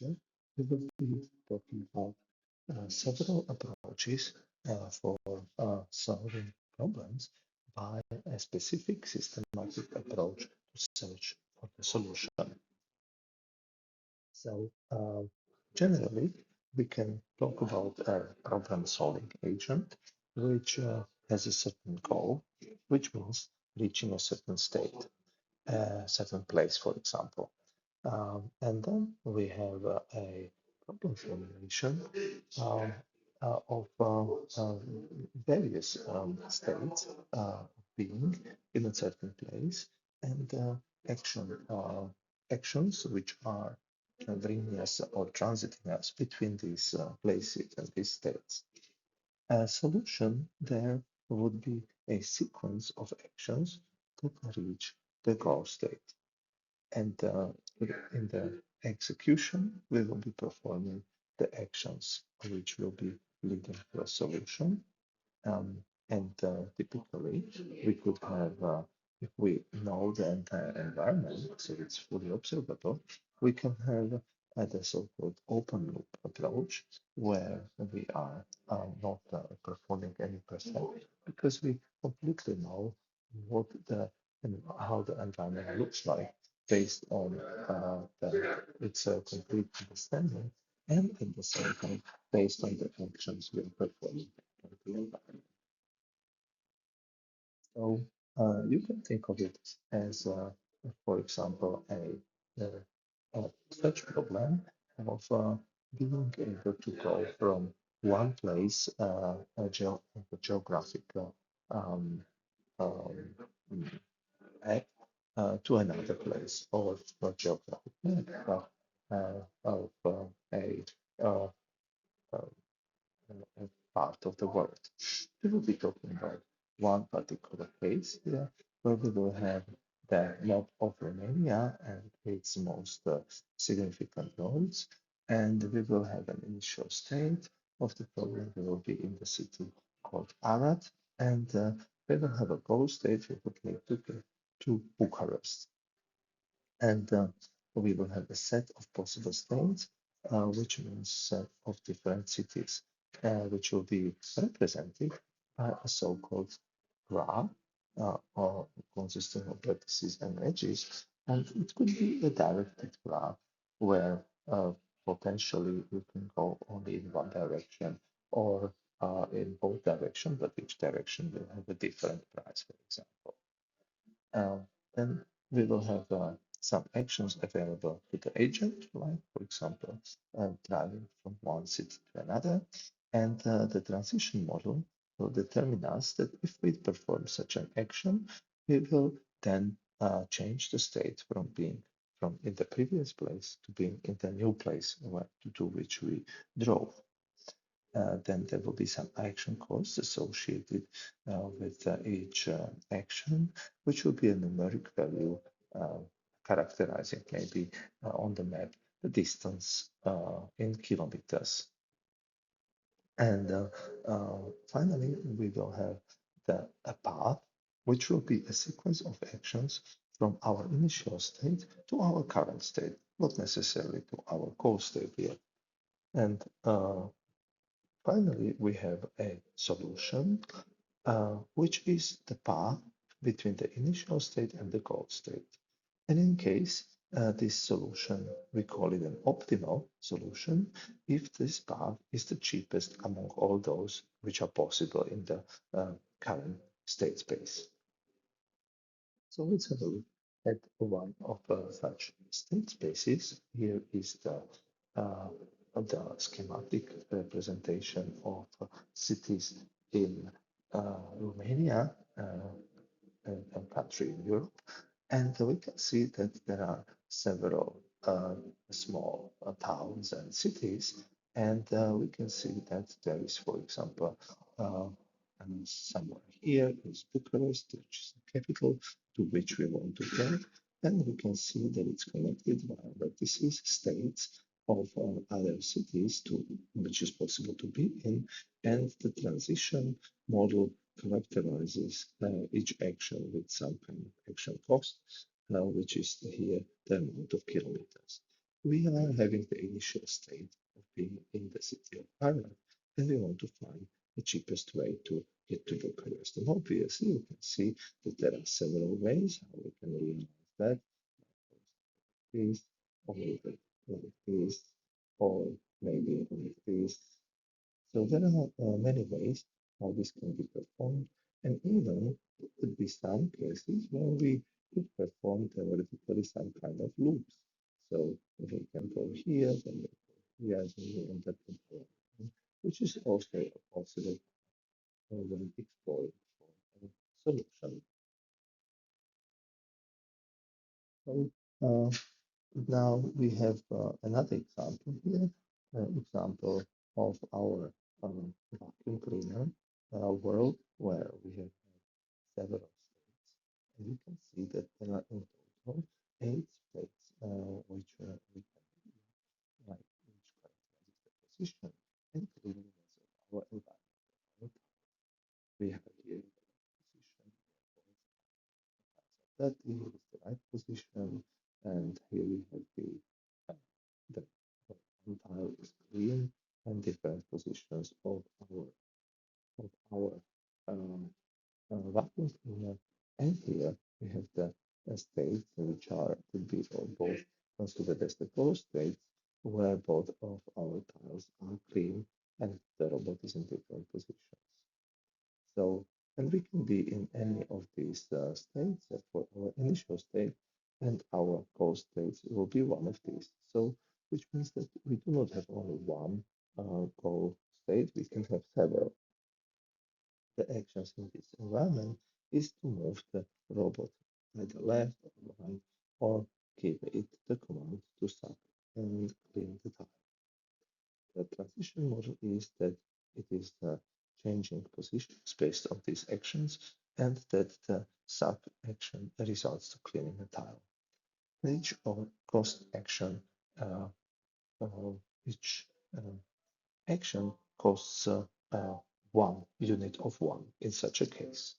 lecture, we will be talking about several approaches for solving problems by a specific systematic approach to search for the solution. So, generally, we can talk about a problem-solving agent which has a certain goal, which means reaching a certain state, a certain place, for example. And then we have a problem formulation um, of various states being in a certain place and actions which are bringing us or transiting us between these places and these states. A solution there would be a sequence of actions that reach the goal state. And in the execution, we will be performing the actions which will be leading to a solution. And typically, we could have, if we know the entire environment, so it's fully observable, we can have the so-called open loop approach, where we are not performing any percent because we completely know what the and how the environment looks like based on its complete understanding and at the same time based on the actions we are performing in the environment. So you can think of it as, for example, a search problem of being able to go from one place, a geographical um, um, map, to another place, or a geographic map of uh, uh, part of the world. We will be talking about one particular case here where we will have the map of Romania and its most significant nodes, and we will have an initial state of the problem. We will be in the city called Arad, and we will have a goal state. We would need to get to Bucharest, and we will have a set of possible states, which means set of different cities, which will be represented by a so-called graph, or consisting of vertices and edges, and it could be a directed graph where potentially you can go only in one direction or in both directions, but each direction will have a different price, for example. Then we will have some actions available to the agent, like, for example, driving from one city to another. And the transition model will determine us that if we perform such an action, we will then change the state from being from in the previous place to being in the new place to which we drove. Then there will be some action costs associated with each action, which will be a numeric value characterizing maybe on the map the distance in kilometers. And finally, we will have a path, which will be a sequence of actions from our initial state to our current state, not necessarily to our goal state yet. And finally, we have a solution, which is the path between the initial state and the goal state. And in case this solution, we call it an optimal solution if this path is the cheapest among all those which are possible in the current state space. So let's have a look at one of such state spaces. Here is uh, the schematic representation of cities in Romania, a country in Europe. And we can see that there are several small towns and cities. And we can see that there is, for example, and somewhere here is Bucharest, which is the capital to which we want to get. And we can see that it's connected by vertices, states of other cities to which is possible to be in. And the transition model characterizes each action with some kind of action cost, which is here the amount of kilometers. we are having the initial state of being in the city of Ireland, and we want to find the cheapest way to get to Bucharest. And obviously, you can see that there are several ways how we can realize that. This, or maybe like this, or maybe like this. So there are many ways how this can be performed, and even it could be some cases where we could perform theoretically some kind of loops. So if we can go here, then we go here, then we end up in here, which is also a possible when exploring for a solution. So now we have another example here, example of our vacuum cleaner world where we have several states. And you can see that there are in total 8 states which we can like which characterizes the position and cleanliness of our environment. We have here the position, that is the right position, and here we have uh, the one tile is clean and different positions of our um, vacuum cleaner. And here we have the states which are could be both considered as the closed states, where both of our tiles are clean and the robot is in different positions. So, and we can be in any of these states for our initial state, and our closed states will be one of these. So, which means that we do not have only one goal state, we can have several. The actions in this environment is to move the robot either left or right, or give it the command to suck and clean the tile. The transition model is that it is changing positions based on these actions, and that the suck action results to cleaning the tile. Each cost action, uh, uh, each action costs 1 unit of one in such a case.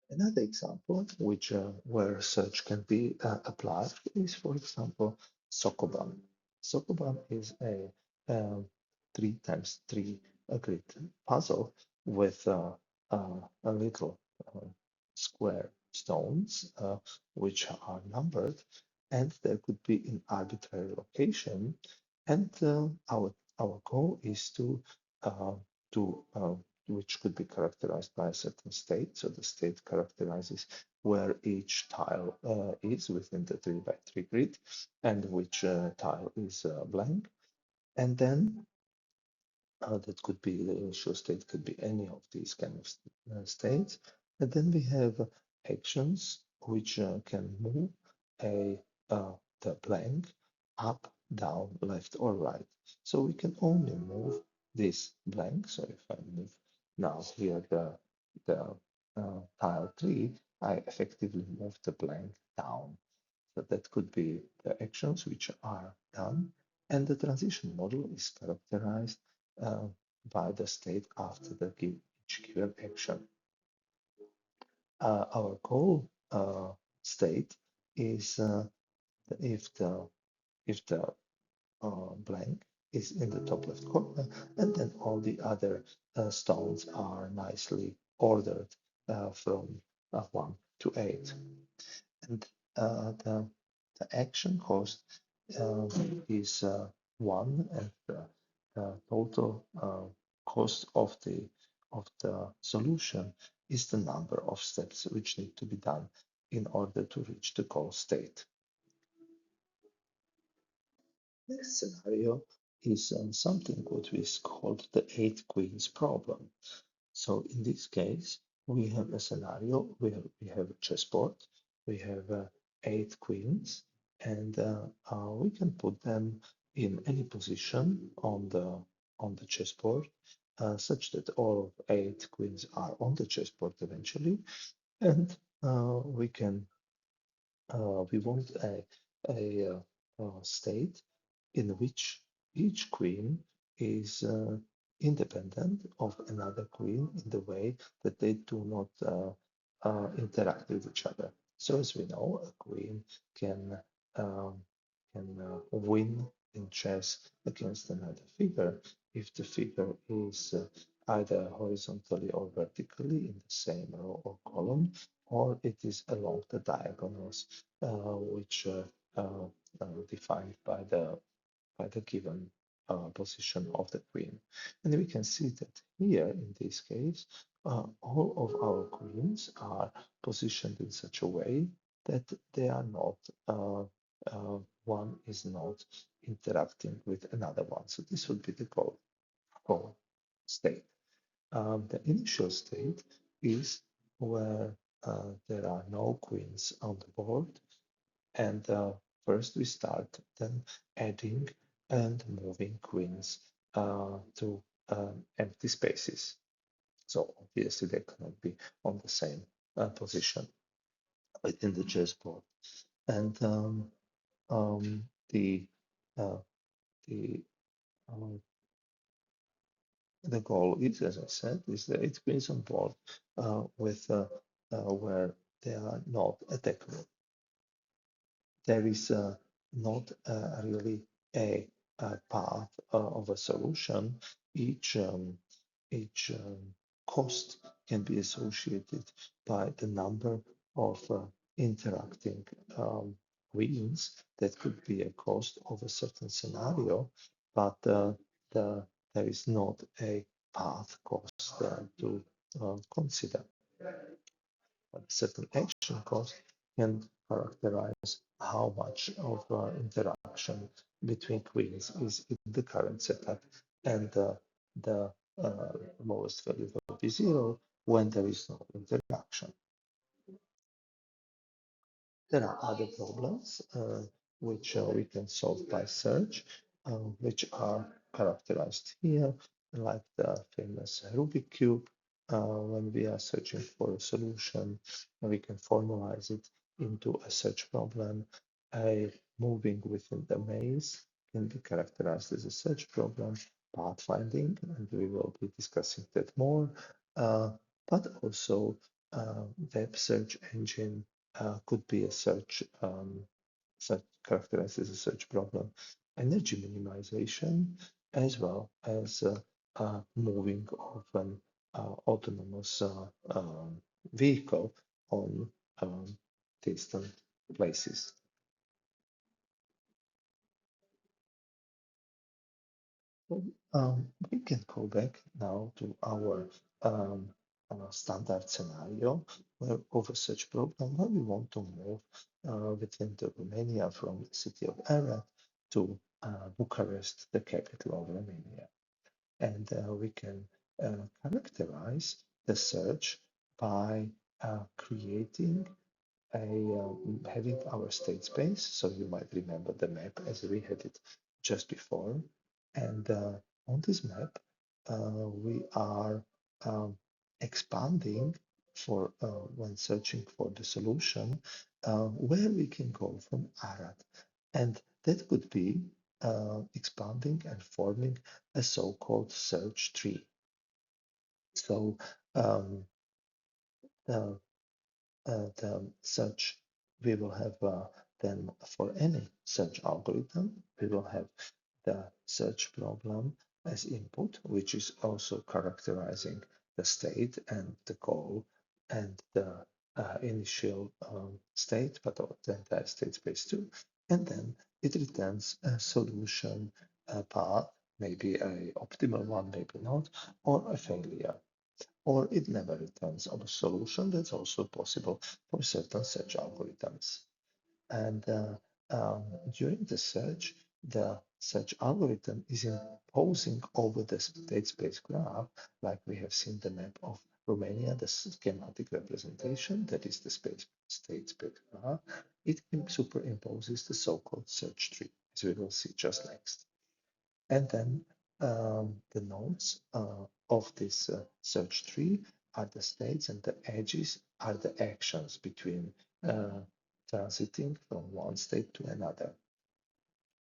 Another example, which where search can be applied, is, for example, Sokoban. Sokoban is a 3 times 3 grid puzzle with a little square stones which are numbered, and there could be in arbitrary location. And our goal is to which could be characterized by a certain state. So the state characterizes where each tile is within the 3 by 3 grid, and which tile is blank. And then that could be the initial state, could be any of these kind of states. And then we have actions which can move a the blank up, down, left, or right. So we can only move this blank. So if I move now here the tile 3, I effectively move the blank down. So that could be the actions which are done, and the transition model is characterized uh, by the state after each given action. Our goal state is if the blank is in the top left corner, and then all the other stones are nicely ordered from 1 to 8. And the action cost is 1, and the total cost of the solution is the number of steps which need to be done in order to reach the goal state. Next scenario is something what is called the 8 queens problem. So in this case, we have a scenario where we have a chessboard, we have 8 queens, and we can put them in any position on the chessboard, such that all of 8 queens are on the chessboard eventually, and we want a state in which each queen is independent of another queen in the way that they do not interact with each other. So as we know, a queen can um, win in chess against another figure if the figure is either horizontally or vertically in the same row or column, or it is along the diagonals, which defined by the given position of the queen. And we can see that here, in this case, all of our queens are positioned in such a way that they are not, one is not interacting with another one. So this would be the goal state. The initial state is where there are no queens on the board, and first we start then adding and moving queens to empty spaces. So obviously they cannot be on the same position in the chessboard. And um, the uh, the um, the goal is, as I said, is that it queens on board with where they are not attackable. There is not really a path of a solution. Each cost can be associated by the number of interacting queens. That could be a cost of a certain scenario, but there is not a path cost to consider. A certain action cost can characterize how much of interaction between queens is in the current setup, and the lowest value will be zero when there is no interaction. There are other problems which we can solve by search, which are characterized here, like the famous Rubik cube. When we are searching for a solution, we can formalize it into a search problem. A moving within the maze can be characterized as a search problem, pathfinding, and we will be discussing that more. But also web search engine could be a search characterized as a search problem, energy minimization, as well as moving of an autonomous vehicle on distant places. We can go back now to our standard scenario where of a search program where we want to move within the Romania from the city of Arad to Bucharest, the capital of Romania. And we can characterize the search by creating having our state space. So you might remember the map as we had it just before. And on this map, we are um, expanding for when searching for the solution, where we can go from Arad. And that could be expanding and forming a so-called search tree. So um, the the search, we will have then for any search algorithm, we will have the search problem as input, which is also characterizing the state and the goal and the initial state, but the entire state space too. And then it returns a solution path, maybe a optimal one, maybe not, or a failure, or it never returns a solution. That's also possible for certain search algorithms. And during the search algorithm is imposing over the state space graph, like we have seen the map of Romania, the schematic representation, that is the state space graph. It superimposes the so-called search tree, as we will see just next. And then the nodes of this search tree are the states, and the edges are the actions between transiting from one state to another.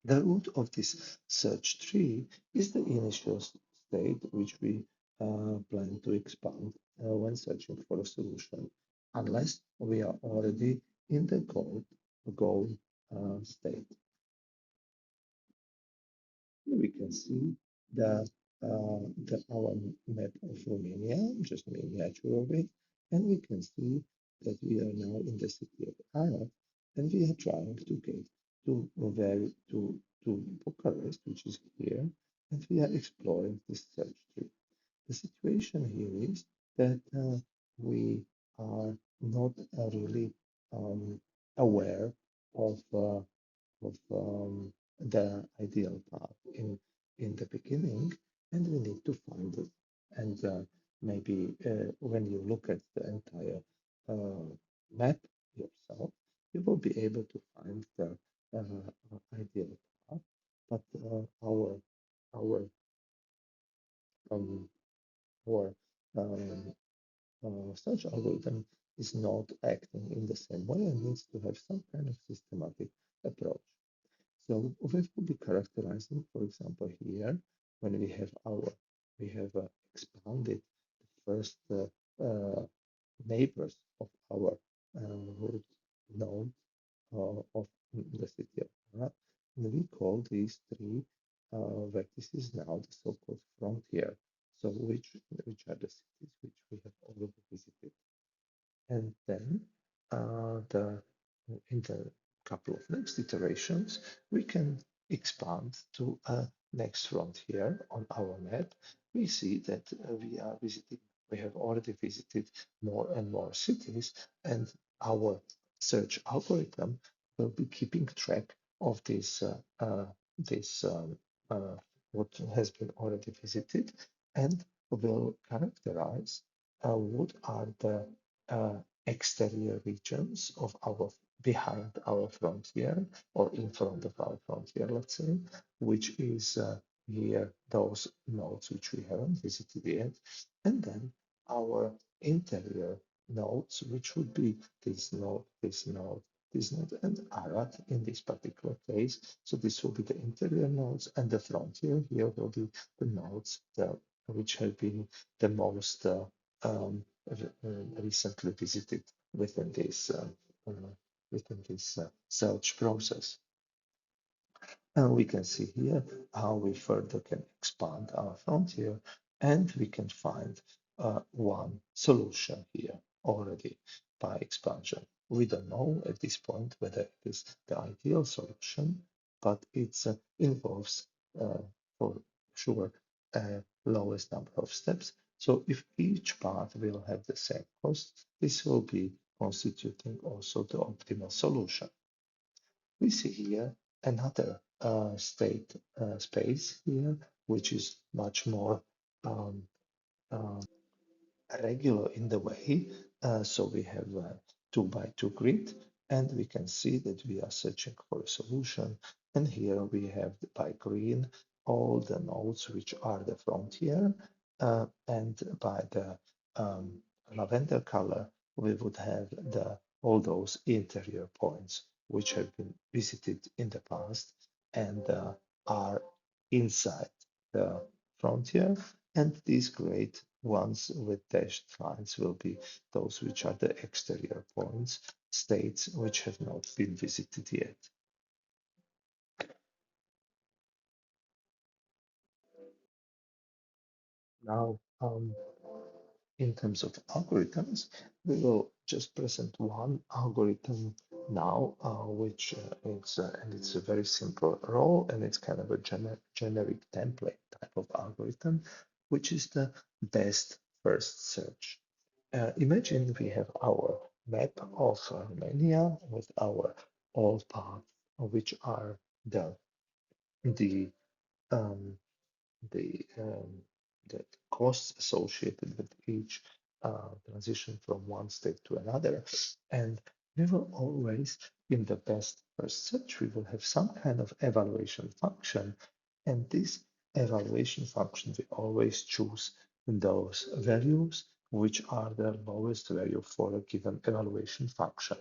The root of this search tree is the initial state which we plan to expand when searching for a solution, unless we are already in the goal state. Here we can see our map of Romania, just miniature of it, and we can see that we are now in the city of Arad, and we are trying to get to Bucharest, which is here, and we are exploring this search tree. The situation here is that we are not really um, aware of the ideal path in the beginning, and we need to find it. And maybe when you look at the entire uh, map yourself, you will be able to find the ideal path. But our um, our um, search algorithm is not acting in the same way and needs to have some kind of systematic approach. So we will be characterizing, for example, here when we have expanded the first neighbors of our root node of the city of Arad, and we call these three vertices now the so-called frontier. So which are the cities which we have already visited. And then the in the couple of next iterations, we can expand to a next frontier on our map. We see that we have already visited more and more cities, and our search algorithm will be keeping track of this what has been already visited, and will characterize what are the uh, exterior regions of our behind our frontier or in front of our frontier, let's say, which is here those nodes which we haven't visited yet, and then our interior nodes, which would be this node, this node, this node, and Arad in this particular case. So this will be the interior nodes, and the frontier here will be the nodes which have been the most um, recently visited within this search process. And we can see here how we further can expand our frontier, and we can find one solution here already by expansion. We don't know at this point whether it is the ideal solution, but it involves for sure lowest number of steps. So if each path will have the same cost, this will be constituting also the optimal solution. We see here another state space here, which is much more um, um, regular in the way. So we have a 2 by 2 grid, and we can see that we are searching for a solution. And here we have by green all the nodes which are the frontier, and by the um, lavender color we would have the all those interior points which have been visited in the past and are inside the frontier, and these great ones with dashed lines will be those which are the exterior points, states which have not been visited yet. Now, in terms of algorithms, we will just present one algorithm now, which and it's a very simple role, and it's kind of a generic template type of algorithm, which is the best first search. Imagine we have our map of Romania with our all paths, which are the um, the the costs associated with each transition from one state to another. And we will always, in the best first search, we will have some kind of evaluation function. And this evaluation function, we always choose those values which are the lowest value for a given evaluation function.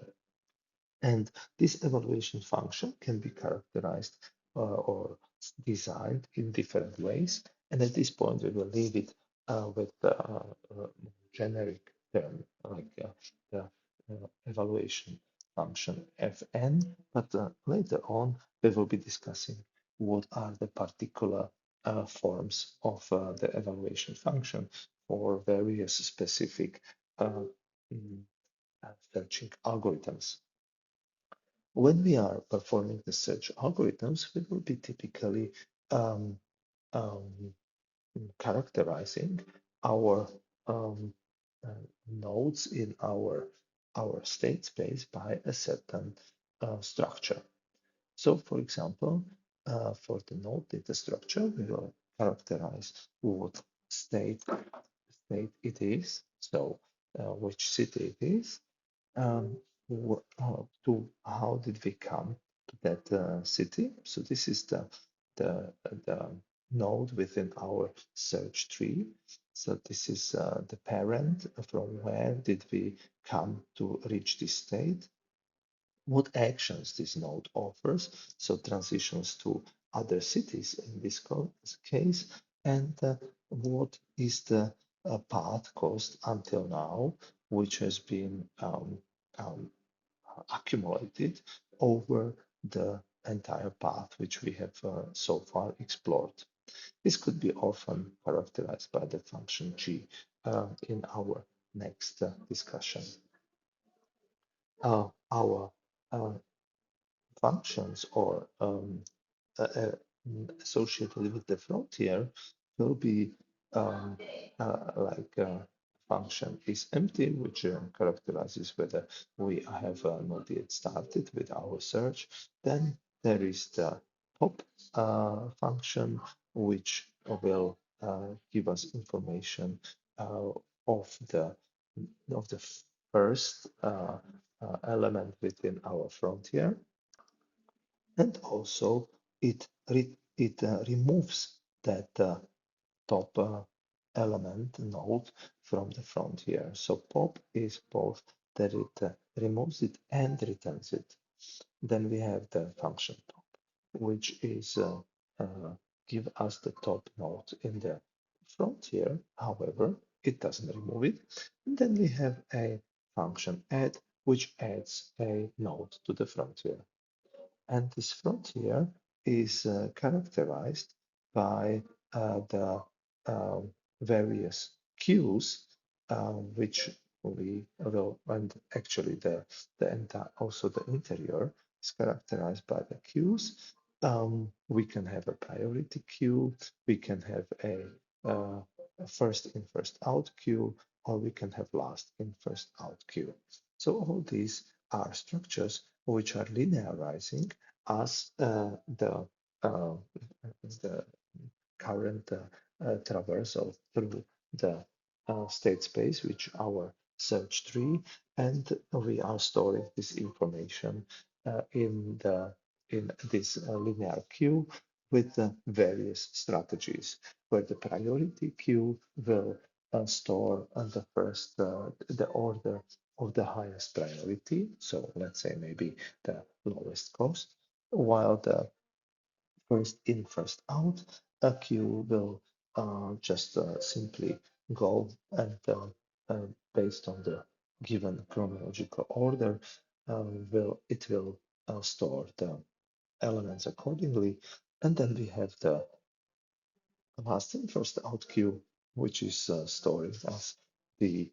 And this evaluation function can be characterized or designed in different ways. And at this point, we will leave it with the generic term, like the evaluation function fn, but later on we will be discussing what are the particular forms of the evaluation function for various specific uh, mm, searching algorithms. When we are performing the search algorithms, we will be typically um, um, characterizing our um, nodes in our state space by a certain structure. So, for example, for the node data structure, we will characterize what state it is, so which city it is, um, to how did we come to that city. So this is the node within our search tree. So this is the parent. From where did we come to reach this state? What actions this node offers, so transitions to other cities in this case, and what is the path cost until now, which has been um, accumulated over the entire path which we have so far explored. This could be often characterized by the function g in our next discussion. Our functions or uh, uh, associated with the frontier will be um, like function is empty, which characterizes whether we have not yet started with our search. Then there is the pop function, which will give us information of the first element within our frontier, and also it removes that top element node from the frontier. So pop is both that it removes it and returns it. Then we have the function top, which is give us the top node in the frontier. However, it doesn't remove it. And then we have a function add, which adds a node to the frontier. And this frontier is characterized by the various queues, which we will, and actually the entire, also the interior is characterized by the queues. We can have a priority queue, we can have a first in, first out queue, or we can have last in, first out queue. So all these are structures which are linearizing as uh, the current traversal through the state space, which our search tree, and we are storing this information in this linear queue with the various strategies, where the priority queue will store the first the order of the highest priority. So let's say maybe the lowest cost, while the first in, first out, a queue will just simply go and based on the given chronological order, will store the elements accordingly. And then we have the last in, first out queue, which is storing as the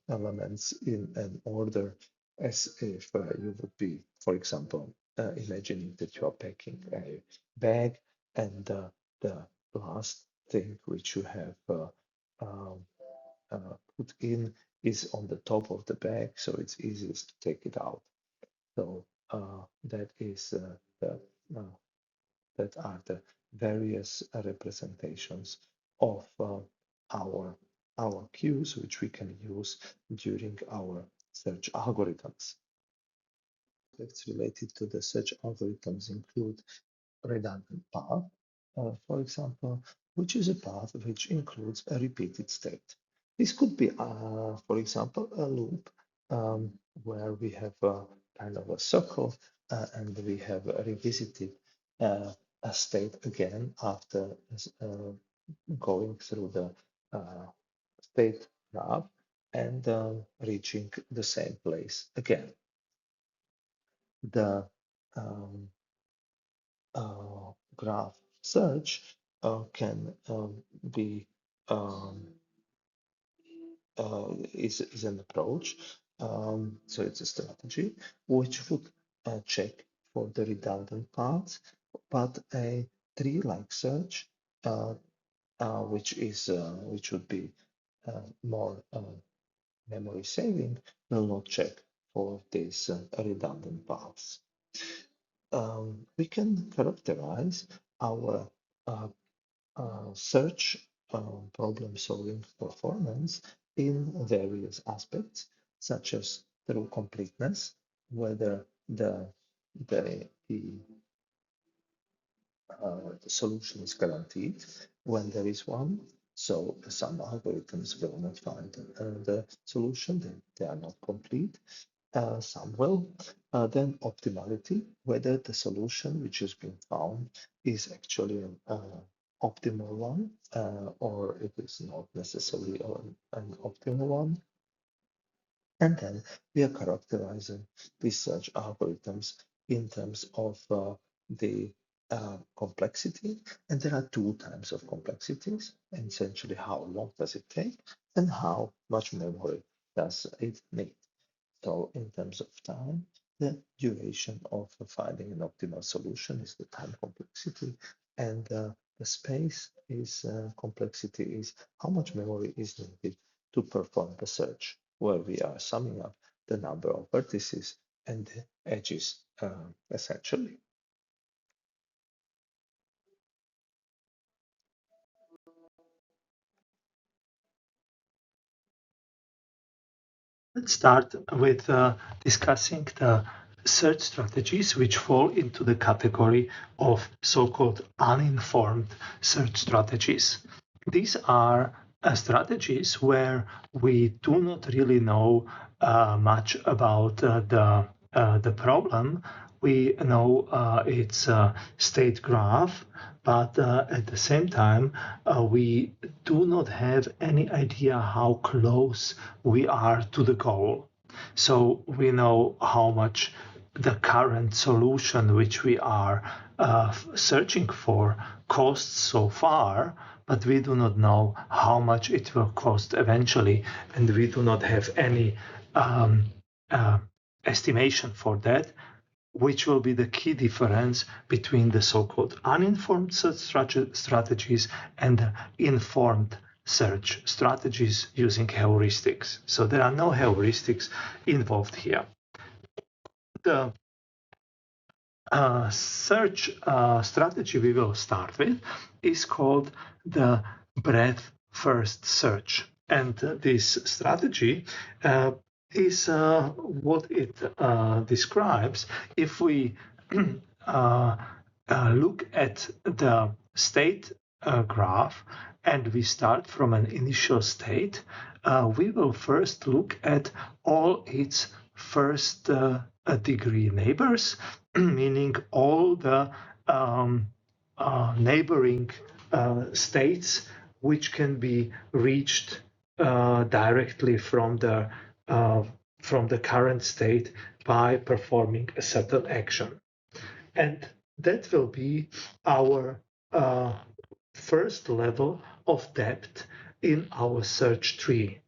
elements in an order as if you would be, for example, imagining that you are packing a bag, and the last thing which you have um, put in is on the top of the bag, so it's easiest to take it out. So that is uh, that are the various representations of our queues, which we can use during our search algorithms. Aspects related to the search algorithms include redundant path, for example, which is a path which includes a repeated state. This could be, for example, a loop where we have a kind of a circle and we have revisited a state again after going through the state graph and reaching the same place again. the graph search can be is an approach. So it's a strategy which would check for the redundant paths, but a tree-like search, which would be more memory saving, will not check for these redundant paths. We can characterize our search problem-solving performance in various aspects, such as through completeness, whether the, the solution is guaranteed when there is one. So some algorithms will not find the solution, they are not complete. Some will. Then optimality, whether the solution which has been found is actually an optimal one, or it is not necessarily an optimal one. And then we are characterizing these search algorithms in terms of the complexity. And there are two types of complexities, essentially how long does it take and how much memory does it need. So in terms of time, the duration of finding an optimal solution is the time complexity, and the space is complexity is how much memory is needed to perform the search, where we are summing up the number of vertices and the edges, essentially. Let's start with discussing the search strategies which fall into the category of so-called uninformed search strategies. These are strategies where we do not really know much about the problem. We know its state graph, but at the same time, we do not have any idea how close we are to the goal. So we know how much the current solution which we are searching for costs so far, but we do not know how much it will cost eventually, and we do not have any estimation for that, which will be the key difference between the so-called uninformed search strategies and the informed search strategies using heuristics. So there are no heuristics involved here. The search strategy we will start with is called the breadth first search. And this strategy is what it describes. If we look at the state graph and we start from an initial state, we will first look at all its first degree neighbors, meaning all the neighboring states which can be reached directly from the current state by performing a certain action. And that will be our first level of depth in our search tree.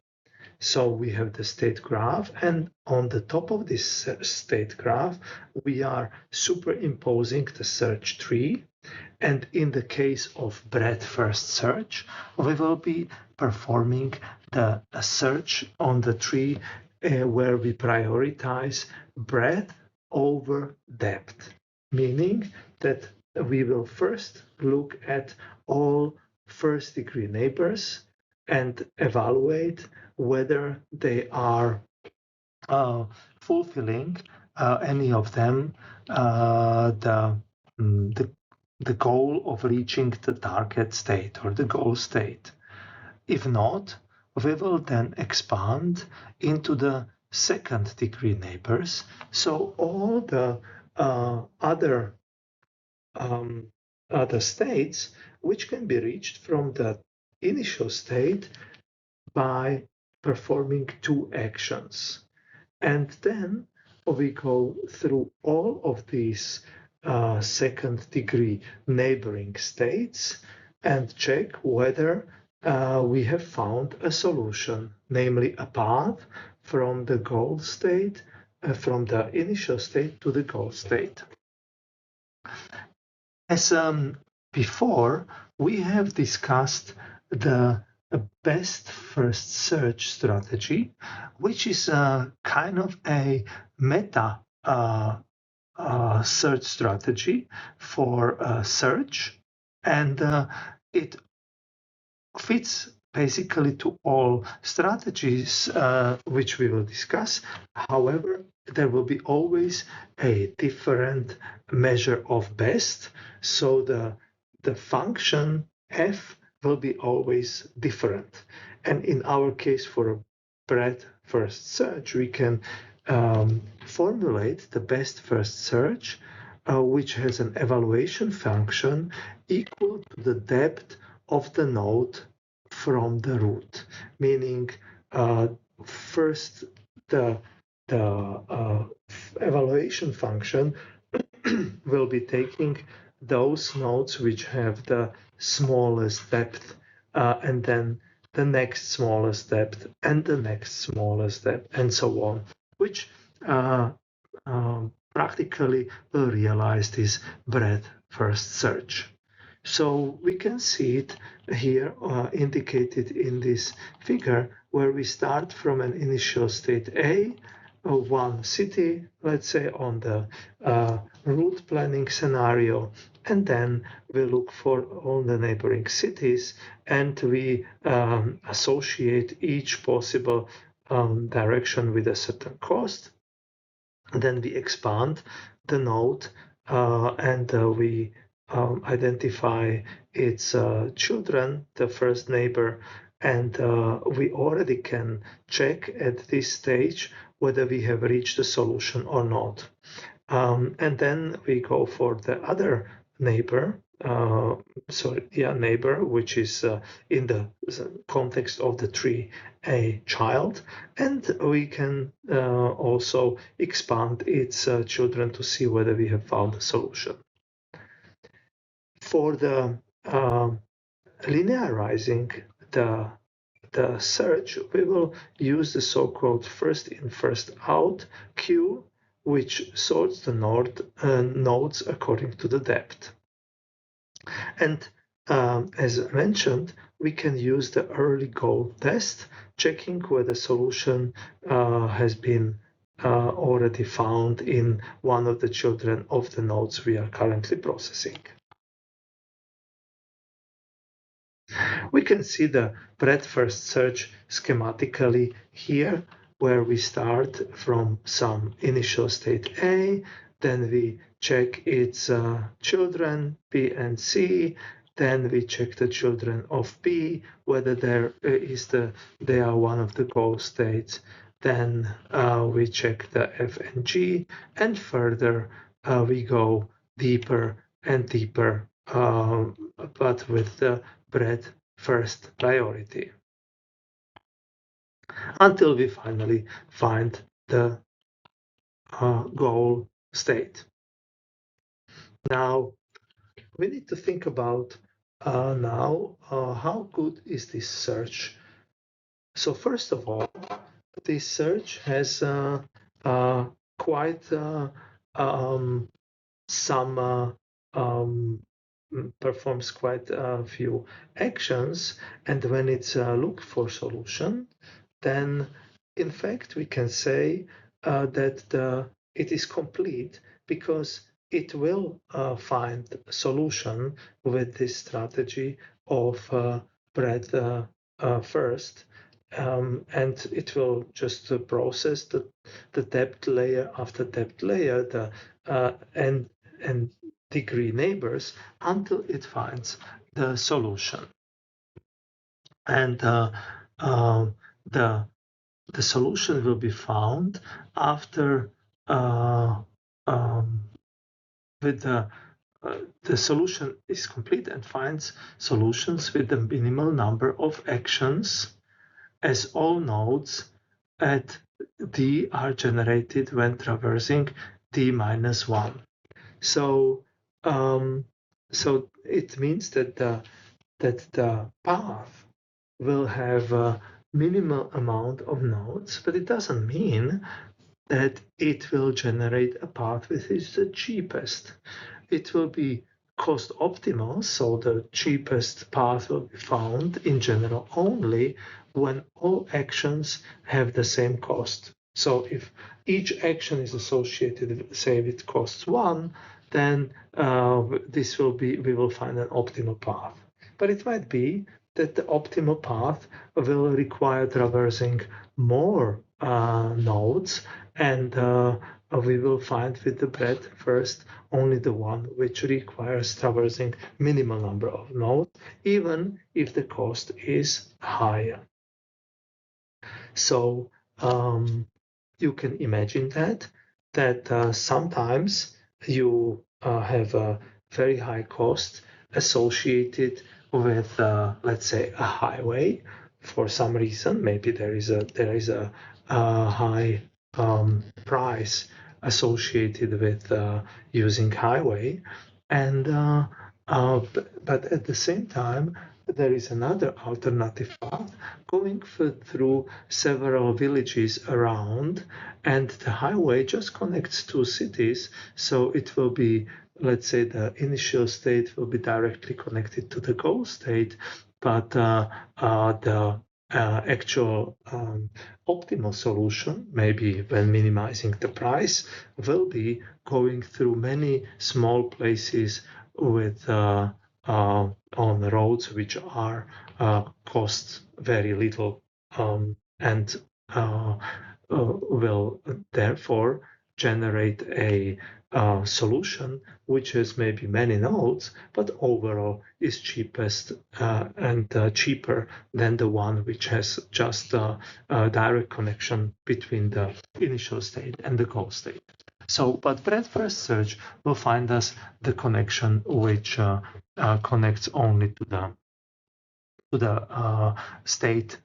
So we have the state graph, and on the top of this state graph, we are superimposing the search tree. And in the case of breadth first search, we will be performing the search on the tree where we prioritize breadth over depth, meaning that we will first look at all first degree neighbors and evaluate whether they are fulfilling any of them the goal of reaching the target state or the goal state. If not, we will then expand into the second degree neighbors. So all the other states which can be reached from the initial state by performing two actions. And then we go through all of these second-degree neighboring states and check whether we have found a solution, namely a path from the goal state, from the initial state to the goal state. As before, we have discussed the best first search strategy, which is kind of a meta search strategy for search, and it fits basically to all strategies which we will discuss. However, there will be always a different measure of best, so the function f will be always different. And in our case, for a breadth first search, we can formulate the best first search, which has an evaluation function equal to the depth of the node from the root, meaning first the evaluation function will be taking those nodes which have the smallest depth, and then the next smallest depth, and the next smallest depth, and so on, which practically will realize this breadth first search. So we can see it here indicated in this figure, where we start from an initial state A, one city, let's say, on the route planning scenario, and then we look for all the neighboring cities, and we associate each possible direction with a certain cost. Then we expand the node, and we identify its children, the first neighbor, and we already can check at this stage whether we have reached a solution or not. And then we go for the other neighbor, neighbor, which is in the context of the tree a child, and we can also expand its children to see whether we have found a solution. For the linearizing the search, we will use the so-called first in, first out queue, which sorts the nodes according to the depth. And as mentioned, we can use the early goal test, checking whether solution has been already found in one of the children of the nodes we are currently processing. We can see the breadth first search schematically here, where we start from some initial state A, then we check its children B and C, then we check the children of B, whether they are one of the goal states. Then we check the F and G, and further we go deeper and deeper, but with the breadth first priority, until we finally find the goal state. Now we need to think about how good is this search. So first of all, this search has quite performs quite a few actions, and when it's look for solution, then in fact we can say that it is complete, because it will find a solution with this strategy of breadth first, and it will just process the depth layer after depth layer, and degree neighbors, until it finds the solution. And the solution will be found after with the solution is complete and finds solutions with the minimal number of actions, as all nodes at d are generated when traversing d minus 1. So it means that the path will have a minimal amount of nodes, but it doesn't mean that it will generate a path which is the cheapest. It will be cost optimal, so the cheapest path will be found in general only when all actions have the same cost. So if each action is associated, say, with cost 1, then we will find an optimal path. But it might be that the optimal path will require traversing more nodes, and we will find with the breadth first only the one which requires traversing minimal number of nodes, even if the cost is higher. So you can imagine that sometimes you have a very high cost associated with, let's say, a highway for some reason. Maybe there is a high price associated with using highway, and but at the same time there is another alternative path going through several villages around, and the highway just connects two cities, so it will be, let's say, the initial state will be directly connected to the goal state, but the actual optimal solution, maybe when minimizing the price, will be going through many small places with on roads which are cost very little, and will therefore generate a solution which has maybe many nodes, but overall is cheapest and cheaper than the one which has just a direct connection between the initial state and the goal state. So, but breadth first search will find us the connection which connects only to the state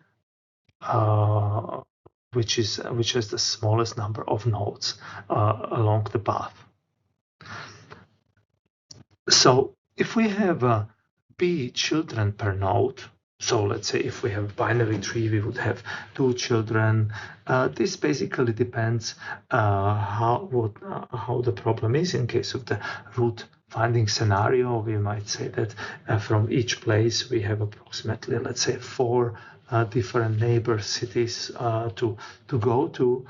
which has the smallest number of nodes along the path. So if we have b children per node, so let's say if we have a binary tree, we would have 2 children. This basically depends how the problem is. In case of the root finding scenario, we might say that from each place we have approximately, let's say, 4 different neighbor cities to go to,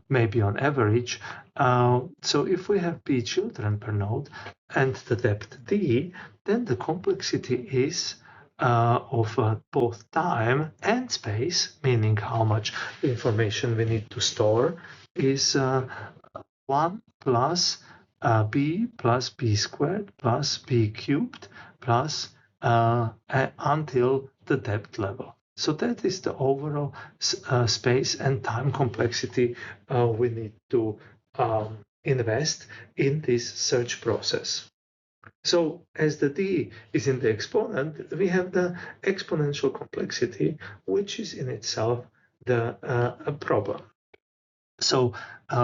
maybe on average. So if we have b children per node and the depth d, then the complexity is of both time and space, meaning how much information we need to store, is 1 plus b plus b squared plus b cubed plus until the depth level. So that is the overall space and time complexity we need to invest in this search process. So as the d is in the exponent, we have the exponential complexity, which is in itself the problem. So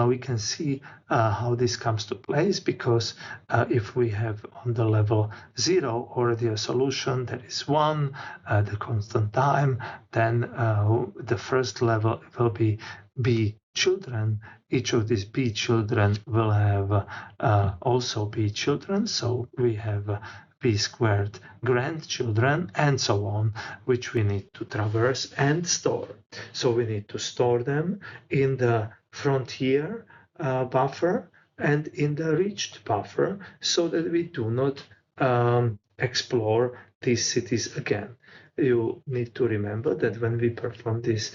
we can see how this comes to place, because if we have on the level 0 already a solution that is 1, the constant time, then the first level will be b children. Each of these b children will have also b children, so we have b squared grandchildren, and so on, which we need to traverse and store. So we need to store them in the frontier buffer and in the reached buffer, so that we do not explore these cities again. You need to remember that when we perform this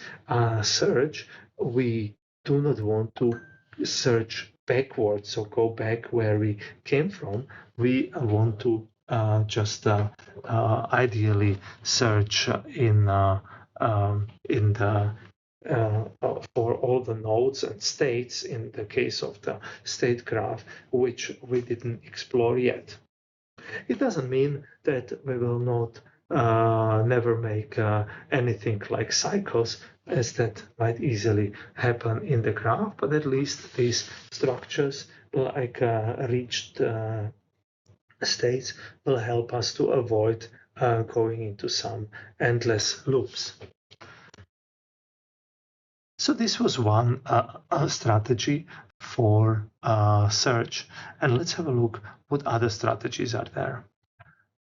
search, we do not want to search backwards, so go back where we came from. We want to just ideally search in the for all the nodes and states in the case of the state graph, which we didn't explore yet. It doesn't mean that we will not never make anything like cycles, as that might easily happen in the graph, but at least these structures like reached states will help us to avoid going into some endless loops. So this was one strategy for search, and let's have a look what other strategies are there.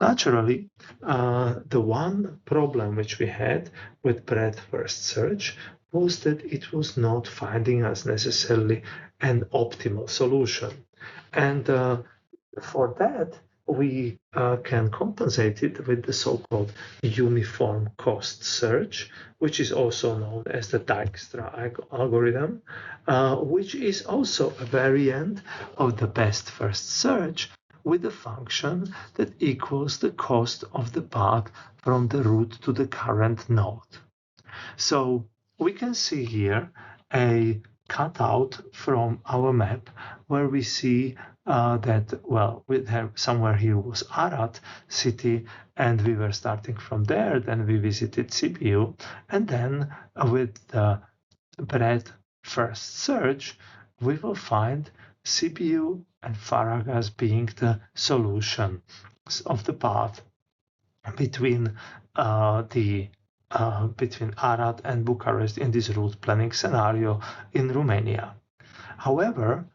Naturally, the one problem which we had with breadth-first search was that it was not finding us necessarily an optimal solution. And for that, we can compensate it with the so-called uniform cost search, which is also known as the Dijkstra algorithm, which is also a variant of the best first search with a function that equals the cost of the path from the root to the current node. So we can see here a cutout from our map where we see that, well, we have somewhere here was Arad city, and we were starting from there. Then we visited Sibiu, and then with the breadth first search, we will find Sibiu and Faragas being the solution of the path between between Arad and Bucharest in this route planning scenario in Romania. However,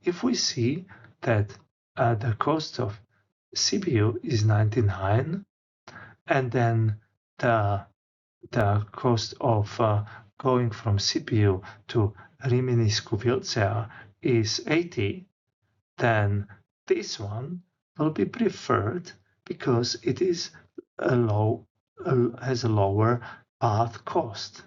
if we see that the cost of Sibiu is 99, and then the cost of going from Sibiu to Rimini Scuvilcea is 80, then this one will be preferred because it is has a lower path cost.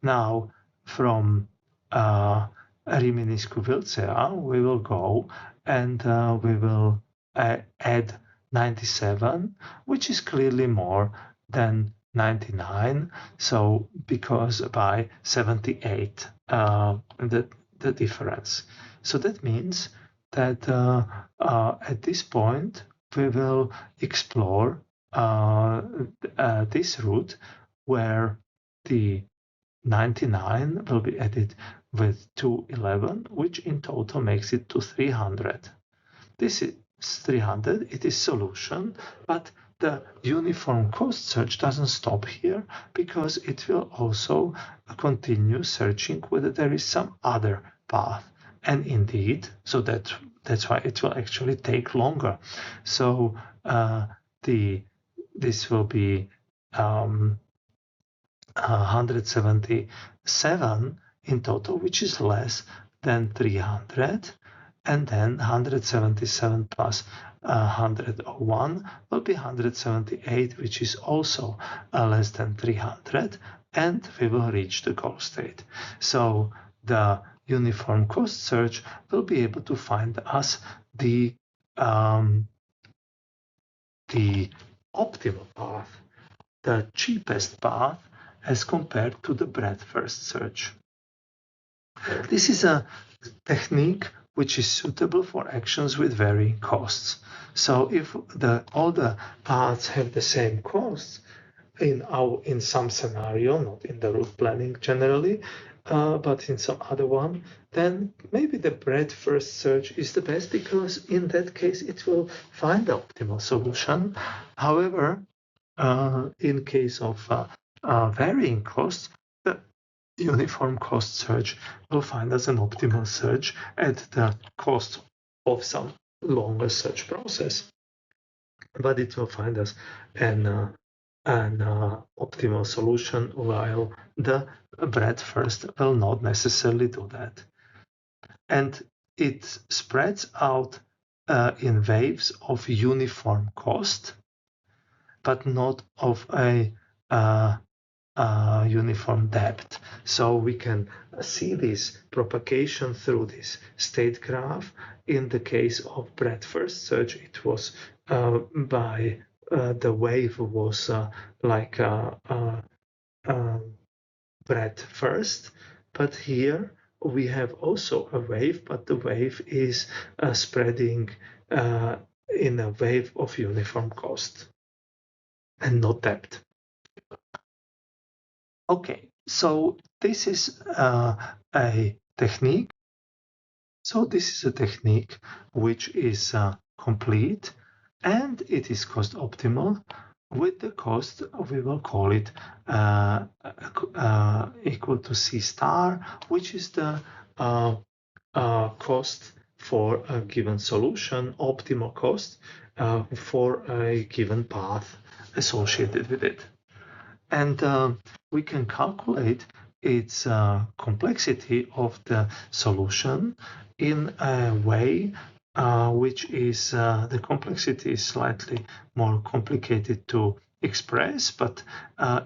Now, from Rimini Scuvilcea, we will go and we will add 97, which is clearly more than 99. So because by 78, the difference. So that means that at this point we will explore this route where the 99 will be added with 211, which in total makes it to 300. This is 300, it is solution, but the uniform cost search doesn't stop here because it will also continue searching whether there is some other path. And indeed, so that's why it will actually take longer. So this will be 177 in total, which is less than 300, and then 177 plus 101 will be 178, which is also less than 300, and we will reach the goal state. So the uniform cost search will be able to find us the optimal path, the cheapest path as compared to the breadth first search. This is a technique which is suitable for actions with varying costs. So if all the paths have the same costs in some scenario, not in the route planning generally, but in some other one, then maybe the breadth first search is the best because in that case it will find the optimal solution. However, in case of varying costs, the uniform cost search will find us an optimal search at the cost of some longer search process. But it will find us an optimal solution, while the breadth first will not necessarily do that. And it spreads out in waves of uniform cost, but not of a uniform depth. So we can see this propagation through this state graph. In the case of breadth first search, it was by the wave was like breadth first, but here we have also a wave, but the wave is spreading in a wave of uniform cost. and not depth. Okay, so this is a technique. So this is a technique which is complete, and it is cost optimal. With the cost, we will call it equal to C star, which is the cost for a given solution, optimal cost for a given path associated with it. And we can calculate its complexity of the solution in a way which is the complexity is slightly more complicated to express, but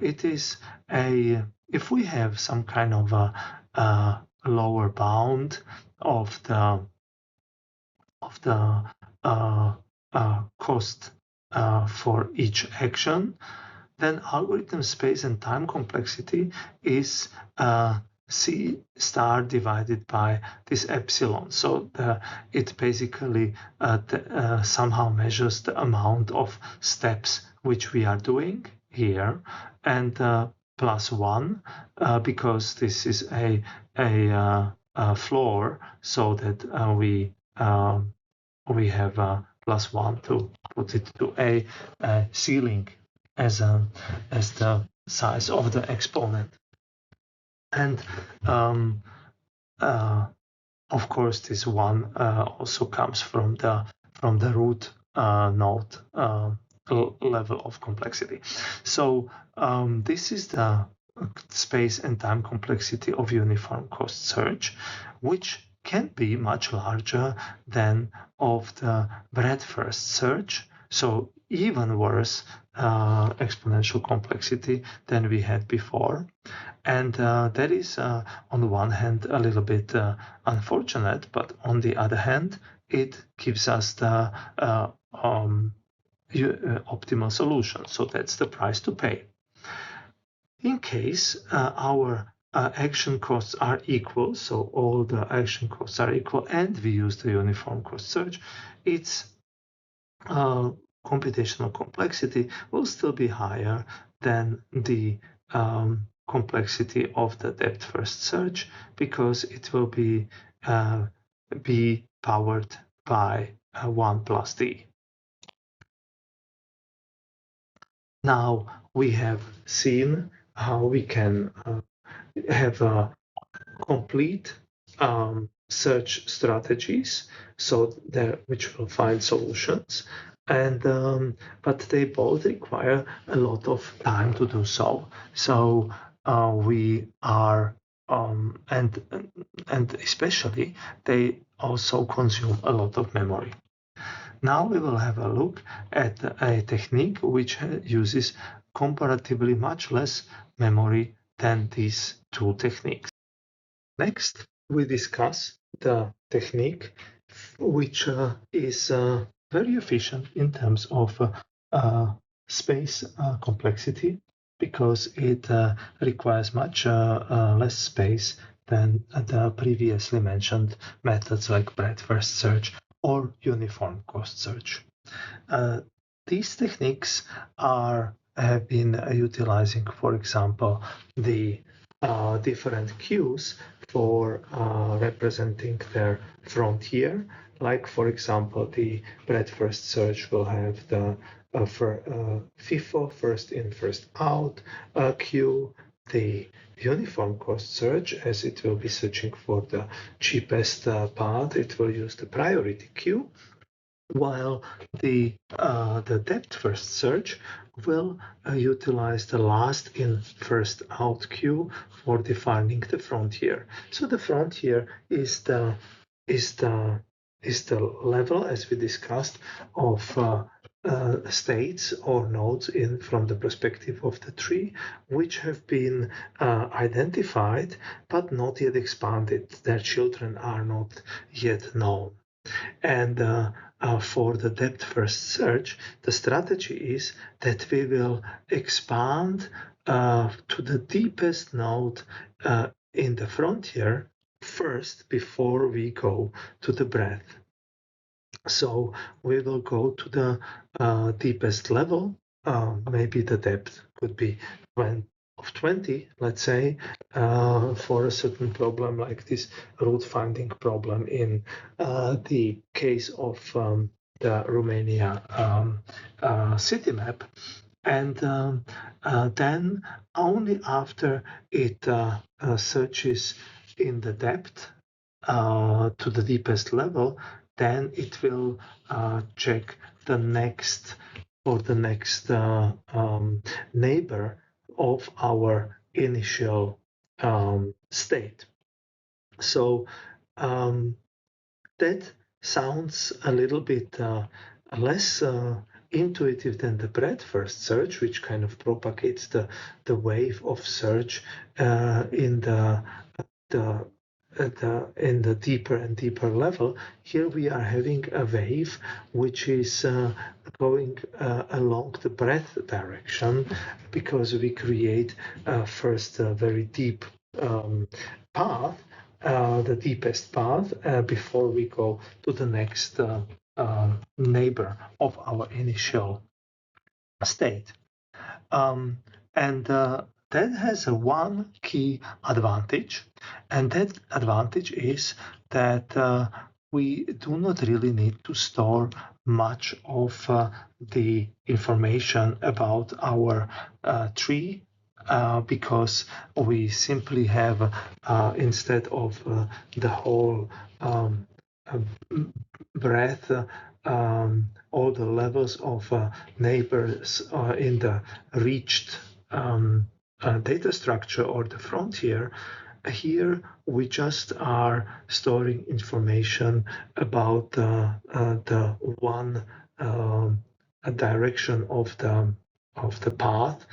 it is if we have some kind of a lower bound of the cost for each action, then algorithm space and time complexity is C star divided by this epsilon. So it basically somehow measures the amount of steps which we are doing here, and plus one, because this is a floor, so that we have plus one to put it to a ceiling as the size of the exponent. And of course, this one also comes from the root node level of complexity. So this is the space and time complexity of uniform cost search, which can be much larger than of the breadth-first search. So even worse exponential complexity than we had before. And that is, on the one hand, a little bit unfortunate, but on the other hand, it gives us the optimal solution. So that's the price to pay. In case our action costs are equal, so all the action costs are equal, and we use the uniform cost search, its computational complexity will still be higher than the complexity of the depth-first search, because it will be powered by 1 plus d. Now we have seen how we can have a complete search strategies, so which will find solutions, and but they both require a lot of time to do so. So we are and especially they also consume a lot of memory. Now we will have a look at a technique which uses comparatively much less memory than these two techniques. Next, we discuss the technique which is very efficient in terms of space complexity, because it requires much less space than the previously mentioned methods like breadth-first search or uniform cost search. These techniques have been utilizing, for example, the different queues for representing their frontier. Like, for example, the breadth-first search will have the FIFO, first in, first out queue. The uniform cost search, as it will be searching for the cheapest path, it will use the priority queue, while the depth-first search will utilize the last in, first out queue for defining the frontier. So the frontier is the level, as we discussed, of states or nodes from the perspective of the tree, which have been identified but not yet expanded. Their children are not yet known. And for the depth-first search, the strategy is that we will expand to the deepest node in the frontier first before we go to the breadth. So we will go to the deepest level, maybe the depth could be 20, let's say, for a certain problem like this root finding problem in the case of the Romania city map. And then only after it searches in the depth to the deepest level, then it will check the next neighbor of our initial state. So that sounds a little bit less intuitive than the breadth first search, which kind of propagates the wave of search in the deeper and deeper level. Here we are having a wave which is going along the breadth direction, because we create first a very deep path, the deepest path, before we go to the next neighbor of our initial state. And that has one key advantage, and that advantage is that we do not really need to store much of the information about our tree, because we simply have, instead of the whole breadth, all the levels of neighbors in the reached data structure or the frontier. Here we just are storing information about the one direction of the path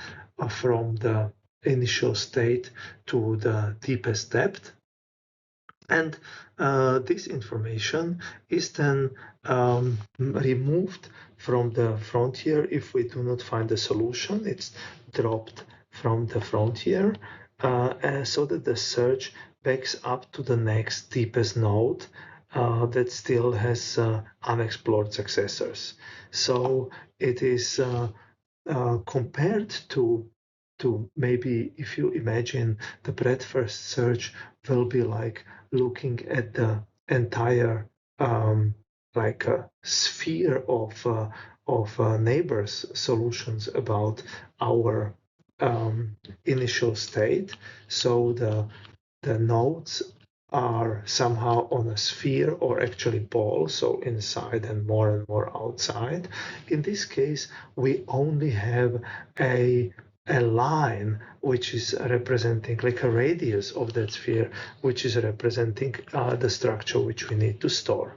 from the initial state to the deepest depth. And this information is then removed from the frontier if we do not find a solution. It's dropped from the frontier so that the search backs up to the next deepest node that still has unexplored successors. So it is compared to maybe, if you imagine the breadth first search will be like looking at the entire like a sphere of neighbors solutions about our initial state. So the nodes are somehow on a sphere, or actually balls, so inside and more outside. In this case, we only have a line which is representing like a radius of that sphere, which is representing the structure which we need to store.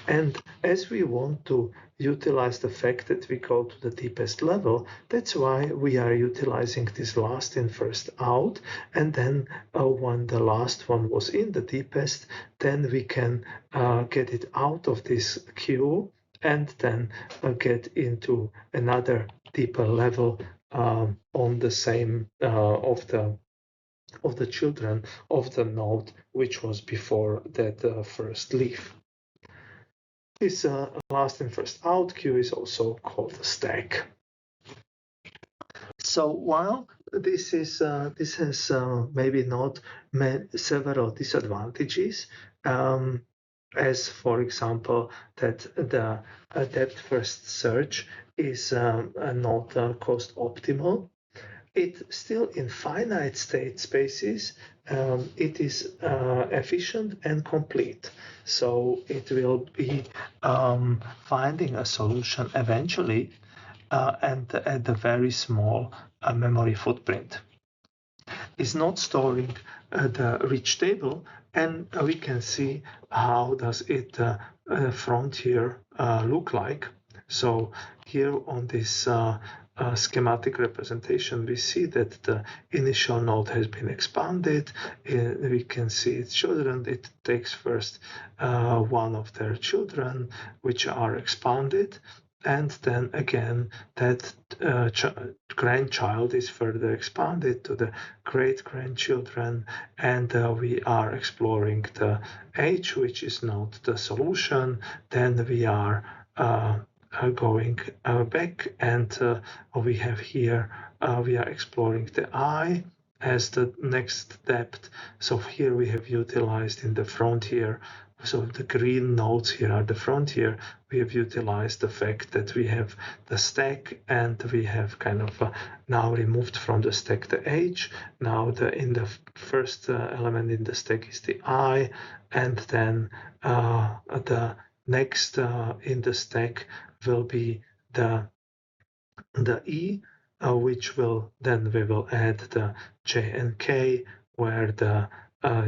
And as we want to utilize the fact that we go to the deepest level, that's why we are utilizing this last in first out. And then when the last one was in the deepest, then we can get it out of this queue and then get into another deeper level on the same of the children of the node which was before that first leaf. This last in first out queue is also called a stack. So while this has maybe not several disadvantages, as for example that the depth first search is not cost optimal, it still in finite state spaces it is efficient and complete. So it will be finding a solution eventually and at a very small memory footprint. It's not storing the rich table, and we can see how does it frontier look like. So here on this schematic representation, we see that the initial node has been expanded. We can see its children. It takes first one of their children, which are expanded, and then again that grandchild is further expanded to the great-grandchildren, and we are exploring the H, which is not the solution. Then we are going back, and we have here, we are exploring the I as the next depth. So here we have utilized in the frontier, so the green nodes here are the frontier. We have utilized the fact that we have the stack, and we have kind of now removed from the stack the H. Now in the first element in the stack is the I, and then the next in the stack will be the E, which will then we will add the J and K, where the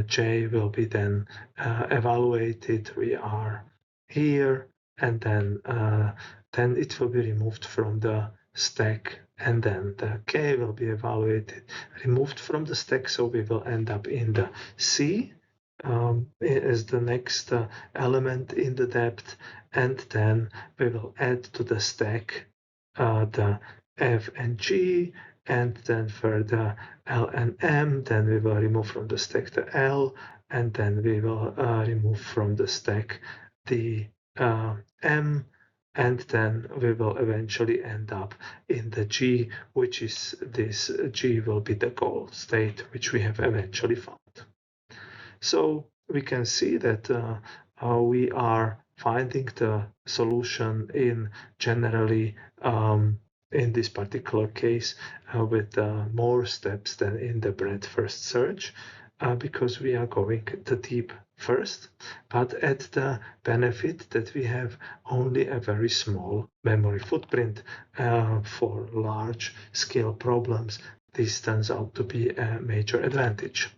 J will be then evaluated. We are here, and then it will be removed from the stack, and then the K will be evaluated, removed from the stack, so we will end up in the C as the next element in the depth, and then we will add to the stack the F and G, and then for the L and M, then we will remove from the stack the L, and then we will remove from the stack the M, and then we will eventually end up in the G, which is this G will be the goal state, which we have eventually found. So we can see that we are finding the solution in generally in this particular case with more steps than in the breadth first search, because we are going the deep first, but at the benefit that we have only a very small memory footprint for large scale problems. This turns out to be a major advantage.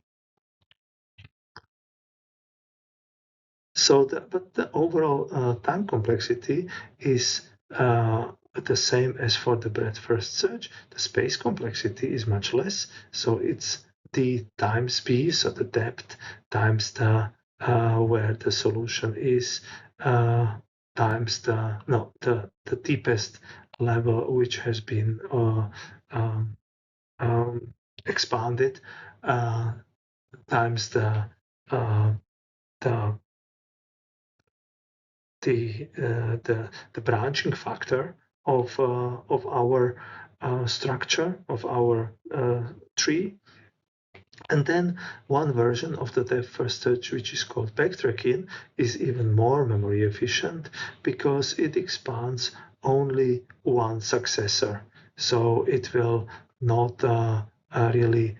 So, but the overall time complexity is the same as for the breadth first search. The space complexity is much less, so it's D times B, so the depth times the where the solution is times the deepest level which has been expanded times the branching factor of our structure of our tree. And then one version of the depth first search, which is called backtracking, is even more memory efficient because it expands only one successor. So it will not really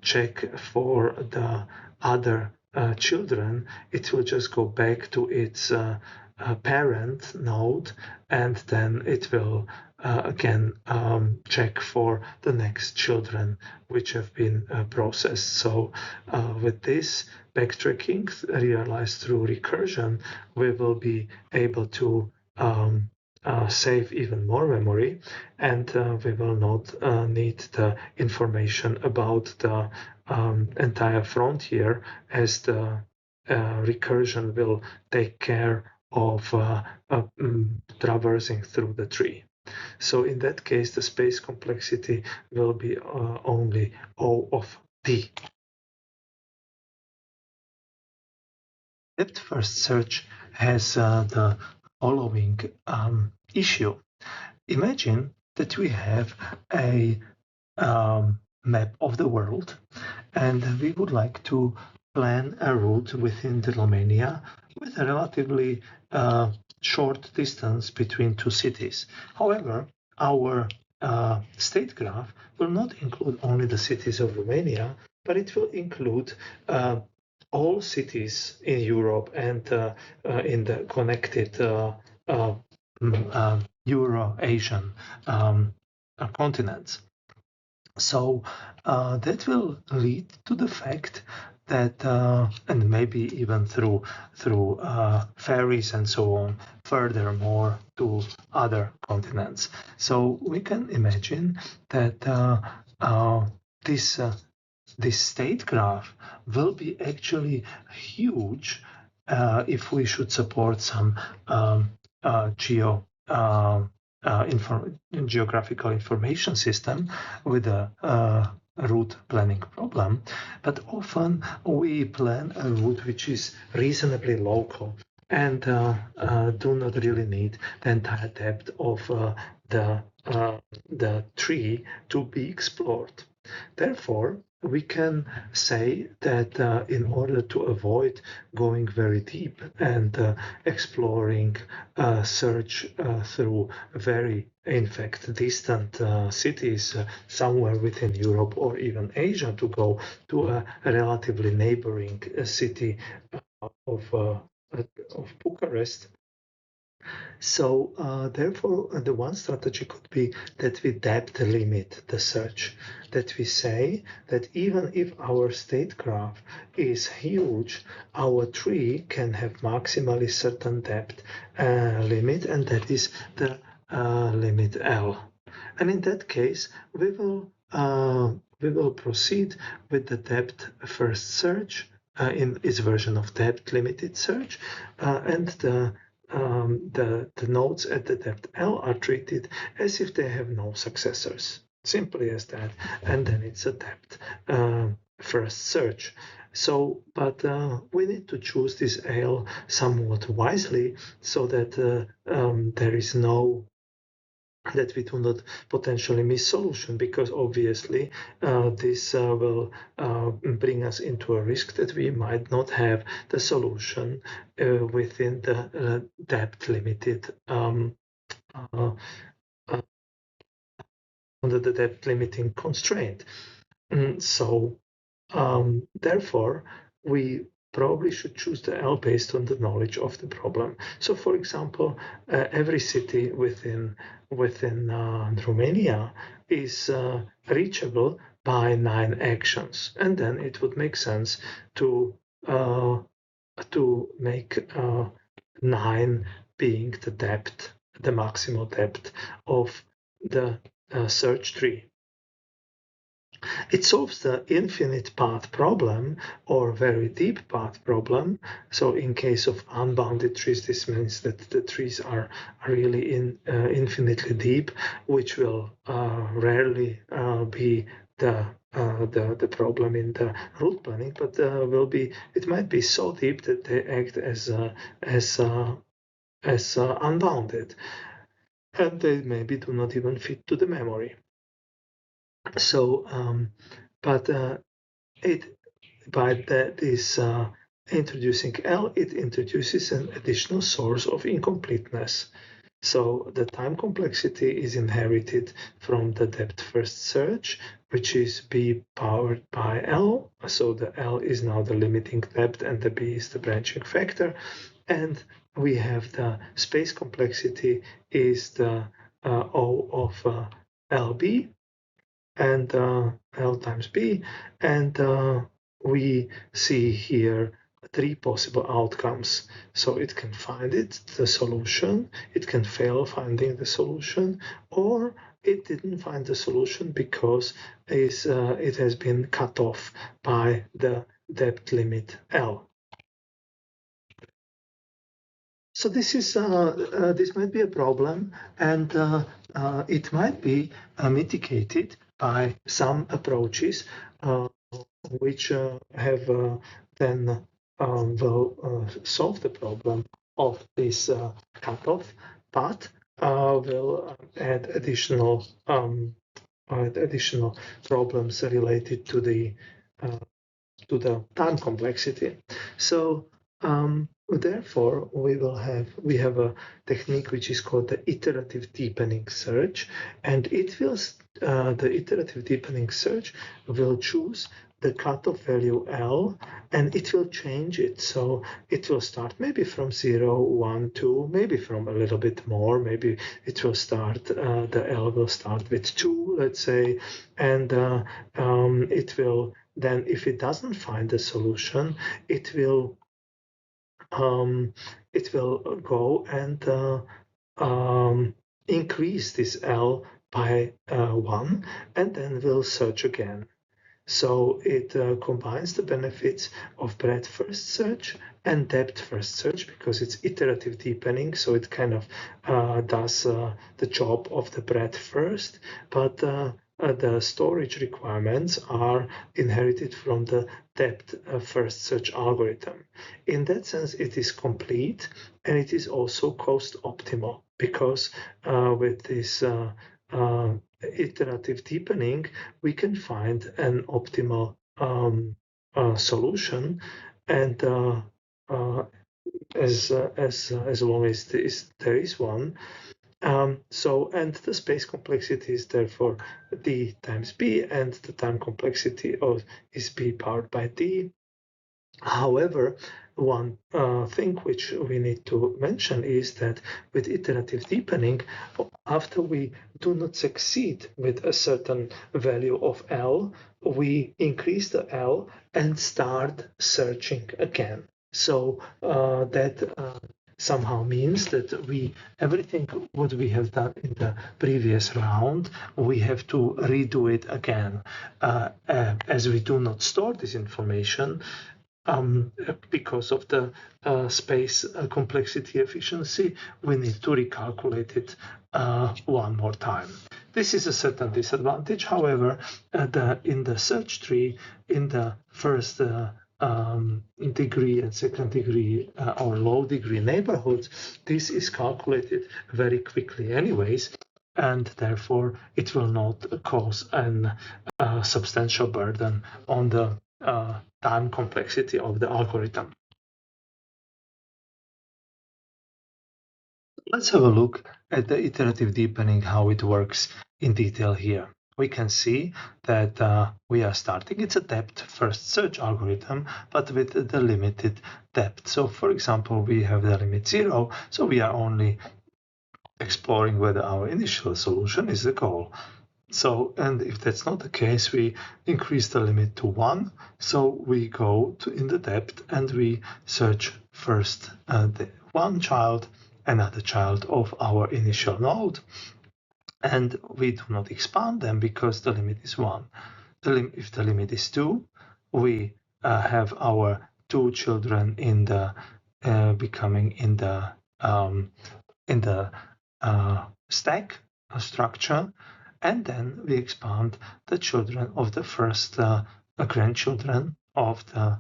check for the other children. It will just go back to its parent node, and then it will again check for the next children which have been processed. So with this backtracking realized through recursion, we will be able to save even more memory, and we will not need the information about the entire frontier, as the recursion will take care of traversing through the tree. So in that case, the space complexity will be only O of D. Depth first search has the following issue. Imagine that we have a map of the world, and we would like to plan a route within the Romania with a relatively short distance between two cities. However, our state graph will not include only the cities of Romania, but it will include all cities in Europe and in the connected Euro-Asian continents. So that will lead to the fact that, and maybe even through ferries and so on, furthermore to other continents. So we can imagine that this state graph will be actually huge if we should support some geographical information system with a route planning problem. But often we plan a route which is reasonably local, and do not really need the entire depth of the tree to be explored. Therefore, we can say that in order to avoid going very deep and exploring search through very, in fact, distant cities somewhere within Europe or even Asia, to go to a relatively neighboring city of Bucharest. So therefore, the one strategy could be that we depth limit the search, that we say that even if our state graph is huge, our tree can have maximally certain depth limit, and that is the limit L. And in that case, we will proceed with the depth first search in its version of depth limited search, and the nodes at the depth L are treated as if they have no successors. Simply as that. And then it's a depth first search. So, but we need to choose this L somewhat wisely so that there is no that we do not potentially miss solution, because obviously this will bring us into a risk that we might not have the solution within the depth limited under the depth limiting constraint. So therefore we probably should choose the L based on the knowledge of the problem. So, for example, every city within Romania is reachable by 9 actions, and then it would make sense to make 9 being the depth, the maximal depth of the search tree. It solves the infinite path problem or very deep path problem. So in case of unbounded trees, this means that the trees are really infinitely deep, which will rarely be the problem in the route planning, but it might be so deep that they act as unbounded, and they maybe do not even fit to the memory. So, but by that is introducing L, it introduces an additional source of incompleteness. So the time complexity is inherited from the depth first search, which is B powered by L. So the L is now the limiting depth and the B is the branching factor. And we have the space complexity is the O of LB and L times B, and we see here 3 possible outcomes. So it can find the solution, it can fail finding the solution, or it didn't find the solution because it has been cut off by the depth limit L. So this is this might be a problem, and it might be mitigated by some approaches which have then will solve the problem of this cutoff, but will add additional problems related to the time complexity. So therefore, we have a technique which is called the iterative deepening search, and it will the iterative deepening search will choose the cutoff value L, and it will change it. So it will start maybe from 0, 1, 2, maybe from a little bit more. Maybe it will start, the L will start with 2, let's say, and it will then, if it doesn't find a solution, it will go and increase this L by 1, and then will search again. So it combines the benefits of breadth first search and depth first search, because it's iterative deepening, so it kind of does the job of the breadth first, but the storage requirements are inherited from the depth first search algorithm. In that sense, it is complete, and it is also cost optimal, because with this iterative deepening, we can find an optimal solution, and as long as there is one. And the space complexity is therefore d times b, and the time complexity is b powered by d. However, one thing which we need to mention is that with iterative deepening, after we do not succeed with a certain value of L, we increase the L and start searching again. So that somehow means that everything what we have done in the previous round, we have to redo it again, as we do not store this information because of the space complexity efficiency. We need to recalculate it one more time. This is a certain disadvantage. However, in the search tree, in the first degree and second degree or low degree neighborhoods, this is calculated very quickly anyways, and therefore it will not cause a substantial burden on the time complexity of the algorithm. Let's have a look at the iterative deepening, how it works in detail here. We can see that we are starting, it's a depth first search algorithm, but with the limited depth. So for example, we have the limit 0, so we are only exploring whether our initial solution is the goal. So, and if that's not the case, we increase the limit to 1. So we go in the depth and we search first the one child, another child of our initial node, and we do not expand them because the limit is 1. If the limit is 2, we have our 2 children in the becoming in the stack structure, and then we expand the children of the first grandchildren of the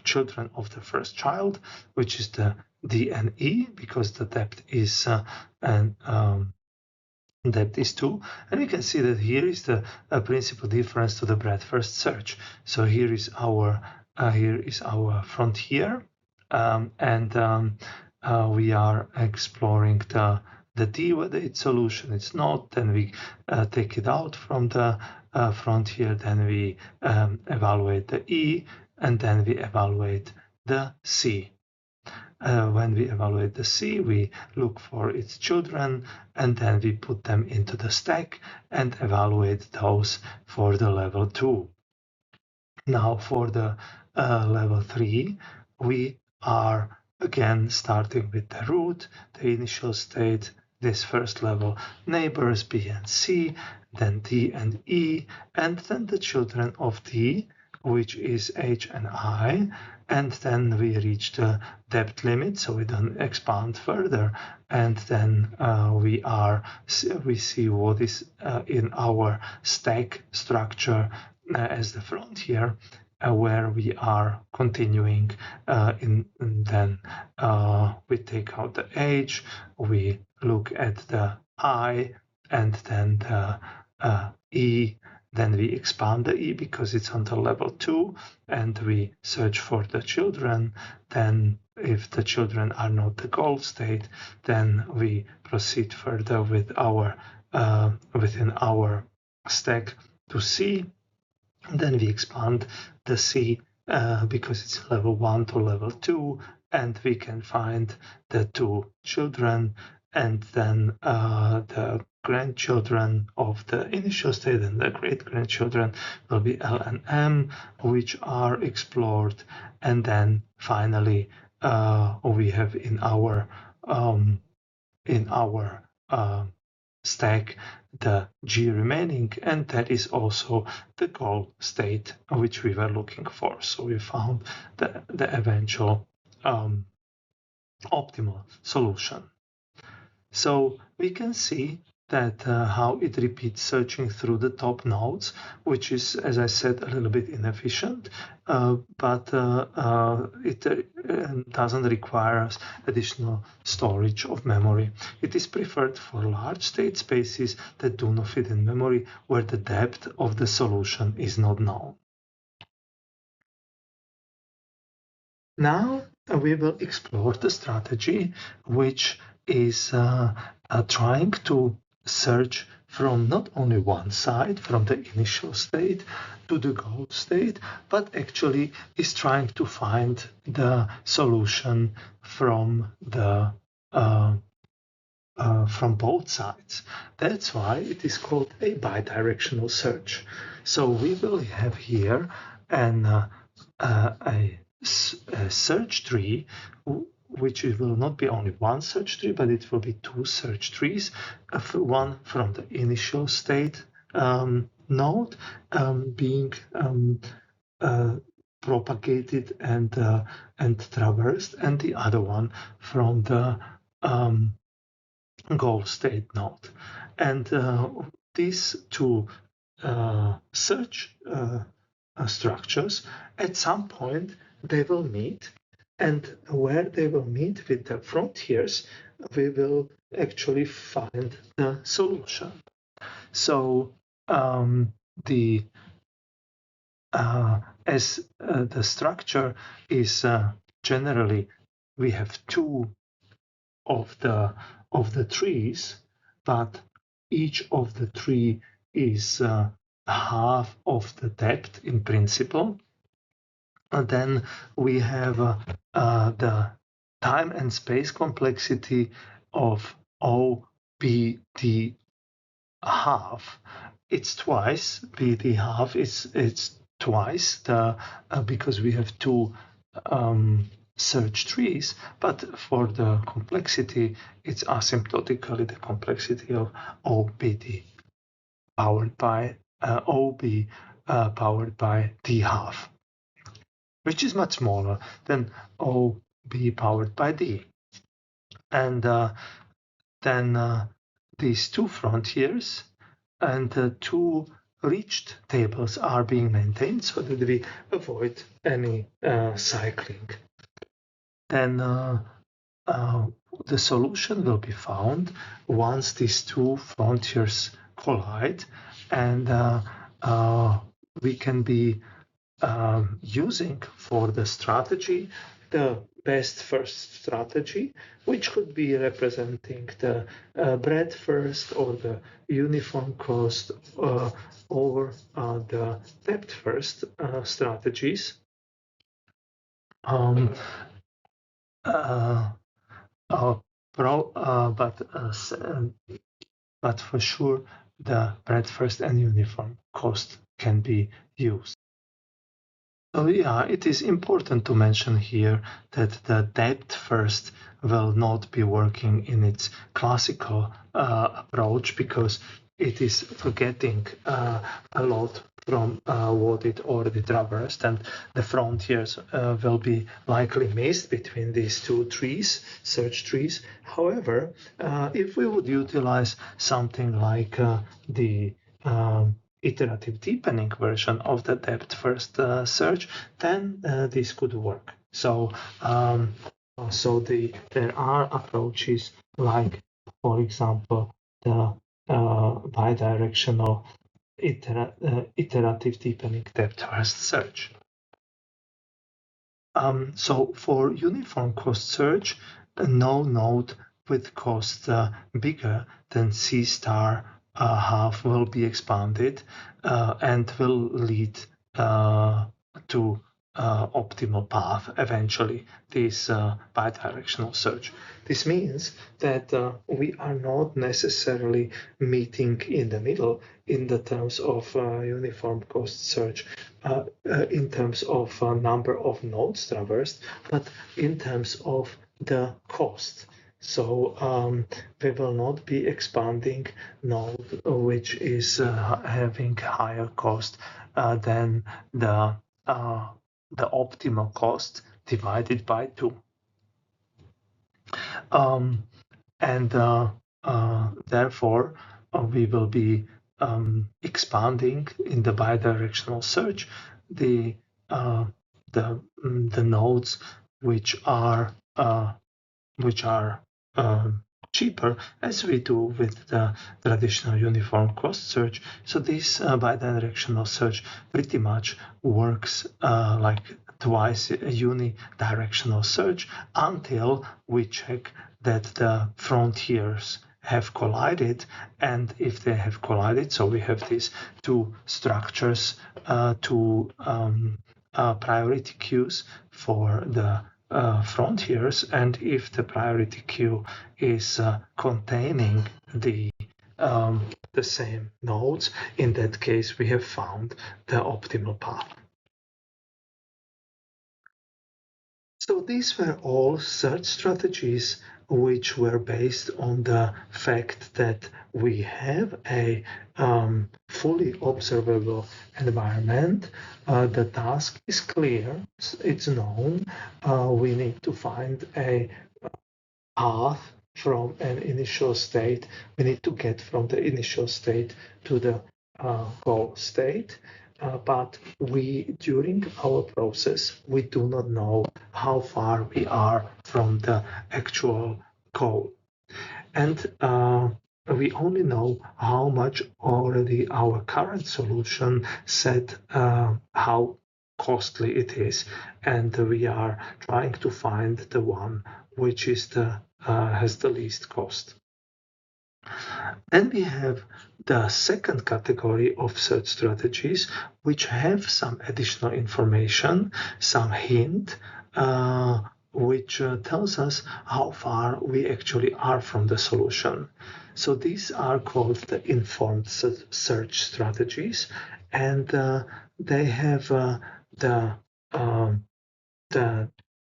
children of the first child, which is the D and E, because the depth is depth is 2, and we can see that here is the principal difference to the breadth first search. So here is our frontier, and we are exploring the D, whether it's solution, it's not, then we take it out from the frontier, then we evaluate the E, and then we evaluate the C. When we evaluate the C, we look for its children, and then we put them into the stack and evaluate those for the level 2. Now for the level 3, we are again starting with the root, the initial state, this first level neighbors B and C, then D and E, and then the children of D, which is H and I, and then we reach the depth limit, so we don't expand further, and then we see what is in our stack structure as the frontier, where we are continuing, and then we take out the H, we look at the I, and then the E, then we expand the E because it's on the level 2, and we search for the children. Then if the children are not the goal state, then we proceed further with our within our stack to C. Then we expand the C because it's level 1 to level 2, and we can find the 2 children, and then the grandchildren of the initial state and the great-grandchildren will be L and M, which are explored. And then finally we have in our stack the G remaining, and that is also the goal state which we were looking for. So we found the eventual optimal solution. So we can see that how it repeats searching through the top nodes, which is, as I said, a little bit inefficient, but it doesn't require us additional storage of memory. It is preferred for large state spaces that do not fit in memory, where the depth of the solution is not known. Now we will explore the strategy which is trying to search from not only one side, from the initial state to the goal state, but actually is trying to find the solution from the from both sides. That's why it is called a bidirectional search. So we will have here a search tree, which will not be only one search tree, but it will be two search trees, one from the initial state node being propagated and traversed, and the other one from the goal state node. And these two search structures, at some point they will meet, and where they will meet with the frontiers, we will actually find the solution. So as the structure is generally, we have two of the trees, but each of the tree is half of the depth in principle. And then we have the time and space complexity of OBD half. It's twice BD half. It's twice the because we have two search trees, but for the complexity, it's asymptotically the complexity of OBD powered by OB powered by D half, which is much smaller than OB powered by D. And then these two frontiers and two reached tables are being maintained so that we avoid any cycling. Then the solution will be found once these two frontiers collide, and we can be using for the strategy the best first strategy, which could be representing the breadth first or the uniform cost over the depth first strategies. But for sure, the breadth first and uniform cost can be used. So yeah, it is important to mention here that the depth first will not be working in its classical approach, because it is forgetting a lot from what it already traversed, and the frontiers will be likely missed between these two trees, search trees. However, if we would utilize something like the iterative deepening version of the depth first search, then this could work. So there are approaches like, for example, the bidirectional iterative deepening depth first search. So for uniform cost search, no node with cost bigger than C star half will be expanded and will lead to optimal path eventually, this bidirectional search. This means that we are not necessarily meeting in the middle in the terms of uniform cost search, in terms of number of nodes traversed, but in terms of the cost. So we will not be expanding node which is having higher cost than the optimal cost divided by 2. And therefore, we will be expanding in the bidirectional search the nodes which are cheaper, as we do with the traditional uniform cost search. So this bidirectional search pretty much works like twice a unidirectional search until we check that the frontiers have collided, and if they have collided, so we have these two structures, two priority queues for the frontiers, and if the priority queue is containing the same nodes, in that case we have found the optimal path. So these were all search strategies which were based on the fact that we have a fully observable environment. The task is clear, it's known. We need to find a path from an initial state. We need to get from the initial state to the goal state. But during our process, we do not know how far we are from the actual goal. And we only know how much already our current solution said how costly it is. And we are trying to find the one which is has the least cost. Then we have the second category of search strategies, which have some additional information, some hint, which tells us how far we actually are from the solution. So these are called the informed search strategies, and they have the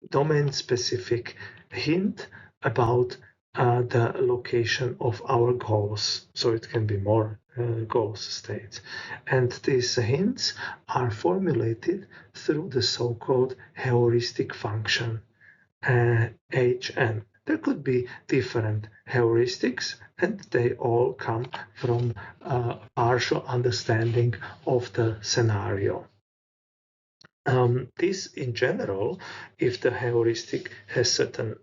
domain-specific hint about the location of our goals. So it can be more goals states. And these hints are formulated through the so-called heuristic function, HN. There could be different heuristics, and they all come from partial understanding of the scenario. This, in general, if the heuristic has certain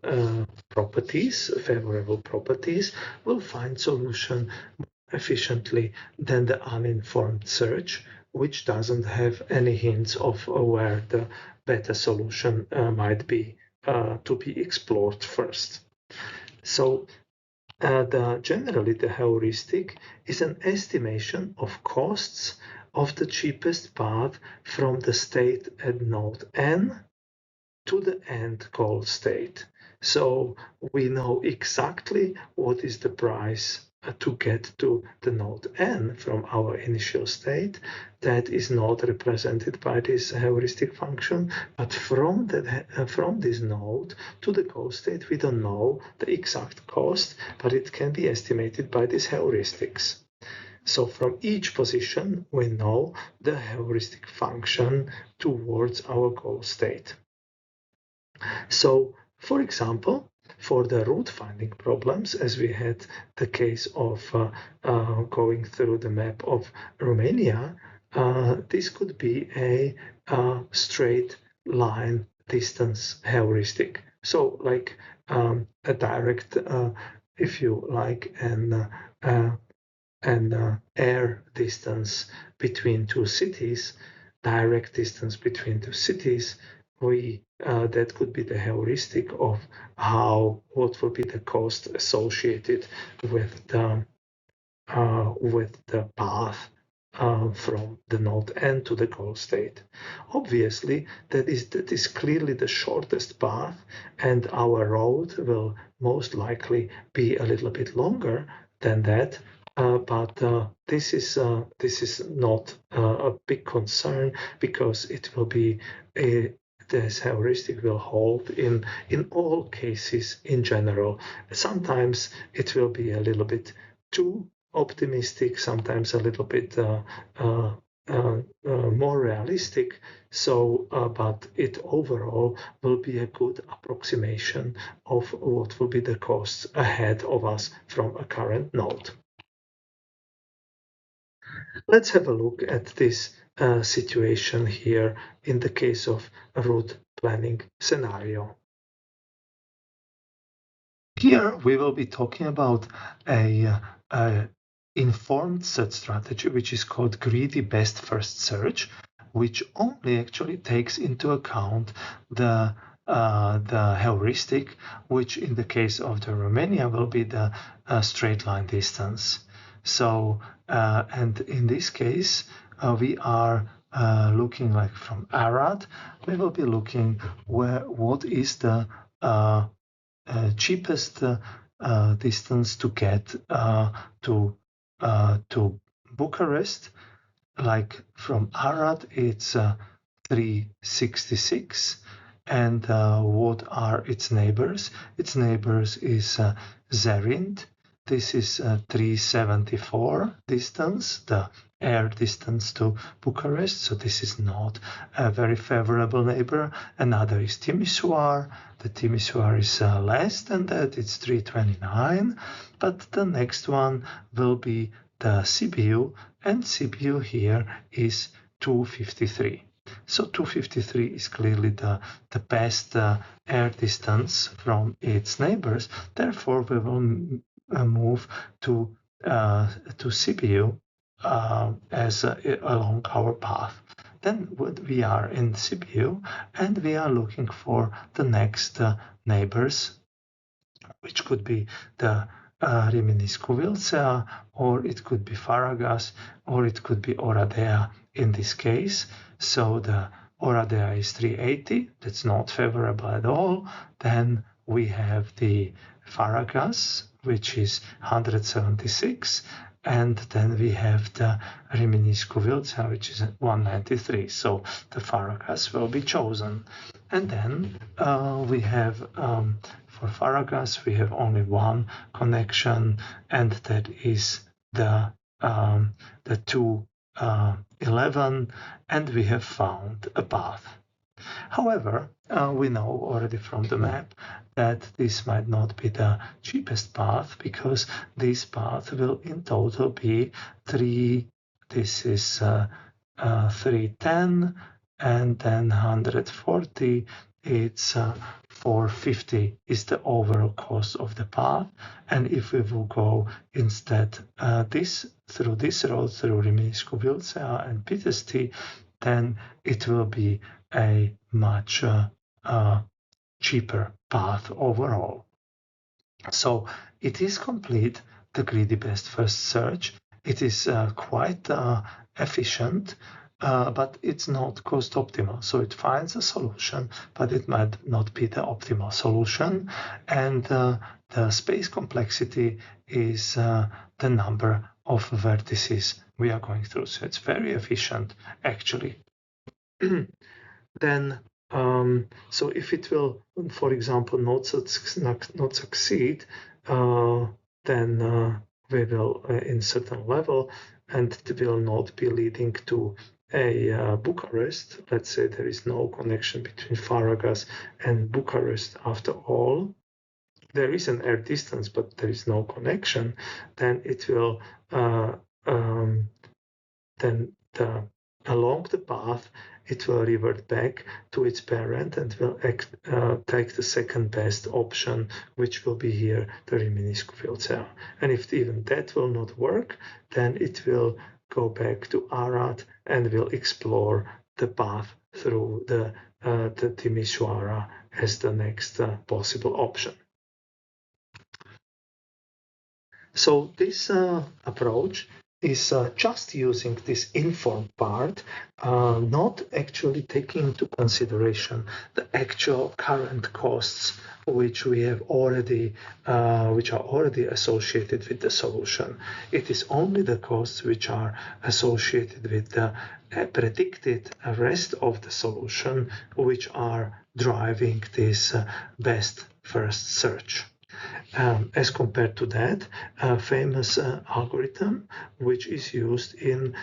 properties, favorable properties, will find solution more efficiently than the uninformed search, which doesn't have any hints of where the better solution might be to be explored first. So generally, the heuristic is an estimation of costs of the cheapest path from the state at node N to the end goal state. So we know exactly what is the price to get to the node N from our initial state. That is not represented by this heuristic function, but from this node to the goal state, we don't know the exact cost, but it can be estimated by these heuristics. So from each position, we know the heuristic function towards our goal state. So, for example, for the route finding problems, as we had the case of going through the map of Romania, this could be a straight line distance heuristic. So like a direct, if you like, an air distance between two cities, direct distance between two cities, that could be the heuristic of what will be the cost associated with the path from the node N to the goal state. Obviously, that is clearly the shortest path, and our road will most likely be a little bit longer than that. But this is not a big concern, because it will be this heuristic will hold in all cases in general. Sometimes it will be a little bit too optimistic, sometimes a little bit more realistic. So, but it overall will be a good approximation of what will be the costs ahead of us from a current node. let's have a look at this situation here in the case of a route planning scenario. Here we will be talking about a informed search strategy, which is called greedy best first search, which only actually takes into account the heuristic, which in the case of the Romania will be the straight line distance. So, and in this case, we are looking like from Arad, we will be looking what is the cheapest distance to get to Bucharest. Like from Arad, it's 366. And what are its neighbors? Its neighbors is Zerint. This is 374 distance, the air distance to Bucharest. So this is not a very favorable neighbor. Another is Timisoara. The Timisoara is less than that. It's 329. But the next one will be the Sibiu, and Sibiu here is 253. So 253 is clearly the best air distance from its neighbors. Therefore, we will move to Sibiu as along our path. Then we are in Sibiu, and we are looking for the next neighbors, which could be the Rimini-Scuvilcea, or it could be Faragas, or it could be Oradea in this case. So the Oradea is 380, that's not favorable at all. Then we have the Faragas, which is 176, and then we have the Rimini-Scuvilcea, which is 193. So the Faragas will be chosen. And then we have for Faragas, we have only one connection, and that is the 211, and we have found a path. However, we know already from the map that this might not be the cheapest path, because this path will in total be this is 310, and then 140, it's 450 is the overall cost of the path. And if we will go instead through this road, through Rimini-Scuvilcea and Pitești, then it will be a much cheaper path overall. So it is complete, the greedy best first search. It is quite efficient, but it's not cost optimal. So it finds a solution, but it might not be the optimal solution. And the space complexity is the number of vertices we are going through. So it's very efficient, actually. Then, so if it will, for example, not succeed, then we will in certain level, and it will not be leading to a Bucharest. Let's say there is no connection between Faragas and Bucharest after all. There is an air distance, but there is no connection. Then it will along the path, it will revert back to its parent and will take the second best option, which will be here the Rimini-Scuvilcea. And if even that will not work, then it will go back to Arad and will explore the path through the Timisoara as the next possible option. So this approach is just using this informed part, not actually taking into consideration the actual current costs which we have already, which are already associated with the solution. It is only the costs which are associated with the predicted rest of the solution which are driving this best first search. As compared to that, a famous algorithm which is used in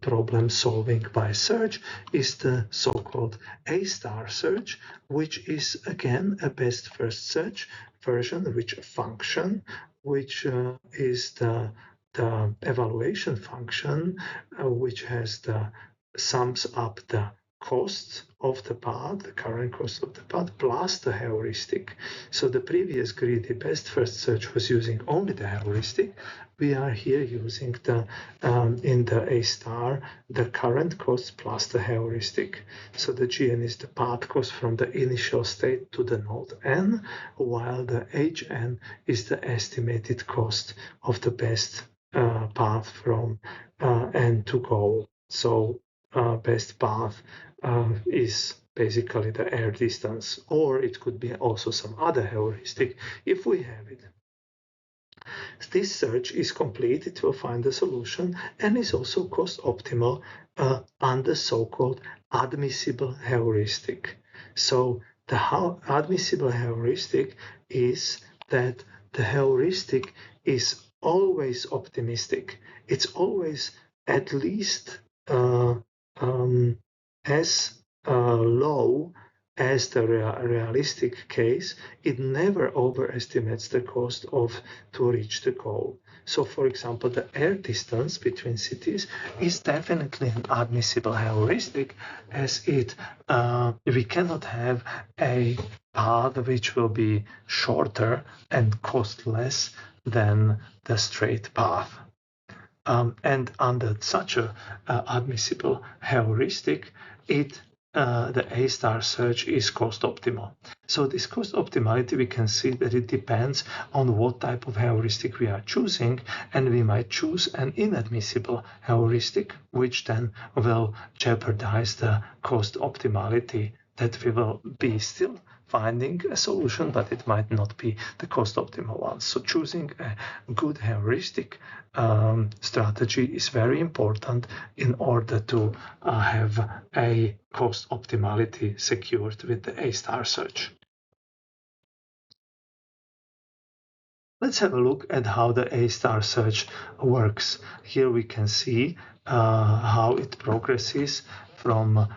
problem solving by search is the so-called A-star search, which is again a best first search version, which function, which is the the evaluation function, which has the sums up the cost of the path, the current cost of the path, plus the heuristic. So the previous greedy best first search was using only the heuristic. We are here using the in the A star the current cost plus the heuristic. So the GN is the path cost from the initial state to the node N, while the HN is the estimated cost of the best path from N to goal. So best path is basically the air distance, or it could be also some other heuristic if we have it. This search is complete, it will find the solution and is also cost optimal under so-called admissible heuristic. So the admissible heuristic is that the heuristic is always optimistic. It's always at least as low as the realistic case. It never overestimates the cost to reach the goal. So, for example, the air distance between cities is definitely an admissible heuristic, as we cannot have a path which will be shorter and cost less than the straight path. And under such a admissible heuristic, the A star search is cost optimal. So this cost optimality, we can see that it depends on what type of heuristic we are choosing, and we might choose an inadmissible heuristic, which then will jeopardize the cost optimality, that we will be still finding a solution, but it might not be the cost optimal one. So choosing a good heuristic strategy is very important in order to have a cost optimality secured with the A star search. Let's have a look at how the A star search works. Here we can see how it progresses from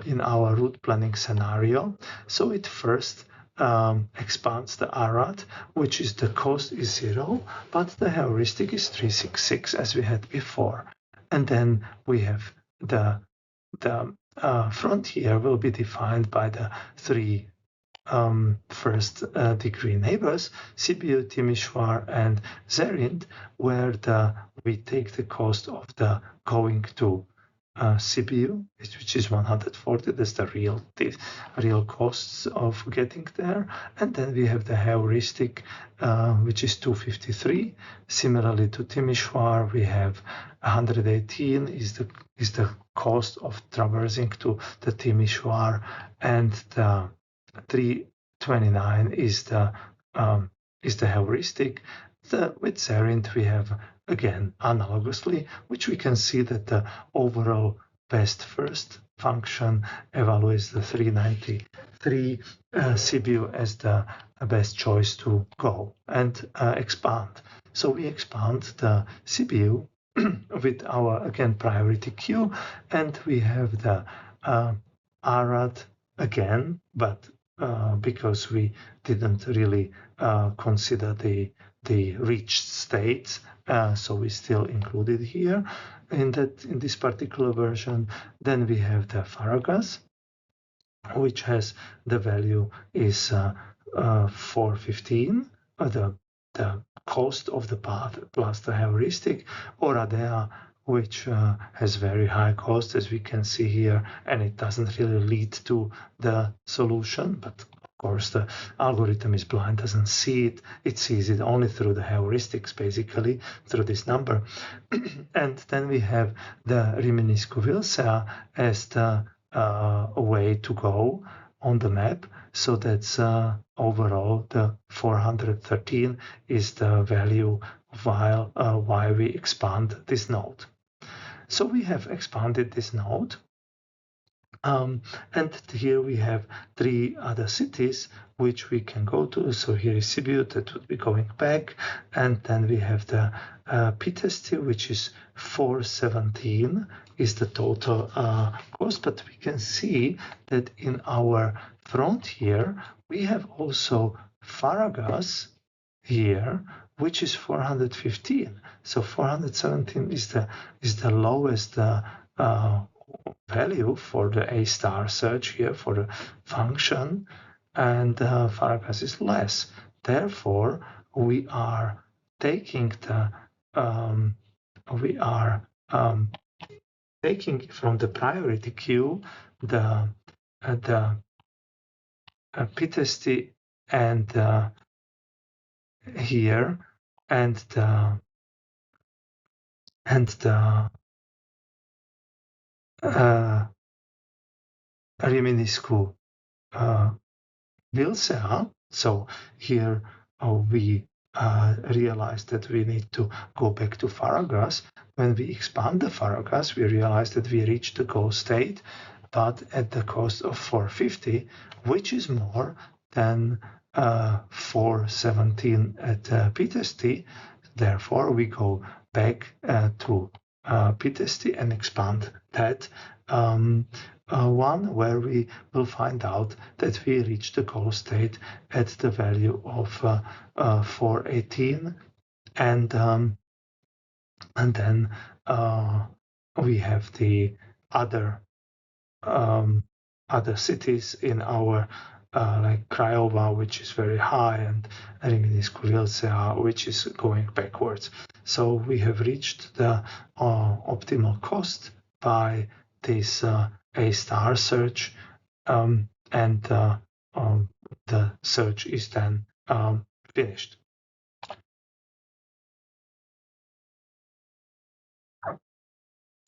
in our route planning scenario. So it first expands the Arad, which is the cost is 0, but the heuristic is 366 as we had before. And then we have the frontier will be defined by the 3 first degree neighbors, Sibiu, Timisoara, and Zerint, where we take the cost of the going to Sibiu, which is 140. That's the real costs of getting there. And then we have the heuristic, which is 253. Similarly to Timisoara, we have 118 is the cost of traversing to the Timisoara, and the 329 is the heuristic. With Zerint we have again analogously, which we can see that the overall best first function evaluates the 393 Sibiu as the best choice to go and expand. So we expand the Sibiu with our again priority queue, and we have the Arad again, but because we didn't really consider the reached states, so we still included here in this particular version. Then we have the Faragas, which has the value is 415, the cost of the path plus the heuristic, or Adea, which has very high cost, as we can see here, and it doesn't really lead to the solution, but of course the algorithm is blind, doesn't see it. It sees it only through the heuristics, basically through this number. And then we have the Rimini-Scoville as the way to go on the map. So that's overall the 413 is the value while why we expand this node. So we have expanded this node, and here we have 3 other cities which we can go to. So here is Sibiu, that would be going back, and then we have the Pitești, which is 417 is the total cost. But we can see that in our frontier we have also Faragas here, which is 415. So 417 is the lowest value for the A star search here for the function, and Faragas is less. Therefore, we are taking taking from the priority queue the p-testy and here and the Rimini-Scu Vilsea. So here we realized that we need to go back to Faragas. When we expand the Faragas, we realized that we reached the goal state, but at the cost of 450, which is more than 417 at p-testy. Therefore, we go back to p-testy and expand that one, where we will find out that we reach the goal state at the value of 418, and then we have the other cities in our like Craiova, which is very high, and Rimini-Scu Vilsea, which is going backwards. So we have reached the optimal cost by this A star search, and the search is then finished.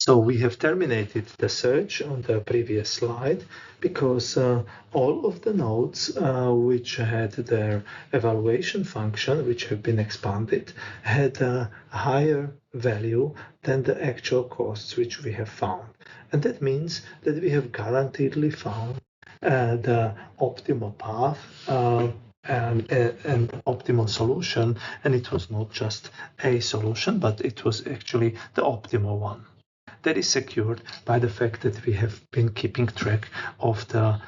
So we have terminated the search on the previous slide because all of the nodes which had their evaluation function, which have been expanded, had a higher value than the actual costs which we have found. And that means that we have guaranteedly found the optimal path and optimal solution. And it was not just a solution, but it was actually the optimal one. That is secured by the fact that we have been keeping track of the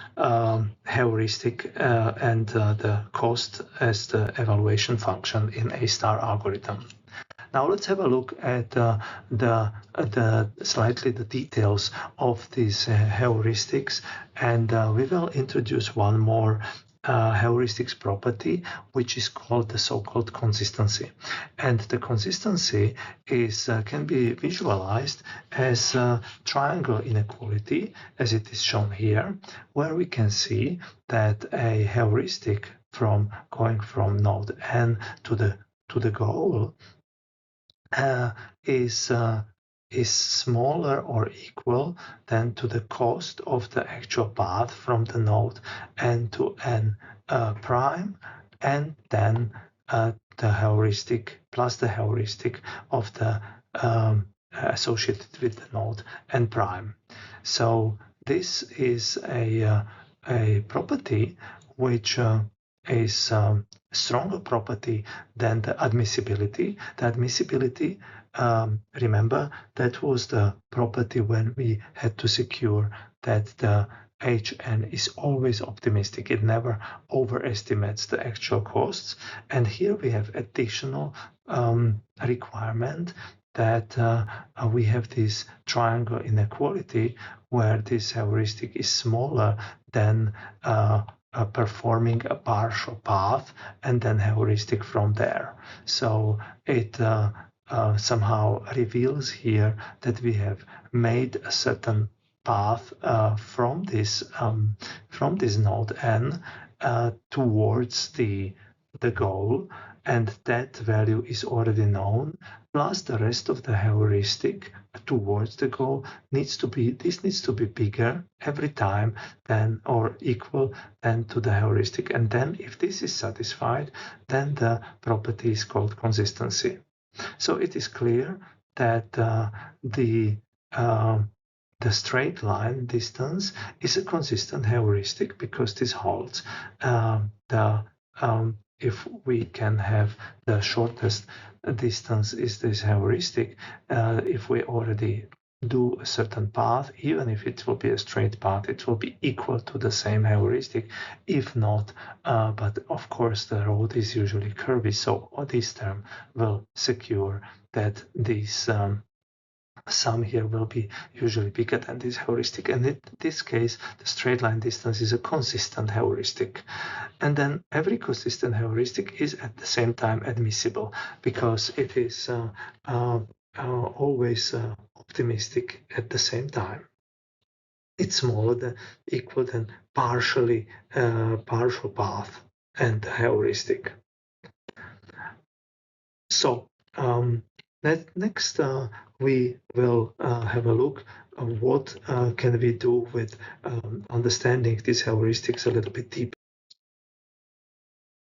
heuristic and the cost as the evaluation function in A star algorithm. Now let's have a look at slightly the details of these heuristics, and we will introduce one more heuristics property, which is called the so-called consistency. And the consistency is can be visualized as a triangle inequality, as it is shown here, where we can see that a heuristic from going from node N to the goal is smaller or equal than to the cost of the actual path from the node N to N prime, and then the heuristic plus the heuristic of the associated with the node N prime. So this is a property which is a stronger property than the admissibility. The admissibility, remember, that was the property when we had to secure that the HN is always optimistic. It never overestimates the actual costs. And here we have additional requirement that we have this triangle inequality where this heuristic is smaller than performing a partial path and then heuristic from there. So it somehow reveals here that we have made a certain path from this node N towards the goal, and that value is already known, plus the rest of the heuristic towards the goal needs to be bigger every time than or equal than to the heuristic. And then if this is satisfied, then the property is called consistency. So it is clear that the straight line distance is a consistent heuristic because this holds. If we can have the shortest distance is this heuristic, if we already do a certain path, even if it will be a straight path, it will be equal to the same heuristic. If not, but of course the road is usually curvy, so this term will secure that this sum here will be usually bigger than this heuristic, and in this case the straight line distance is a consistent heuristic. And then every consistent heuristic is at the same time admissible, because it is always optimistic at the same time. It's smaller than equal than partial path and heuristic. So next we will have a look at what can we do with understanding these heuristics a little bit deeper.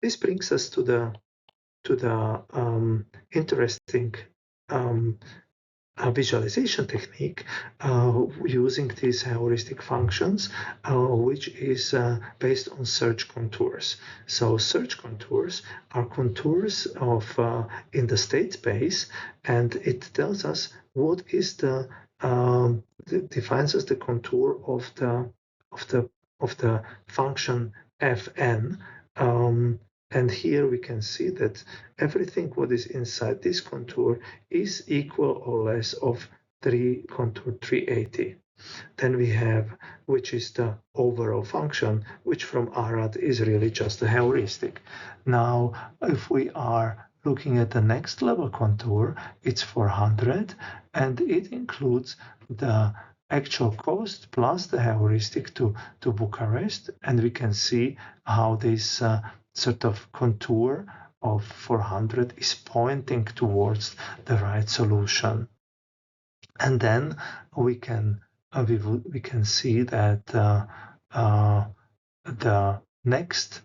This brings us to the interesting visualization technique using these heuristic functions, which is based on search contours. So search contours are contours of in the state space, and it tells us what is the defines as the contour of the function fn. And here we can see that everything what is inside this contour is equal or less of contour 380. Then we have, which is the overall function, which from Arad is really just a heuristic. Now, if we are looking at the next level contour, it's 400, and it includes the actual cost plus the heuristic to Bucharest, and we can see how this sort of contour of 400 is pointing towards the right solution. And then we can see that the next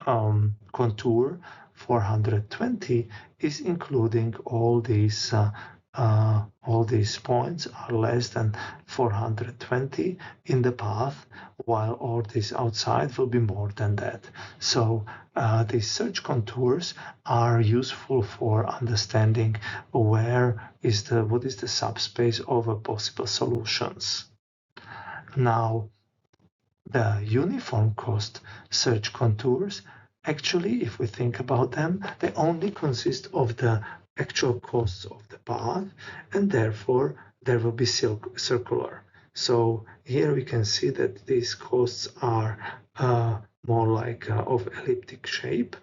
contour 420 is including all these points are less than 420 in the path, while all this outside will be more than that. So these search contours are useful for understanding what is the subspace of possible solutions. Now, the uniform cost search contours, actually, if we think about them, they only consist of the actual costs of the path, and therefore there will be circular. So here we can see that these costs are more like of elliptic shape,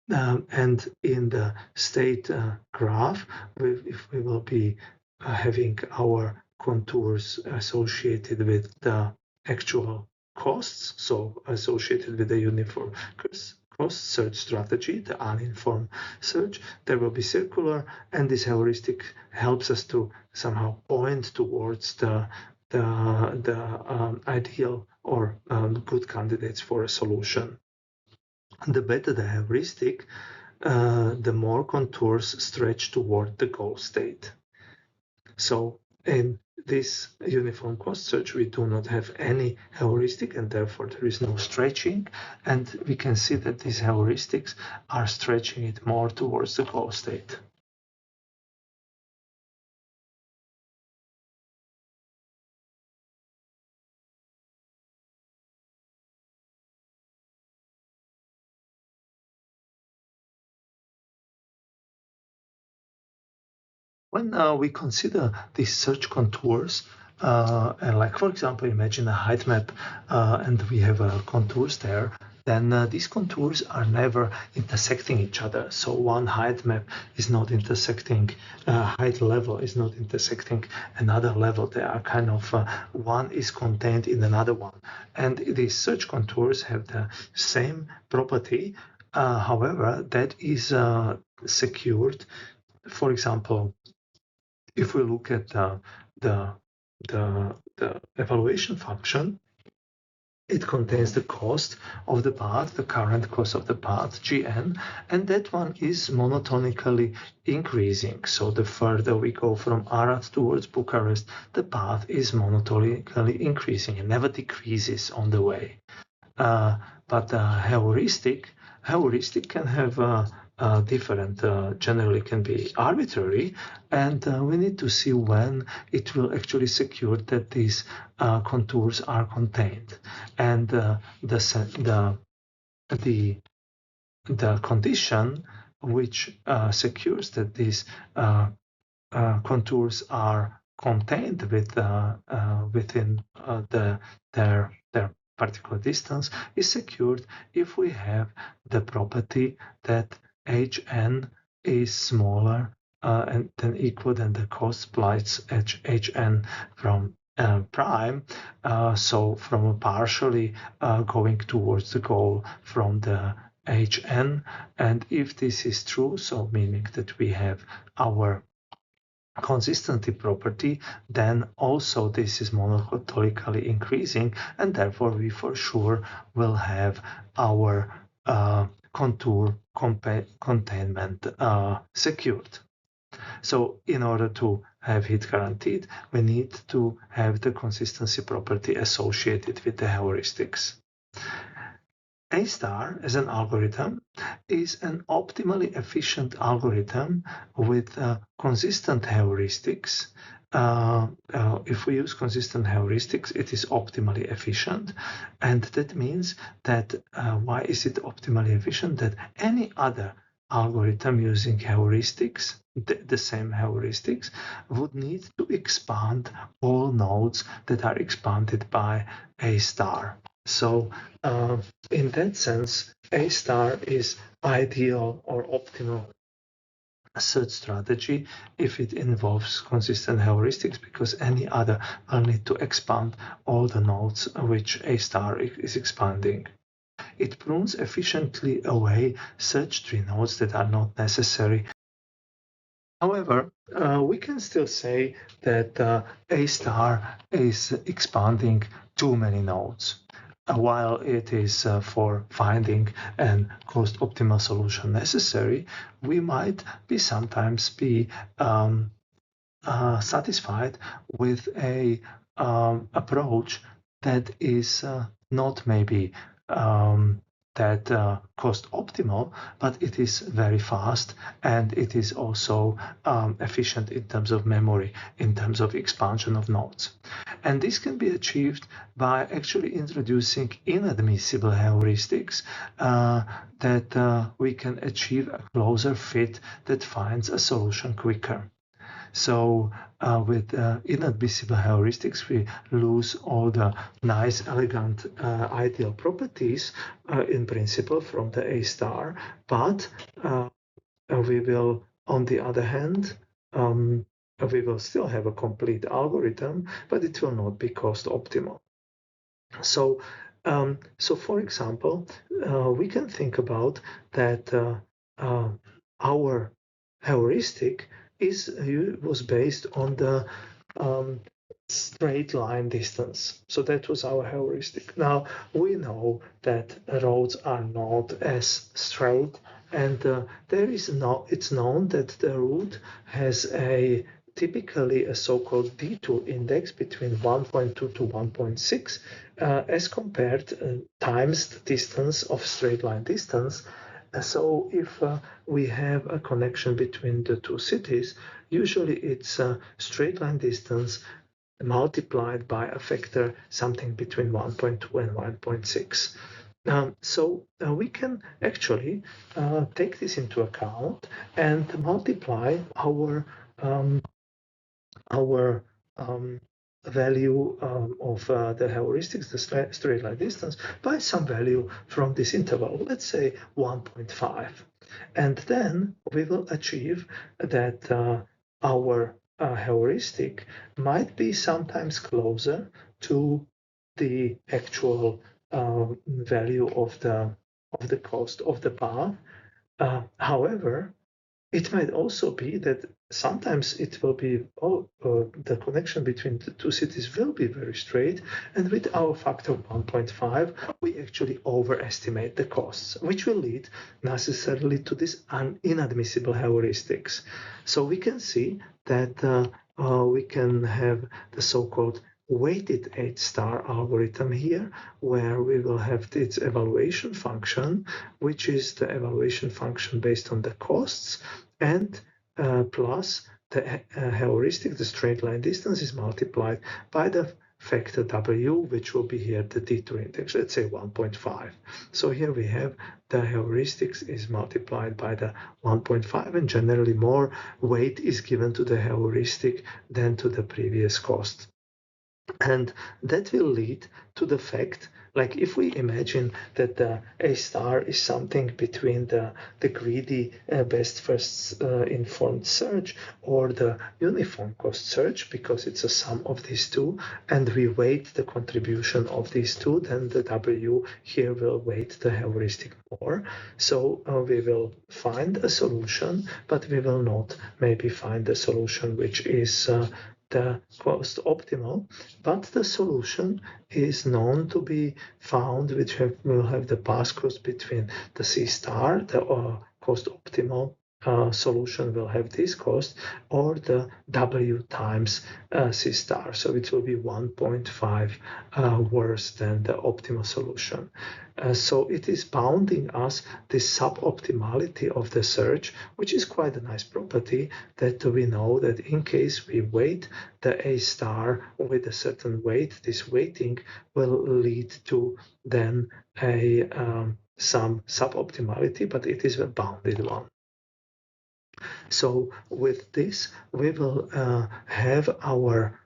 and in the state graph, if we will be having our contours associated with the actual costs, so associated with the uniform cost search strategy, the uninformed search, there will be circular, and this heuristic helps us to somehow point towards the ideal or good candidates for a solution. The better the heuristic, the more contours stretch toward the goal state. So in this uniform cost search, we do not have any heuristic, and therefore there is no stretching, and we can see that these heuristics are stretching it more towards the goal state. When we consider these search contours, and like, for example, imagine a height map, and we have contours there, then these contours are never intersecting each other. So one height map is not intersecting, height level is not intersecting another level. They are kind of, one is contained in another one. And these search contours have the same property. However, that is secured. For example, if we look at the evaluation function, it contains the cost of the path, the current cost of the path, Gn, and that one is monotonically increasing. So the further we go from Arad towards Bucharest, the path is monotonically increasing and never decreases on the way. But the heuristic can have different, generally can be arbitrary, and we need to see when it will actually secure that these contours are contained. And the condition which secures that these contours are contained within their particular distance is secured if we have the property that Hn is smaller and then equal than the cost splice Hn from prime, so from partially going towards the goal from the Hn, and if this is true, so meaning that we have our consistency property, then also this is monotonically increasing, and therefore we for sure will have our contour containment secured. So in order to have it guaranteed, we need to have the consistency property associated with the heuristics. A star as an algorithm is an optimally efficient algorithm with consistent heuristics. If we use consistent heuristics, it is optimally efficient. And that means that why is it optimally efficient? That any other algorithm using heuristics, the same heuristics, would need to expand all nodes that are expanded by A star. So in that sense, A star is ideal or optimal search strategy if it involves consistent heuristics, because any other will need to expand all the nodes which A star is expanding. It prunes efficiently away search tree nodes that are not necessary. However, we can still say that A star is expanding too many nodes. While it is for finding a cost optimal solution necessary, we might be sometimes be satisfied with a approach that is not maybe that cost optimal, but it is very fast, and it is also efficient in terms of memory, in terms of expansion of nodes. And this can be achieved by actually introducing inadmissible heuristics that we can achieve a closer fit that finds a solution quicker. So with inadmissible heuristics, we lose all the nice, elegant, ideal properties in principle from the A star, but we will, on the other hand, we will still have a complete algorithm, but it will not be cost optimal. So, for example, we can think about that our heuristic was based on the straight line distance. So that was our heuristic. Now we know that roads are not as straight, and it's known that the route has typically a so-called detour index between 1.2 to 1.6 as compared times the distance of straight line distance. So if we have a connection between the two cities, usually it's a straight line distance multiplied by a factor something between 1.2 and 1.6. So we can actually take this into account and multiply our value of the heuristics, the straight line distance, by some value from this interval, let's say 1.5. And then we will achieve that our heuristic might be sometimes closer to the actual value of the cost of the path. However, it might also be that sometimes it will be the connection between the two cities will be very straight, and with our factor of 1.5 we actually overestimate the costs, which will lead necessarily to this inadmissible heuristics. So we can see that we can have the so-called weighted H-star algorithm here, where we will have its evaluation function, which is the evaluation function based on the costs, and plus the heuristic, the straight line distance, is multiplied by the factor W, which will be here the D2 index, let's say 1.5. So here we have the heuristics is multiplied by the 1.5, and generally more weight is given to the heuristic than to the previous cost. And that will lead to the fact, like if we imagine that the A star is something between the greedy best first informed search or the uniform cost search, because it's a sum of these two, and we weight the contribution of these two, then the W here will weight the heuristic more. So we will find a solution, but we will not maybe find a solution which is the cost optimal, but the solution is known to be found, which will have the pass cost between the C star, the cost optimal solution will have this cost, or the W times C star. So it will be 1.5 worse than the optimal solution. So it is bounding us this suboptimality of the search, which is quite a nice property, that we know that in case we weight the A star with a certain weight, this weighting will lead to then a some suboptimality, but it is a bounded one. So with this, we will have our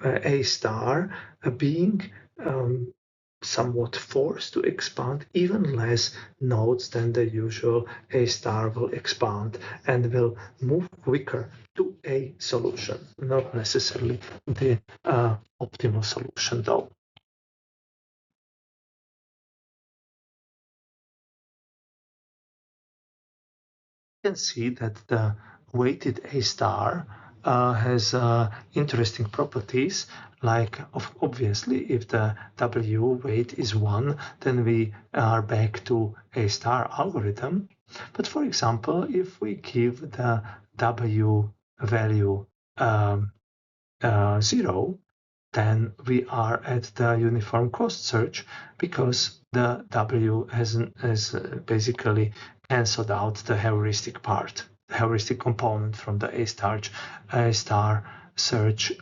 A star being somewhat forced to expand even less nodes than the usual A star will expand, and will move quicker to a solution, not necessarily the optimal solution though. You can see that the weighted A star has interesting properties, like obviously if the W weight is 1, then we are back to A star algorithm. But for example, if we give the W value 0, then we are at the uniform cost search, because the W has basically cancelled out the heuristic part, the heuristic component from the A star search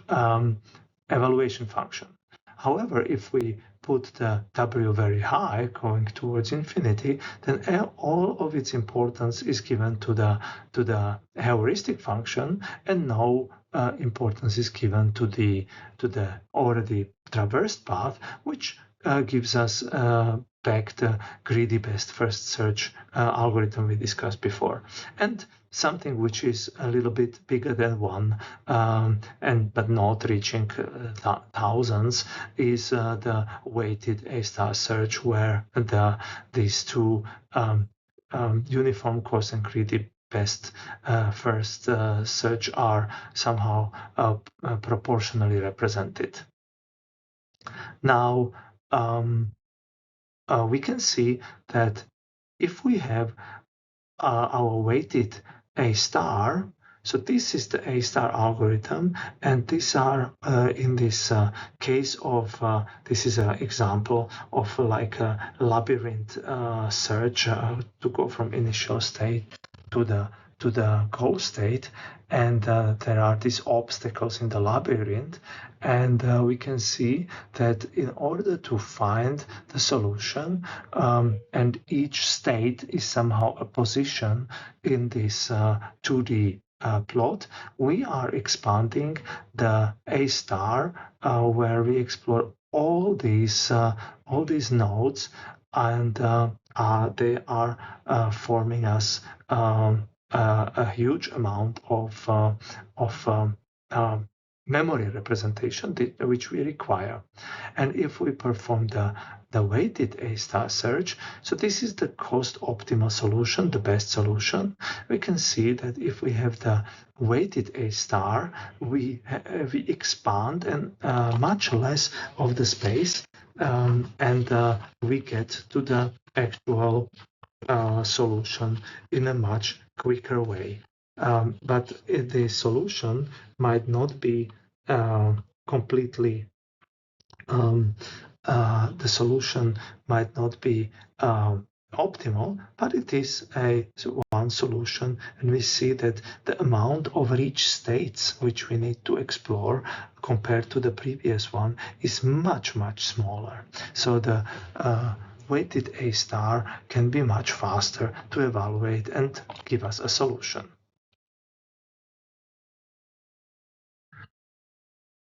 evaluation function. However, if we put the W very high, going towards infinity, then all of its importance is given to the heuristic function, and no importance is given to the already traversed path, which gives us back the greedy best first search algorithm we discussed before, and something which is a little bit bigger than 1, but not reaching thousands, is the weighted A star search, where these two uniform cost and greedy best first search are somehow proportionally represented. Now we can see that if we have our weighted A star, so this is the A star algorithm, and these are in this case of this is an example of like a labyrinth search to go from initial state to the goal state, and there are these obstacles in the labyrinth, and we can see that in order to find the solution, and each state is somehow a position in this 2D plot, we are expanding the A star, where we explore all these nodes, and they are forming us a huge amount of memory representation which we require. And if we perform the weighted A star search, so this is the cost optimal solution, the best solution, we can see that if we have the weighted A star, we expand and much less of the space, and we get to the actual solution in a much quicker way. but the solution might not be completely the solution might not be optimal, but it is one solution, and we see that the amount of rich states which we need to explore compared to the previous one is much smaller. So the weighted A star can be much faster to evaluate and give us a solution.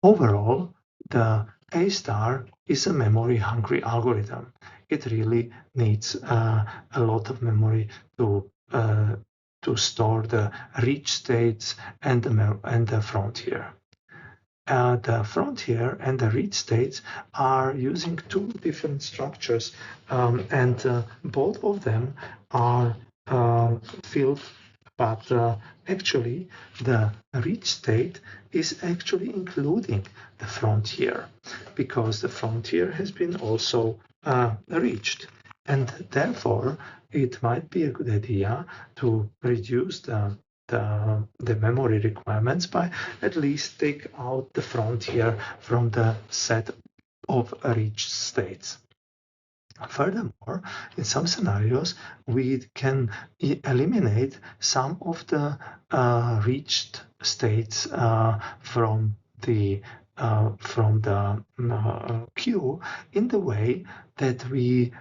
Overall, the A star is a memory-hungry algorithm. It really needs a lot of memory to store the rich states and the frontier. The frontier and the rich states are using two different structures, and both of them are filled, but actually the rich state is actually including the frontier, because the frontier has been also reached, and therefore it might be a good idea to reduce the memory requirements by at least take out the frontier from the set of rich states. Furthermore, in some scenarios, we can eliminate some of the reached states from the queue in the way that we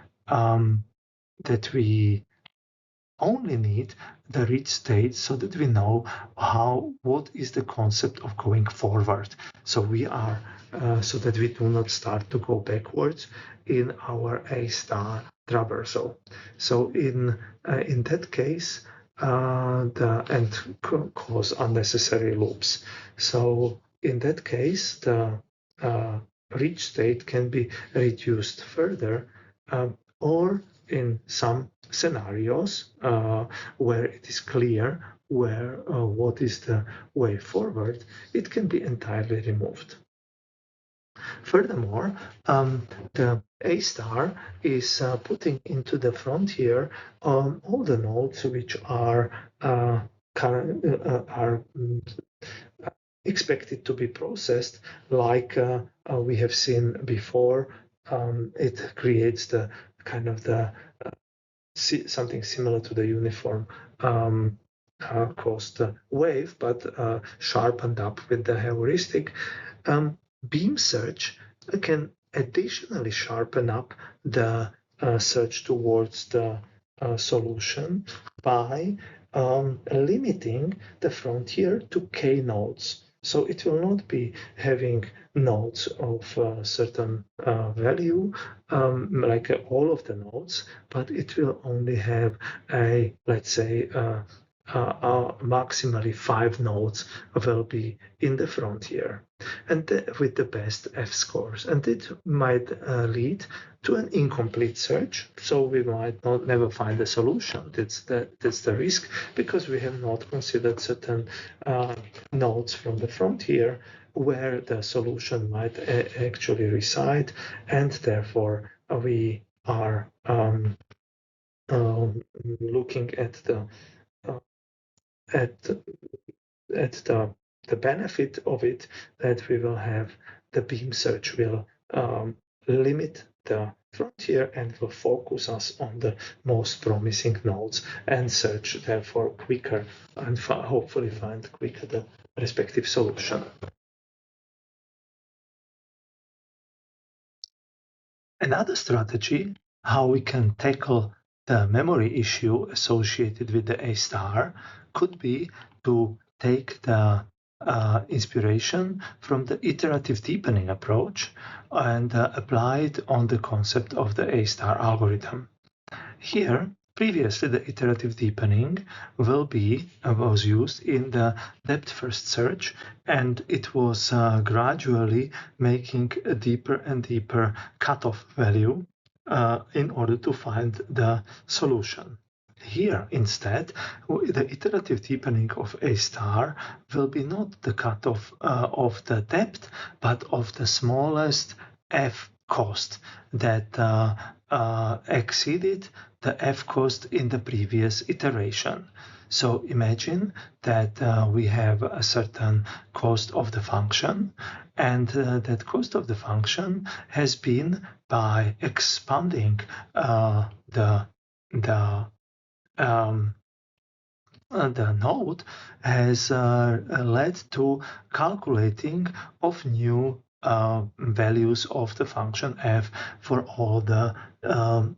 only need the rich states so that we know what is the concept of going forward. So we are so that we do not start to go backwards in our A star traversal. So in that case, and cause unnecessary loops. So in that case, the rich state can be reduced further, or in some scenarios where it is clear what is the way forward, it can be entirely removed. Furthermore, the A star is putting into the frontier all the nodes which are expected to be processed, like we have seen before. It creates the kind of something similar to the uniform cost wave, but sharpened up with the heuristic. Beam search can additionally sharpen up the search towards the solution by limiting the frontier to k nodes. So it will not be having nodes of a certain value, like all of the nodes, but it will only have let's say, maximally 5 nodes will be in the frontier, and with the best f-scores. And it might lead to an incomplete search, so we might never find a solution. That's the risk, because we have not considered certain nodes from the frontier where the solution might actually reside, and therefore we are looking at the benefit of it, that we will have the beam search will limit the frontier and will focus us on the most promising nodes and search therefore quicker, and hopefully find quicker the respective solution. Another strategy how we can tackle the memory issue associated with the A star could be to take the inspiration from the iterative deepening approach and apply it on the concept of the A star algorithm. Here, previously the iterative deepening was used in the depth-first search, and it was gradually making a deeper and deeper cutoff value in order to find the solution. Here, instead, the iterative deepening of A star will be not the cutoff of the depth, but of the smallest f cost that exceeded the f cost in the previous iteration. So imagine that we have a certain cost of the function, and that cost of the function has been by expanding the node has led to calculating of new values of the function f for all the um,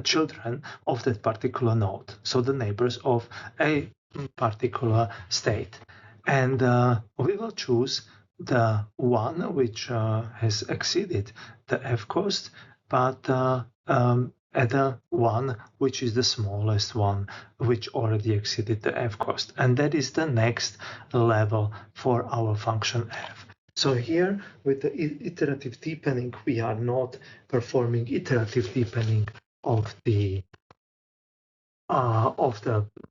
children of that particular node, so the neighbors of a particular state. And we will choose the one which has exceeded the f cost, but at the one which is the smallest one, which already exceeded the f cost. And that is the next level for our function f. So here, with the iterative deepening, we are not performing iterative deepening of the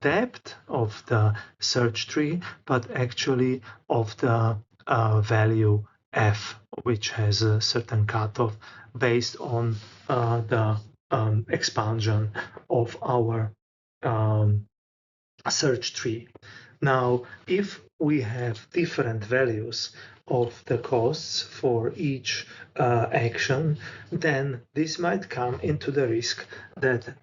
depth of the search tree, but actually of the value f, which has a certain cutoff based on the expansion of our search tree. Now, if we have different values of the costs for each action, then this might come into the risk that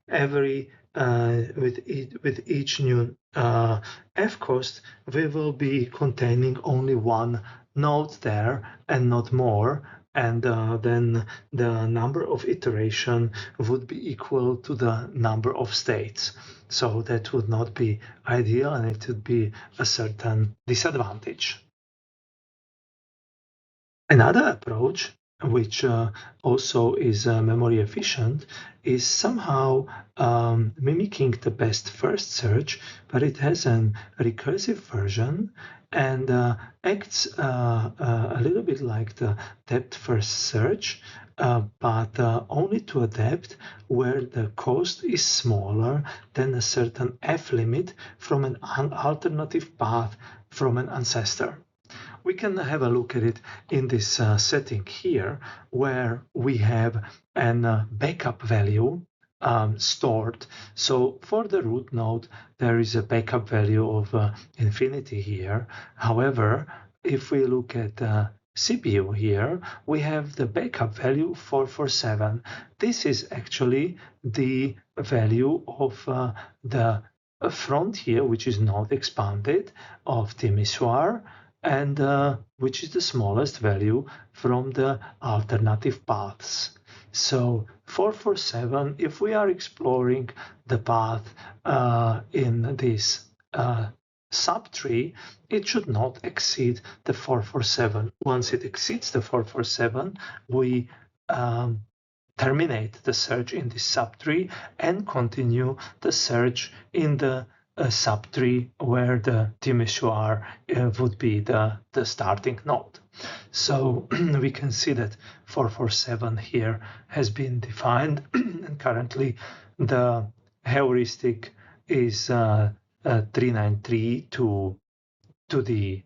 with each new f cost, we will be containing only one node there and not more, and then the number of iteration would be equal to the number of states. So that would not be ideal, and it would be a certain disadvantage. Another approach, which also is memory efficient, is somehow mimicking the best first search, but it has a recursive version and acts a little bit like the depth first search, but only to a depth where the cost is smaller than a certain f limit from an alternative path from an ancestor. We can have a look at it in this setting here, where we have a backup value stored. So for the root node, there is a backup value of infinity here. However, if we look at CPU here, we have the backup value 447. This is actually the value of the frontier, which is not expanded, of Timisoara, and which is the smallest value from the alternative paths. So 447, if we are exploring the path in this subtree, it should not exceed the 447. Once it exceeds the 447, we terminate the search in this subtree and continue the search in the subtree where the Timisoara would be the starting node. So we can see that 447 here has been defined, and currently the heuristic is 393 to the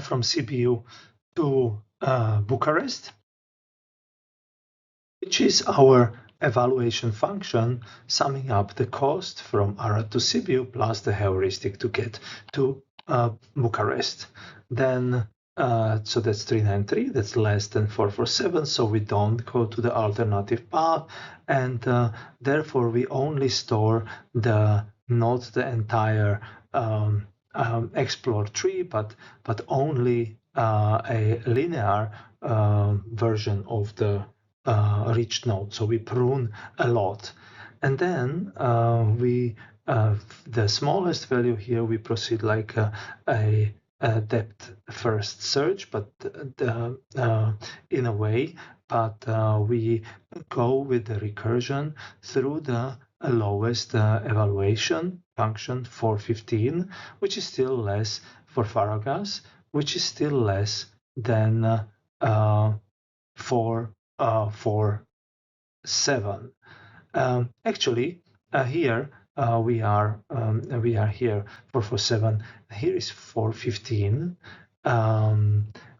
from Sibiu to Bucharest, which is our evaluation function summing up the cost from Arad to Sibiu plus the heuristic to get to Bucharest. Then, so that's 393, that's less than 447, so we don't go to the alternative path, and therefore we only store not the entire explore tree, but only a linear version of the reached node. So we prune a lot, and then the smallest value here we proceed like a depth first search, but in a way, but we go with the recursion through the lowest evaluation function 415, which is still less for Faragas, which is still less than 447. Actually, here we are here 447. Here is 415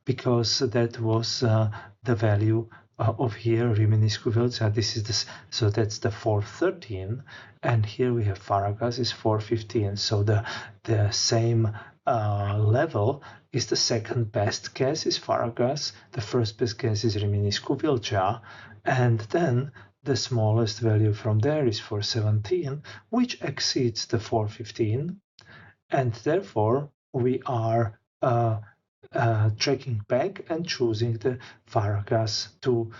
because that was the value of here Rimini-Scuvilza. This is so that's the 413, and here we have Faragas is 415. So the same level is the second best guess is Faragas, the first best guess is Rimini-Scuvilza, and then the smallest value from there is 417, which exceeds the 415, and therefore we are tracking back and choosing the Faragas to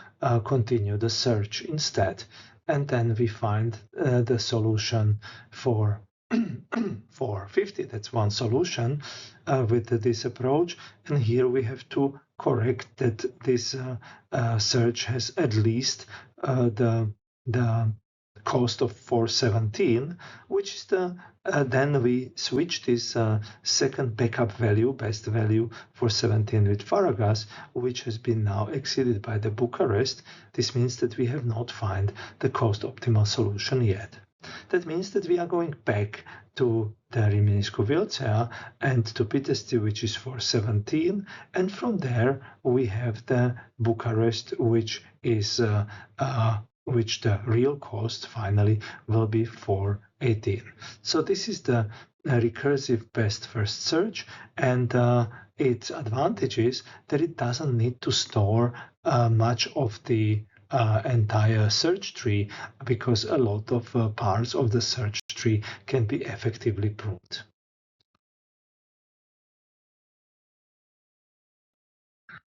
continue the search instead. And then we find the solution for 450. That's one solution with this approach. And here we have to correct that this search has at least the cost of 417, which is then we switch this second backup value, best value for 17 with Faragas, which has been now exceeded by the Bucharest. This means that we have not found the cost optimal solution yet. That means that we are going back to the Rimini-Scuvilza and to Pitești, which is 417, and from there we have the Bucharest, which is which the real cost finally will be 418. So this is the recursive best first search, and its advantage is that it doesn't need to store much of the entire search tree, because a lot of parts of the search tree can be effectively pruned.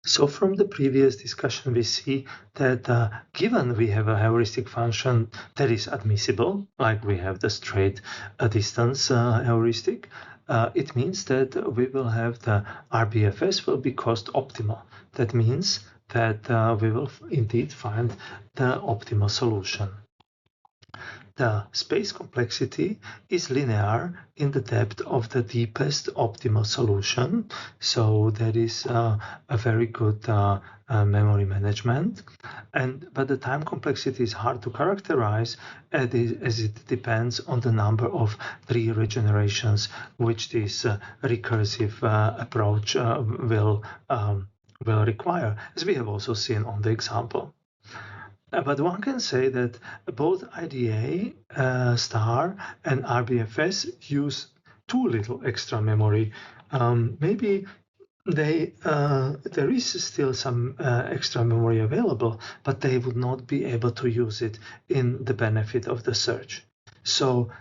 So from the previous discussion, we see that given we have a heuristic function that is admissible, like we have the straight distance heuristic, it means that we will have the RBFS will be cost optimal. That means that we will indeed find the optimal solution. The space complexity is linear in the depth of the deepest optimal solution. So that is a very good memory management. But the time complexity is hard to characterize as it depends on the number of tree regenerations which this recursive approach will require, as we have also seen on the example. But one can say that both IDA star and RBFS use too little extra memory. Maybe there is still some extra memory available, but they would not be able to use it in the benefit of the search. So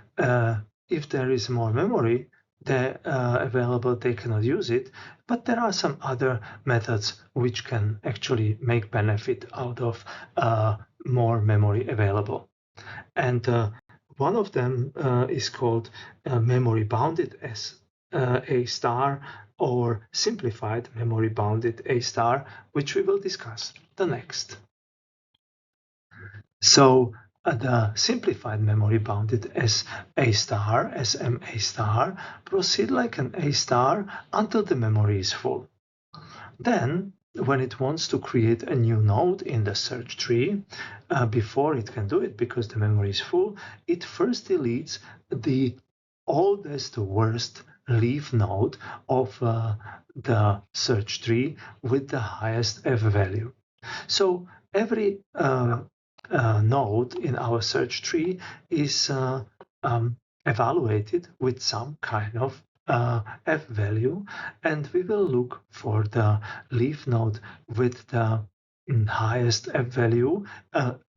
if there is more memory available, they cannot use it, but there are some other methods which can actually make benefit out of more memory available. And one of them is called memory bounded as A star, or simplified memory bounded A star, which we will discuss the next. So the simplified memory bounded as A star, SMA star, proceed like an A star until the memory is full. Then, when it wants to create a new node in the search tree, before it can do it because the memory is full, it first deletes the oldest, worst leaf node of the search tree with the highest F value. So every node in our search tree is evaluated with some kind of F value, and we will look for the leaf node with the highest F value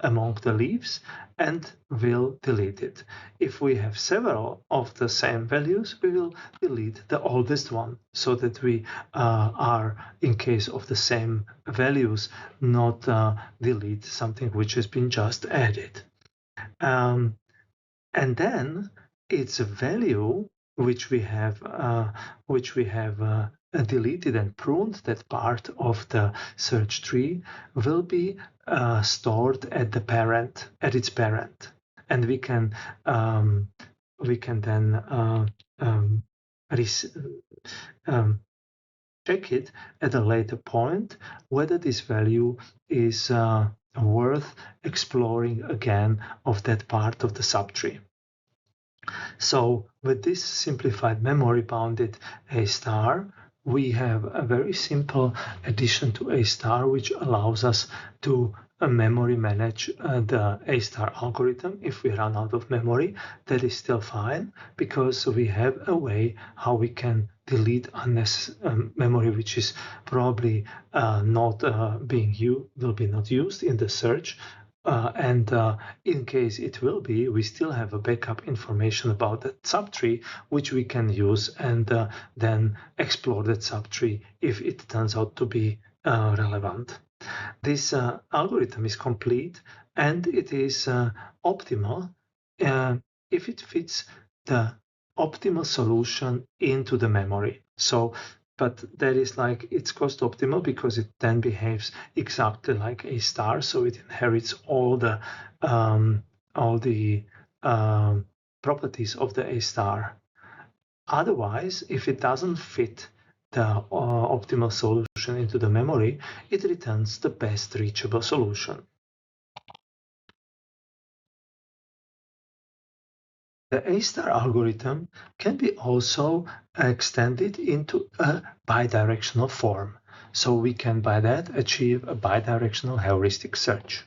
among the leaves, and will delete it. If we have several of the same values, we will delete the oldest one, so that we are, in case of the same values, not delete something which has been just added. And then its value which we have deleted and pruned, that part of the search tree, will be stored at its parent, and we can then check it at a later point whether this value is worth exploring again of that part of the subtree. So with this simplified memory bounded A star, we have a very simple addition to A star, which allows us to memory manage the A star algorithm. If we run out of memory, that is still fine, because we have a way how we can delete unnecessary memory, which is probably not being used, will be not used in the search. And in case it will be, we still have a backup information about that subtree, which we can use and then explore that subtree if it turns out to be relevant. This algorithm is complete and it is optimal if it fits the optimal solution into the memory. So, but that is like, it's cost optimal because it then behaves exactly like A star, so it inherits all the properties of the A star. Otherwise, if it doesn't fit the optimal solution into the memory, it returns the best reachable solution. The A-star algorithm can be also extended into a bidirectional form. So we can by that achieve a bidirectional heuristic search.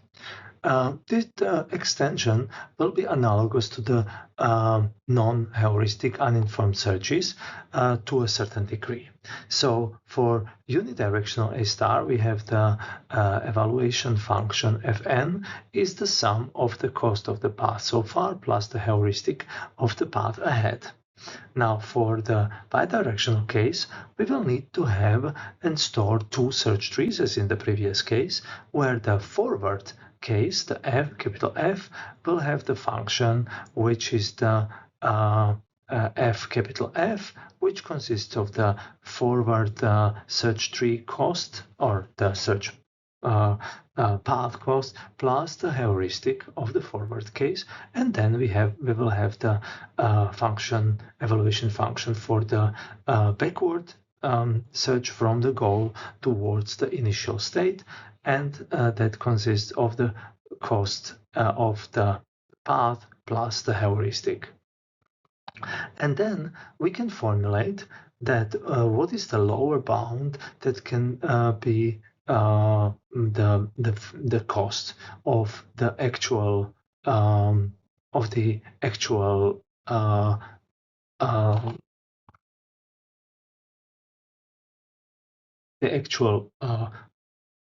This extension will be analogous to the non-heuristic uninformed searches to a certain degree. So for unidirectional A star, we have the evaluation function Fn is the sum of the cost of the path so far plus the heuristic of the path ahead. Now, for the bidirectional case, we will need to have and store two search trees, as in the previous case, where the forward case, the capital F, will have the function which is the F capital F, which consists of the forward search tree cost, or the search path cost, plus the heuristic of the forward case, and then we will have the evaluation function for the backward search from the goal towards the initial state, and that consists of the cost of the path plus the heuristic. And then we can formulate that what is the lower bound that can be the cost of the actual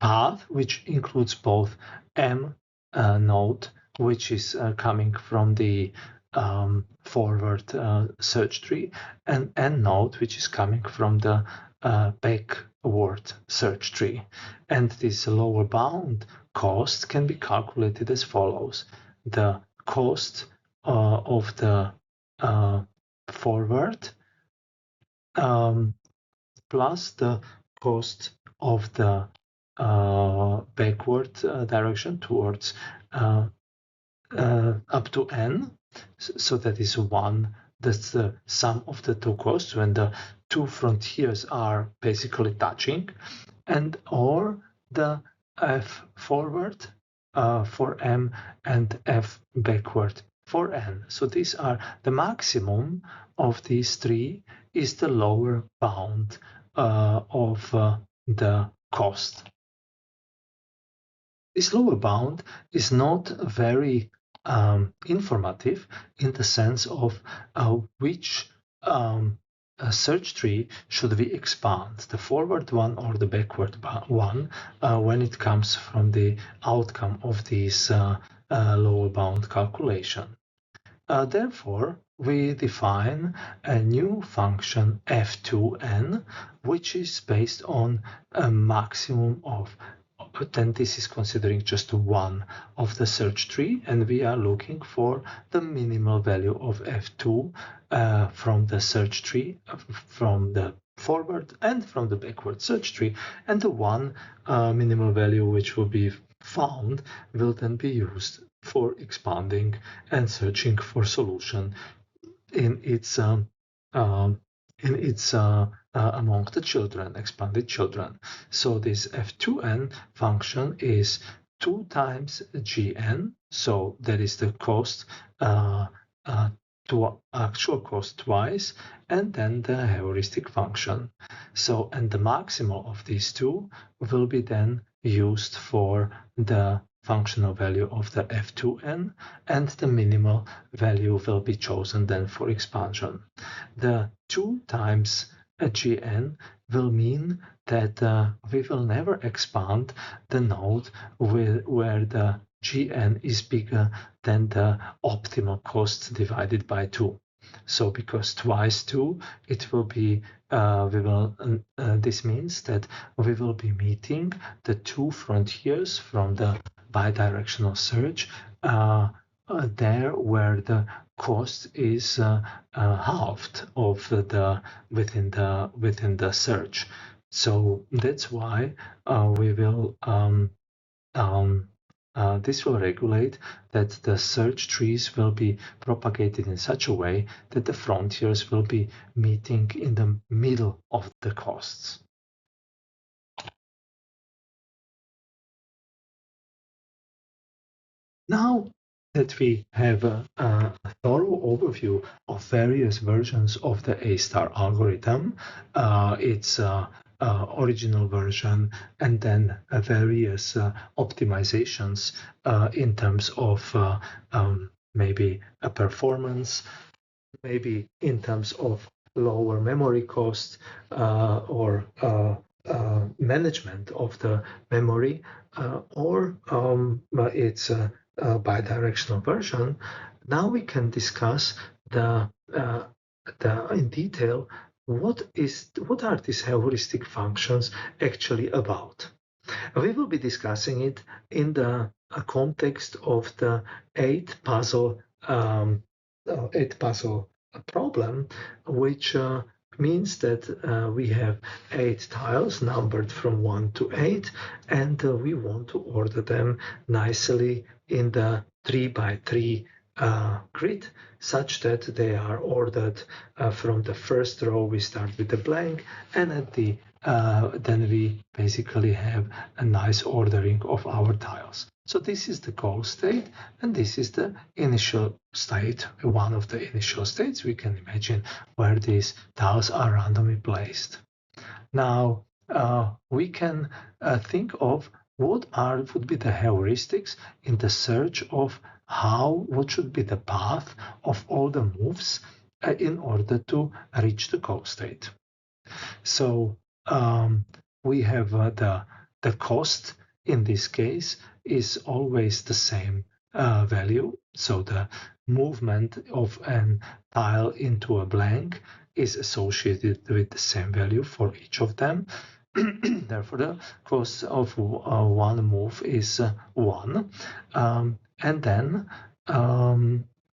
path, which includes both M node, which is coming from the forward search tree, and N node, which is coming from the backward search tree. And this lower bound cost can be calculated as follows: the cost of the forward plus the cost of the backward direction towards up to n. So that is 1. That's the sum of the two costs when the two frontiers are basically touching, and or the f forward for m and f backward for n. So these are the maximum of these three is the lower bound of the cost. This lower bound is not very informative in the sense of which search tree should we expand, the forward one or the backward one, when it comes from the outcome of this lower bound calculation. Therefore, we define a new function f2n, which is based on a maximum of, then this is considering just one of the search tree, and we are looking for the minimal value of f2 from the search tree, from the forward and from the backward search tree, and the one minimal value which will be found will then be used for expanding and searching for solution in its among the children, expanded children. So this f2n function is 2 times gn, so that is the cost actual cost twice, and then the heuristic function. So, and the maximal of these two will be then used for the functional value of the f2n, and the minimal value will be chosen then for expansion. The 2 times a gn will mean that we will never expand the node where the gn is bigger than the optimal cost divided by 2. So because twice 2, it will be, this means that we will be meeting the 2 frontiers from the bidirectional search there where the cost is halved of within the search. So that's why we will this will regulate that the search trees will be propagated in such a way that the frontiers will be meeting in the middle of the costs. Now that we have a thorough overview of various versions of the A-star algorithm, its original version, and then various optimizations in terms of maybe a performance, maybe in terms of lower memory cost or management of the memory, or its bidirectional version. Now we can discuss in detail what are these heuristic functions actually about. We will be discussing it in the context of the 8 puzzle problem, which means that we have 8 tiles numbered from 1 to 8, and we want to order them nicely in the 3 by 3 grid, such that they are ordered from the first row. We start with the blank, and at the then we basically have a nice ordering of our tiles. So this is the goal state, and this is the initial state, one of the initial states. We can imagine where these tiles are randomly placed. Now we can think of what would be the heuristics in the search of what should be the path of all the moves in order to reach the goal state. So we have the cost in this case is always the same value. So the movement of an tile into a blank is associated with the same value for each of them. Therefore, the cost of one move is 1. And then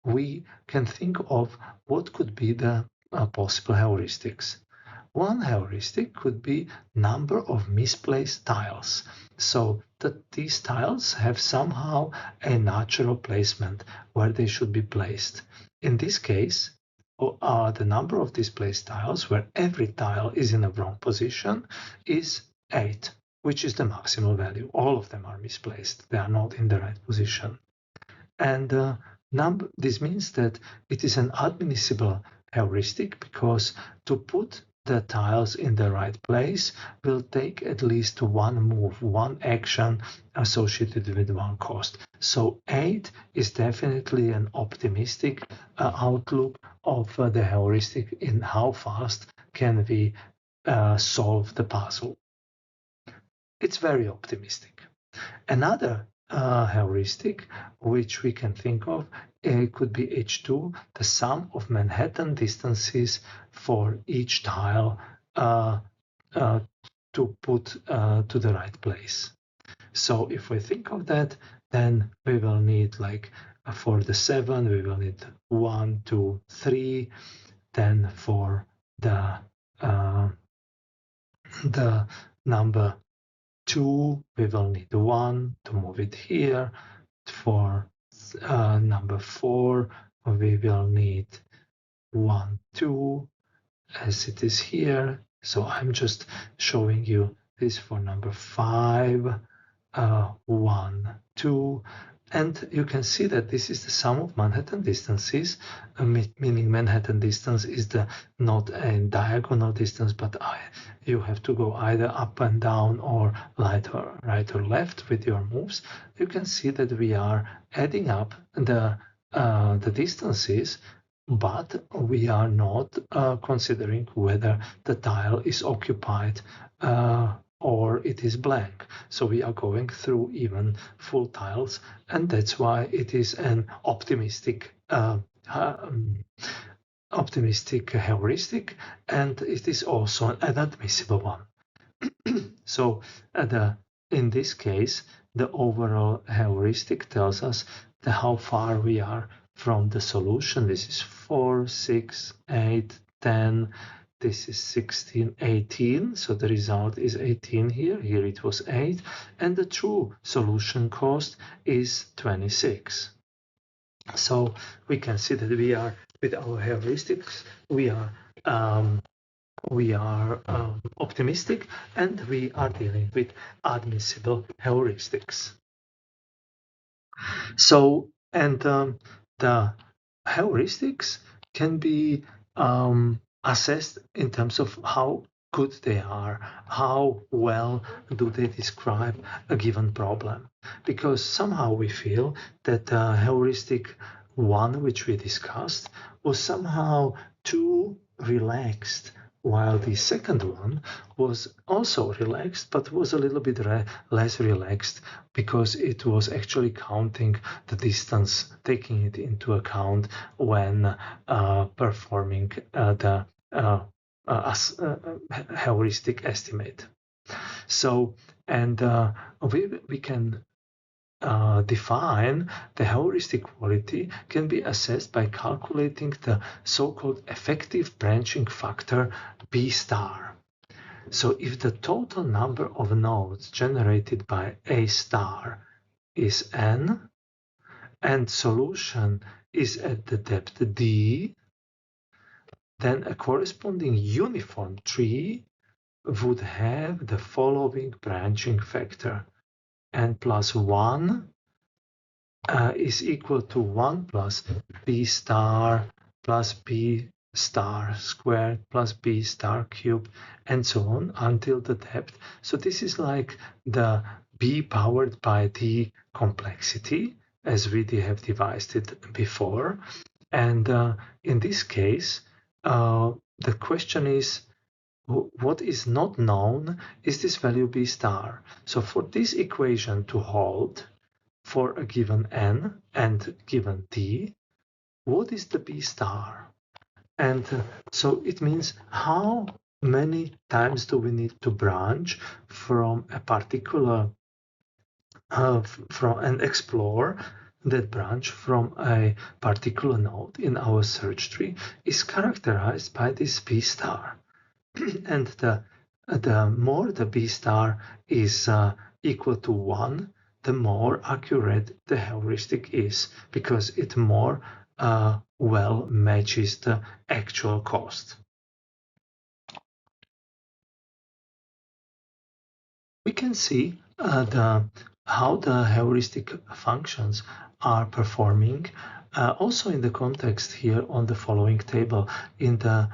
we can think of what could be the possible heuristics. One heuristic could be number of misplaced tiles, so that these tiles have somehow a natural placement where they should be placed. In this case, the number of displaced tiles where every tile is in a wrong position is 8, which is the maximal value. All of them are misplaced. They are not in the right position. And this means that it is an admissible heuristic, because to put the tiles in the right place will take at least one move, one action associated with one cost. So 8 is definitely an optimistic outlook of the heuristic in how fast can we solve the puzzle. It's very optimistic. Another heuristic which we can think of, it could be H2, the sum of Manhattan distances for each tile to put to the right place. So if we think of that, then we will need, like for the 7, we will need 1, 2, 3. Then for the number 2, we will need 1 to move it here. For number 4, we will need 1, 2, as it is here. So I'm just showing you this for number 5, 1, 2. And you can see that this is the sum of Manhattan distances, meaning Manhattan distance is not a diagonal distance, but you have to go either up and down or right or left with your moves. You can see that we are adding up the distances, but we are not considering whether the tile is occupied or it is blank. So we are going through even full tiles, and that's why it is an optimistic heuristic, and it is also an admissible one. So in this case, the overall heuristic tells us how far we are from the solution. This is 4, 6, 8, 10. This is 16, 18. So the result is 18 here. Here it was 8. And the true solution cost is 26. So we can see that we are, with our heuristics, we are optimistic, and we are dealing with admissible heuristics. So, and the heuristics can be assessed in terms of how good they are, how well do they describe a given problem. Because somehow we feel that the heuristic one, which we discussed, was somehow too relaxed, while the second one was also relaxed, but was a little bit less relaxed, because it was actually counting the distance, taking it into account when performing the heuristic estimate. So, and we can define the heuristic quality can be assessed by calculating the so-called effective branching factor B star. So if the total number of nodes generated by A star is n, and solution is at the depth d, then a corresponding uniform tree would have the following branching factor: n plus 1 is equal to 1 plus b star plus b star squared plus b star cubed, and so on until the depth. So this is like the b powered by d complexity, as we have devised it before. And in this case, the question is, what is not known is this value b star. So for this equation to hold for a given n and given d, what is the b star? And so it means how many times do we need to branch from a particular and explore that branch from a particular node in our search tree is characterized by this b star. And the more the b star is equal to 1, the more accurate the heuristic is, because it more well matches the actual cost. We can see how the heuristic functions are performing also in the context here on the following table, in the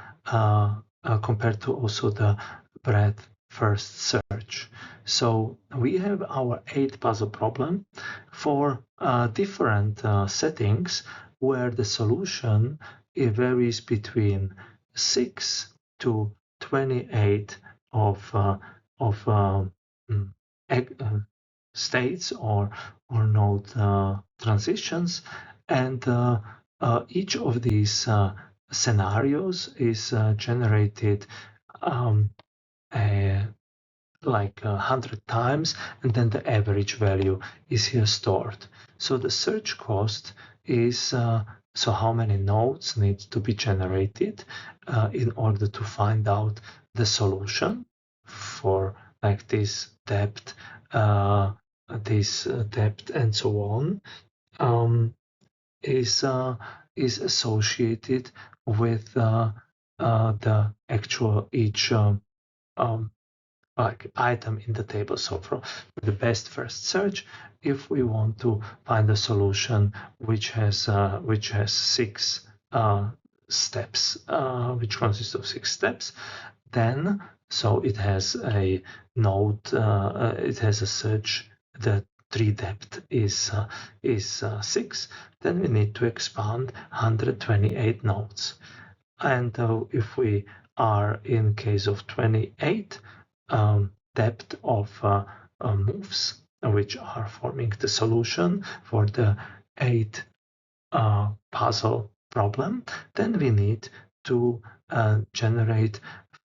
compared to also the breadth first search. So we have our 8 puzzle problem for different settings, where the solution varies between 6 to 28 of states or node transitions, and each of these scenarios is generated like 100 times, and then the average value is here stored. So the search cost is so how many nodes need to be generated in order to find out the solution for like this depth, and so on, is associated with the actual each like item in the table. So for the best first search, if we want to find a solution which has 6 steps, which consists of 6 steps, then so it has a node, it has a search, the tree depth is 6, then we need to expand 128 nodes. And if we are in case of 28 depth of moves, which are forming the solution for the 8 puzzle problem, then we need to generate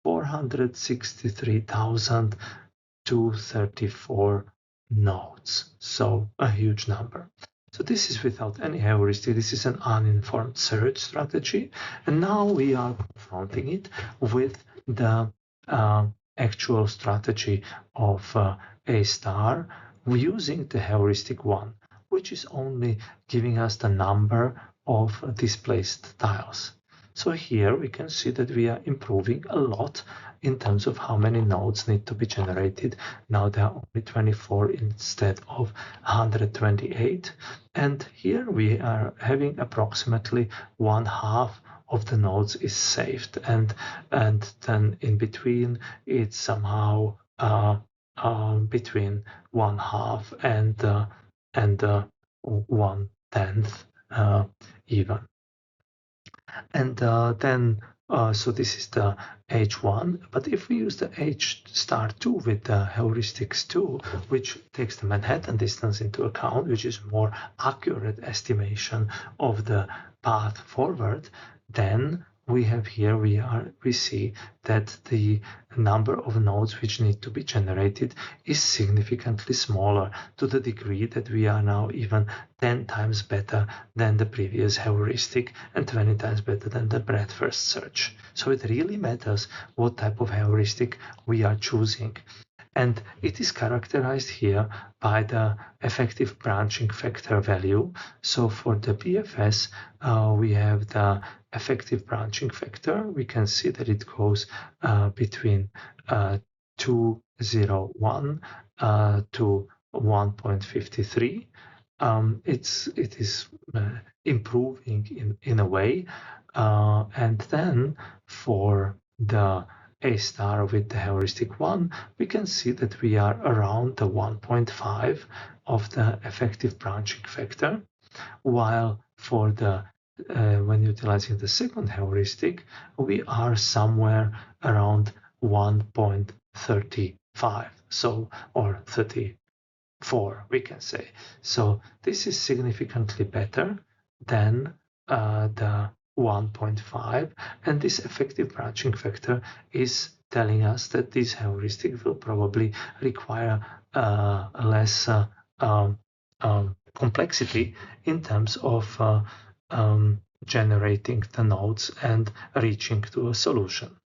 463,234 nodes. So a huge number. So this is without any heuristic. This is an uninformed search strategy. And now we are confronting it with the actual strategy of A star using the heuristic one, which is only giving us the number of displaced tiles. So here we can see that we are improving a lot in terms of how many nodes need to be generated. Now there are only 24 instead of 128. And here we are having approximately 1/2 of the nodes is saved. And then in between it's somehow between 1/2 and 1/10 even. And then so this is the H1, but if we use the H star 2 with the heuristics 2, which takes the Manhattan distance into account, which is more accurate estimation of the path forward, then we have here, we see that the number of nodes which need to be generated is significantly smaller, to the degree that we are now even 10 times better than the previous heuristic and 20 times better than the breadth first search. So it really matters what type of heuristic we are choosing. And it is characterized here by the effective branching factor value. So for the BFS, we have the effective branching factor. We can see that it goes between 201 to 1.53. It is improving in a way. And then for the A star with the heuristic 1, we can see that we are around the 1.5 of the effective branching factor, while for the when utilizing the second heuristic, we are somewhere around 1.35, so, or 34, we can say. So this is significantly better than the 1.5, and this effective branching factor is telling us that this heuristic will probably require less complexity in terms of generating the nodes and reaching to a solution.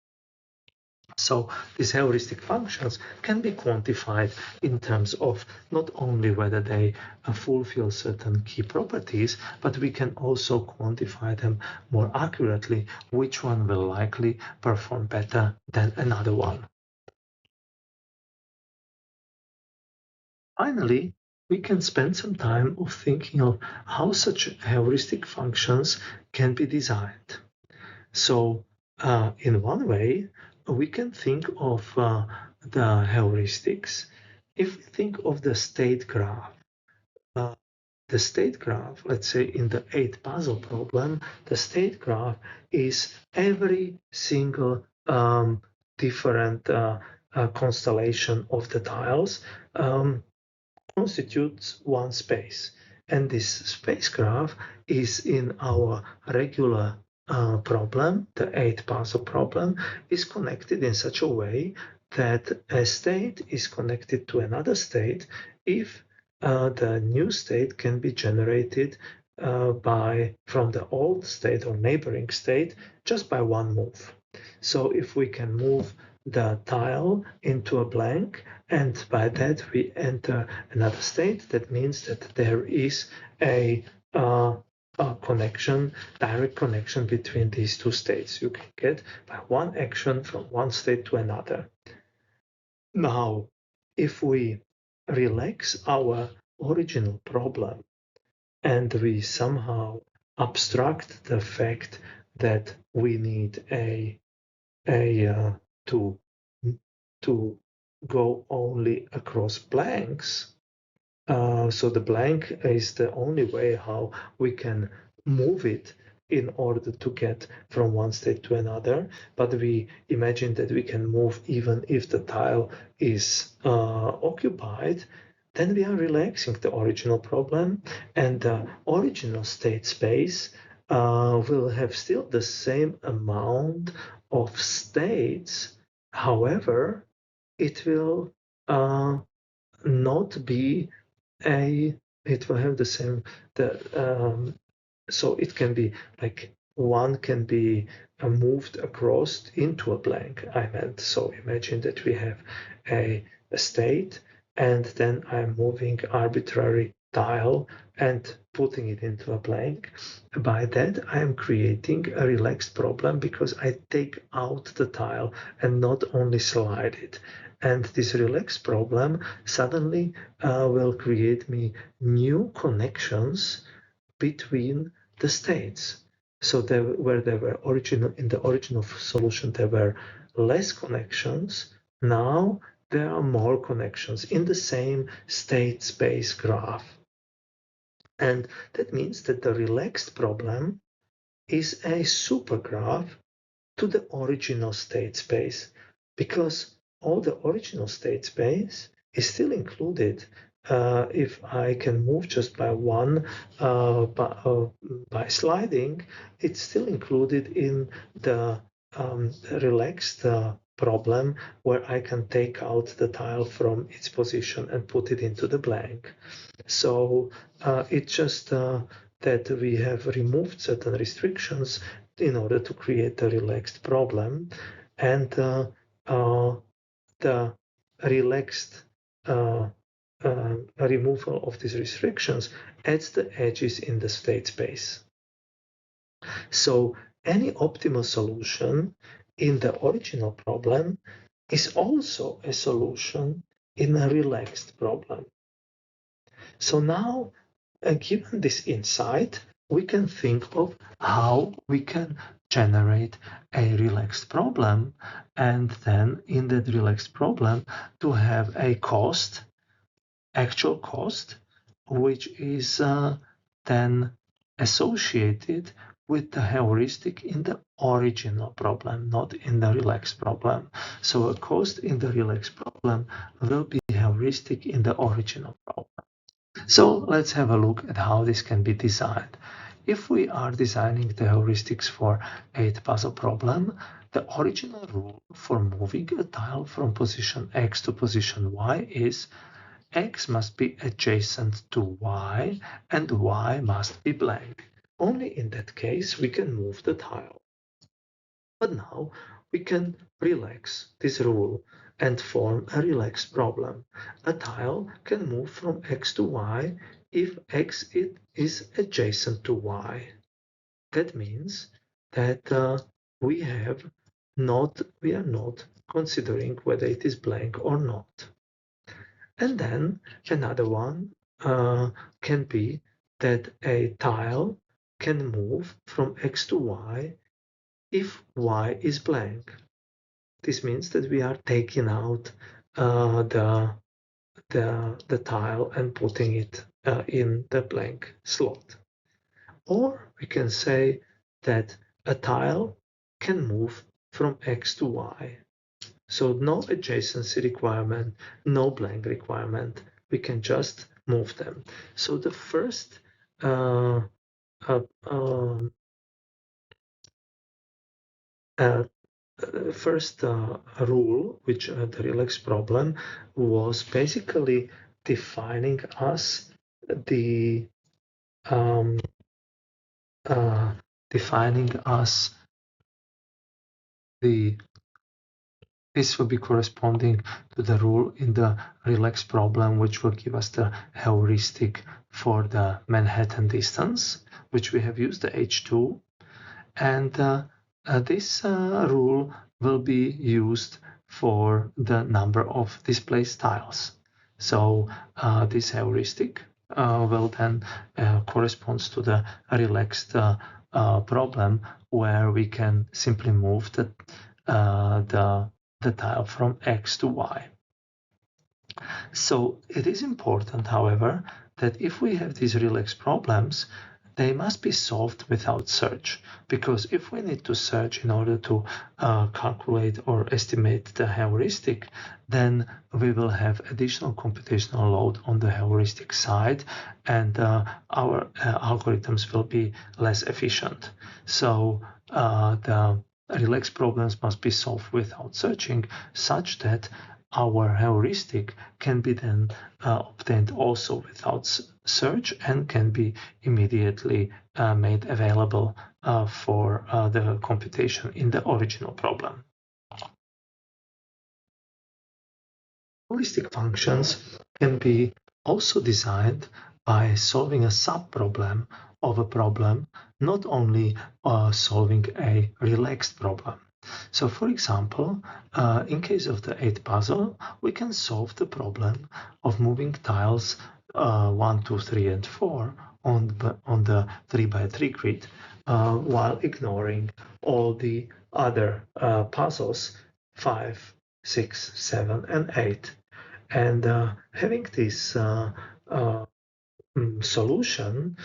So these heuristic functions can be quantified in terms of not only whether they fulfill certain key properties, but we can also quantify them more accurately, which one will likely perform better than another one. Finally, we can spend some time of thinking of how such heuristic functions can be designed. So in one way, we can think of the heuristics. If we think of the state graph, let's say in the 8 puzzle problem, the state graph is every single different constellation of the tiles constitutes one space. And this space graph is in our regular problem, the 8 puzzle problem, is connected in such a way that a state is connected to another state if the new state can be generated from the old state or neighboring state just by one move. So if we can move the tile into a blank, and by that we enter another state, that means that there is a connection, direct connection between these two states. You can get by one action from one state to another. Now, if we relax our original problem and we somehow abstract the fact that we need to go only across blanks. So the blank is the only way how we can move it in order to get from one state to another. But we imagine that we can move even if the tile is occupied. Then we are relaxing the original problem, and the original state space will have still the same amount of states. However, it will not be it will have the same so it can be like one can be moved across into a blank, I meant. So imagine that we have a state, and then I'm moving arbitrary tile and putting it into a blank. By that, I am creating a relaxed problem because I take out the tile and not only slide it. And this relaxed problem suddenly will create me new connections between the states. So where there were in the original solution, there were less connections. Now there are more connections in the same state space graph. And that means that the relaxed problem is a supergraph to the original state space, because all the original state space is still included. If I can move just by one by sliding, it's still included in the relaxed problem, where I can take out the tile from its position and put it into the blank. So it's just that we have removed certain restrictions in order to create a relaxed problem, and the relaxed removal of these restrictions adds the edges in the state space. So any optimal solution in the original problem is also a solution in a relaxed problem. So now, given this insight, we can think of how we can generate a relaxed problem, and then in that relaxed problem to have a cost, actual cost, which is then associated with the heuristic in the original problem, not in the relaxed problem. So a cost in the relaxed problem will be heuristic in the original problem. So let's have a look at how this can be designed. If we are designing the heuristics for a puzzle problem, the original rule for moving a tile from position X to position Y is X must be adjacent to Y and Y must be blank. Only in that case we can move the tile. But now we can relax this rule and form a relaxed problem. A tile can move from X to Y if X is adjacent to Y. That means that we are not considering whether it is blank or not. And then another one can be that a tile can move from X to Y if Y is blank. This means that we are taking out the tile and putting it in the blank slot. Or we can say that a tile can move from X to Y. So no adjacency requirement, no blank requirement. We can just move them. So the first rule, which the relax problem was basically defining us this will be corresponding to the rule in the relax problem, which will give us the heuristic for the Manhattan distance, which we have used the H2, and this rule will be used for the number of displaced tiles. So this heuristic will then corresponds to the relaxed problem where we can simply move the tile from X to Y. So it is important, however, that if we have these relaxed problems, they must be solved without search, because if we need to search in order to calculate or estimate the heuristic, then we will have additional computational load on the heuristic side, and our algorithms will be less efficient. So the relaxed problems must be solved without searching, such that our heuristic can be then obtained also without search and can be immediately made available for the computation in the original problem. Heuristic functions can be also designed by solving a subproblem of a problem, not only solving a relaxed problem. So, for example, in case of the 8 puzzle, we can solve the problem of moving tiles 1, 2, 3, and 4 on the 3x3 grid while ignoring all the other puzzles 5, 6, 7, and 8. And having this solution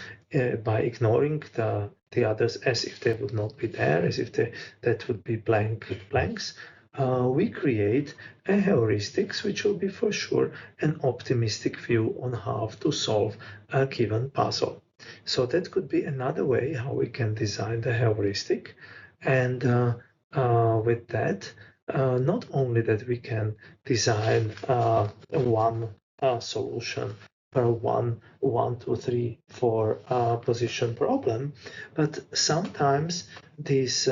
by ignoring the others as if they would not be there, as if that would be blank blanks, we create a heuristics which will be for sure an optimistic view on how to solve a given puzzle. So that could be another way how we can design the heuristic. And with that, not only that we can design one solution per 1, 2, 3, 4 position problem, but sometimes these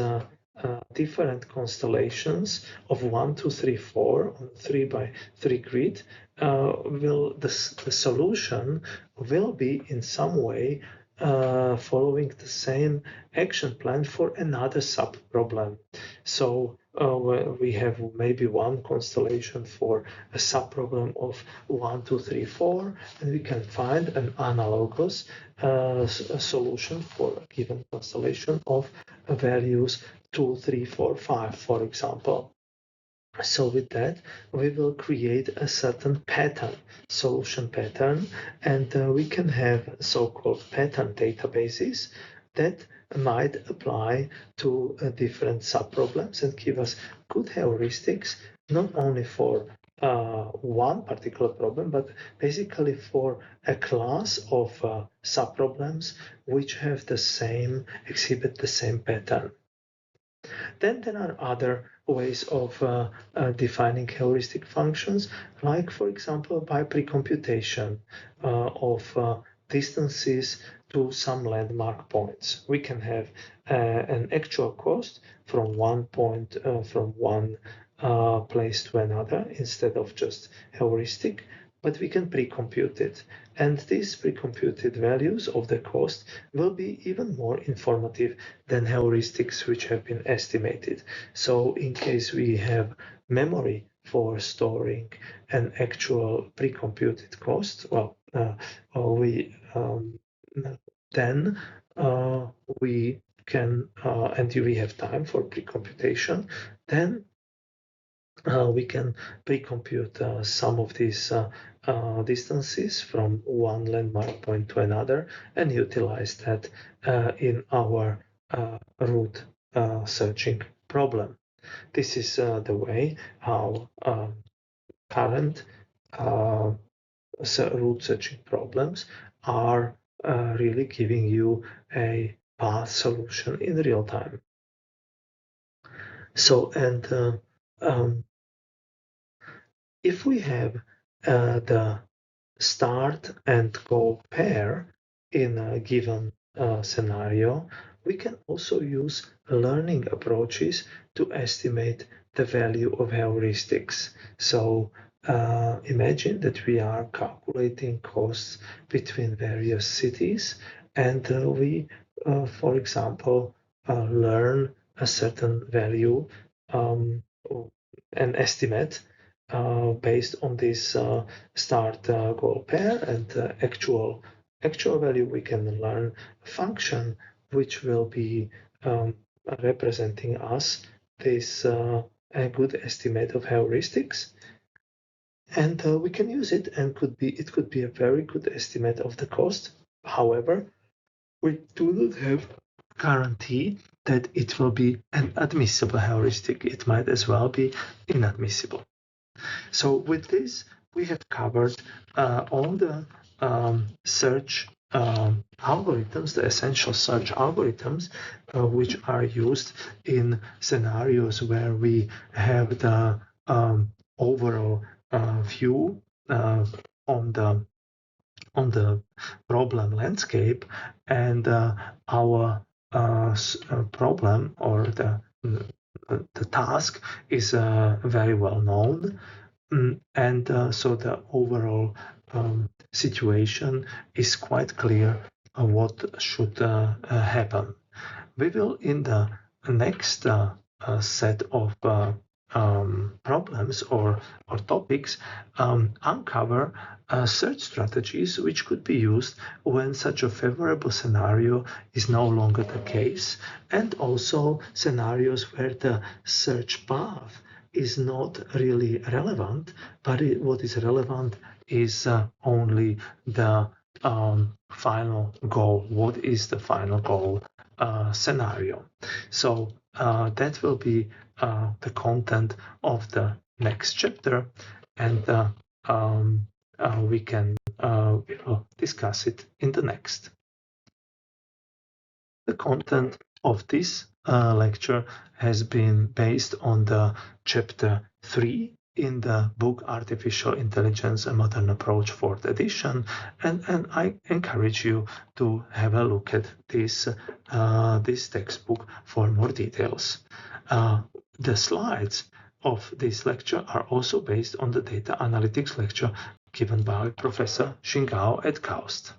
different constellations of 1, 2, 3, 4 on 3x3 grid the solution will be in some way following the same action plan for another sub-problem. So we have maybe one constellation for a sub-problem of 1, 2, 3, 4, and we can find an analogous solution for a given constellation of values 2, 3, 4, 5, for example. So with that, we will create a certain pattern, solution pattern, and we can have so-called pattern databases that might apply to different subproblems and give us good heuristics, not only for one particular problem, but basically for a class of subproblems which have exhibit the same pattern. Then there are other ways of defining heuristic functions, like, for example, by precomputation of distances to some landmark points. We can have an actual cost from one point, from one place to another, instead of just heuristic, but we can pre-compute it. And these pre-computed values of the cost will be even more informative than heuristics which have been estimated. So in case we have memory for storing an actual pre-computed cost, well, then we can, and we have time for pre-computation, then we can pre-compute some of these distances from one landmark point to another and utilize that in our route searching problem. This is the way how current route searching problems are really giving you a path solution in real time. So, and if we have the start and go pair in a given scenario, we can also use learning approaches to estimate the value of heuristics. So imagine that we are calculating costs between various cities, and we, for example, learn a certain value an estimate based on this start goal pair and actual value. We can learn a function which will be representing us this a good estimate of heuristics, and we can use it, and it could be a very good estimate of the cost. However, we do not have guarantee that it will be an admissible heuristic. It might as well be inadmissible. So with this, we have covered all the search algorithms, the essential search algorithms, which are used in scenarios where we have the overall view on the problem landscape, and our problem or the task is very well known. And so the overall situation is quite clear what should happen. We will, in the next set of problems or topics, uncover search strategies which could be used when such a favorable scenario is no longer the case, and also scenarios where the search path is not really relevant, but what is relevant is only the final goal. What is the final goal scenario? So that will be the content of the next chapter, and we will discuss it in the next. The content of this lecture has been based on the chapter 3 in the book Artificial Intelligence: A Modern Approach, 4th edition, and I encourage you to have a look at this textbook for more details. The slides of this lecture are also based on the data analytics lecture given by Professor Xingao at KAUST.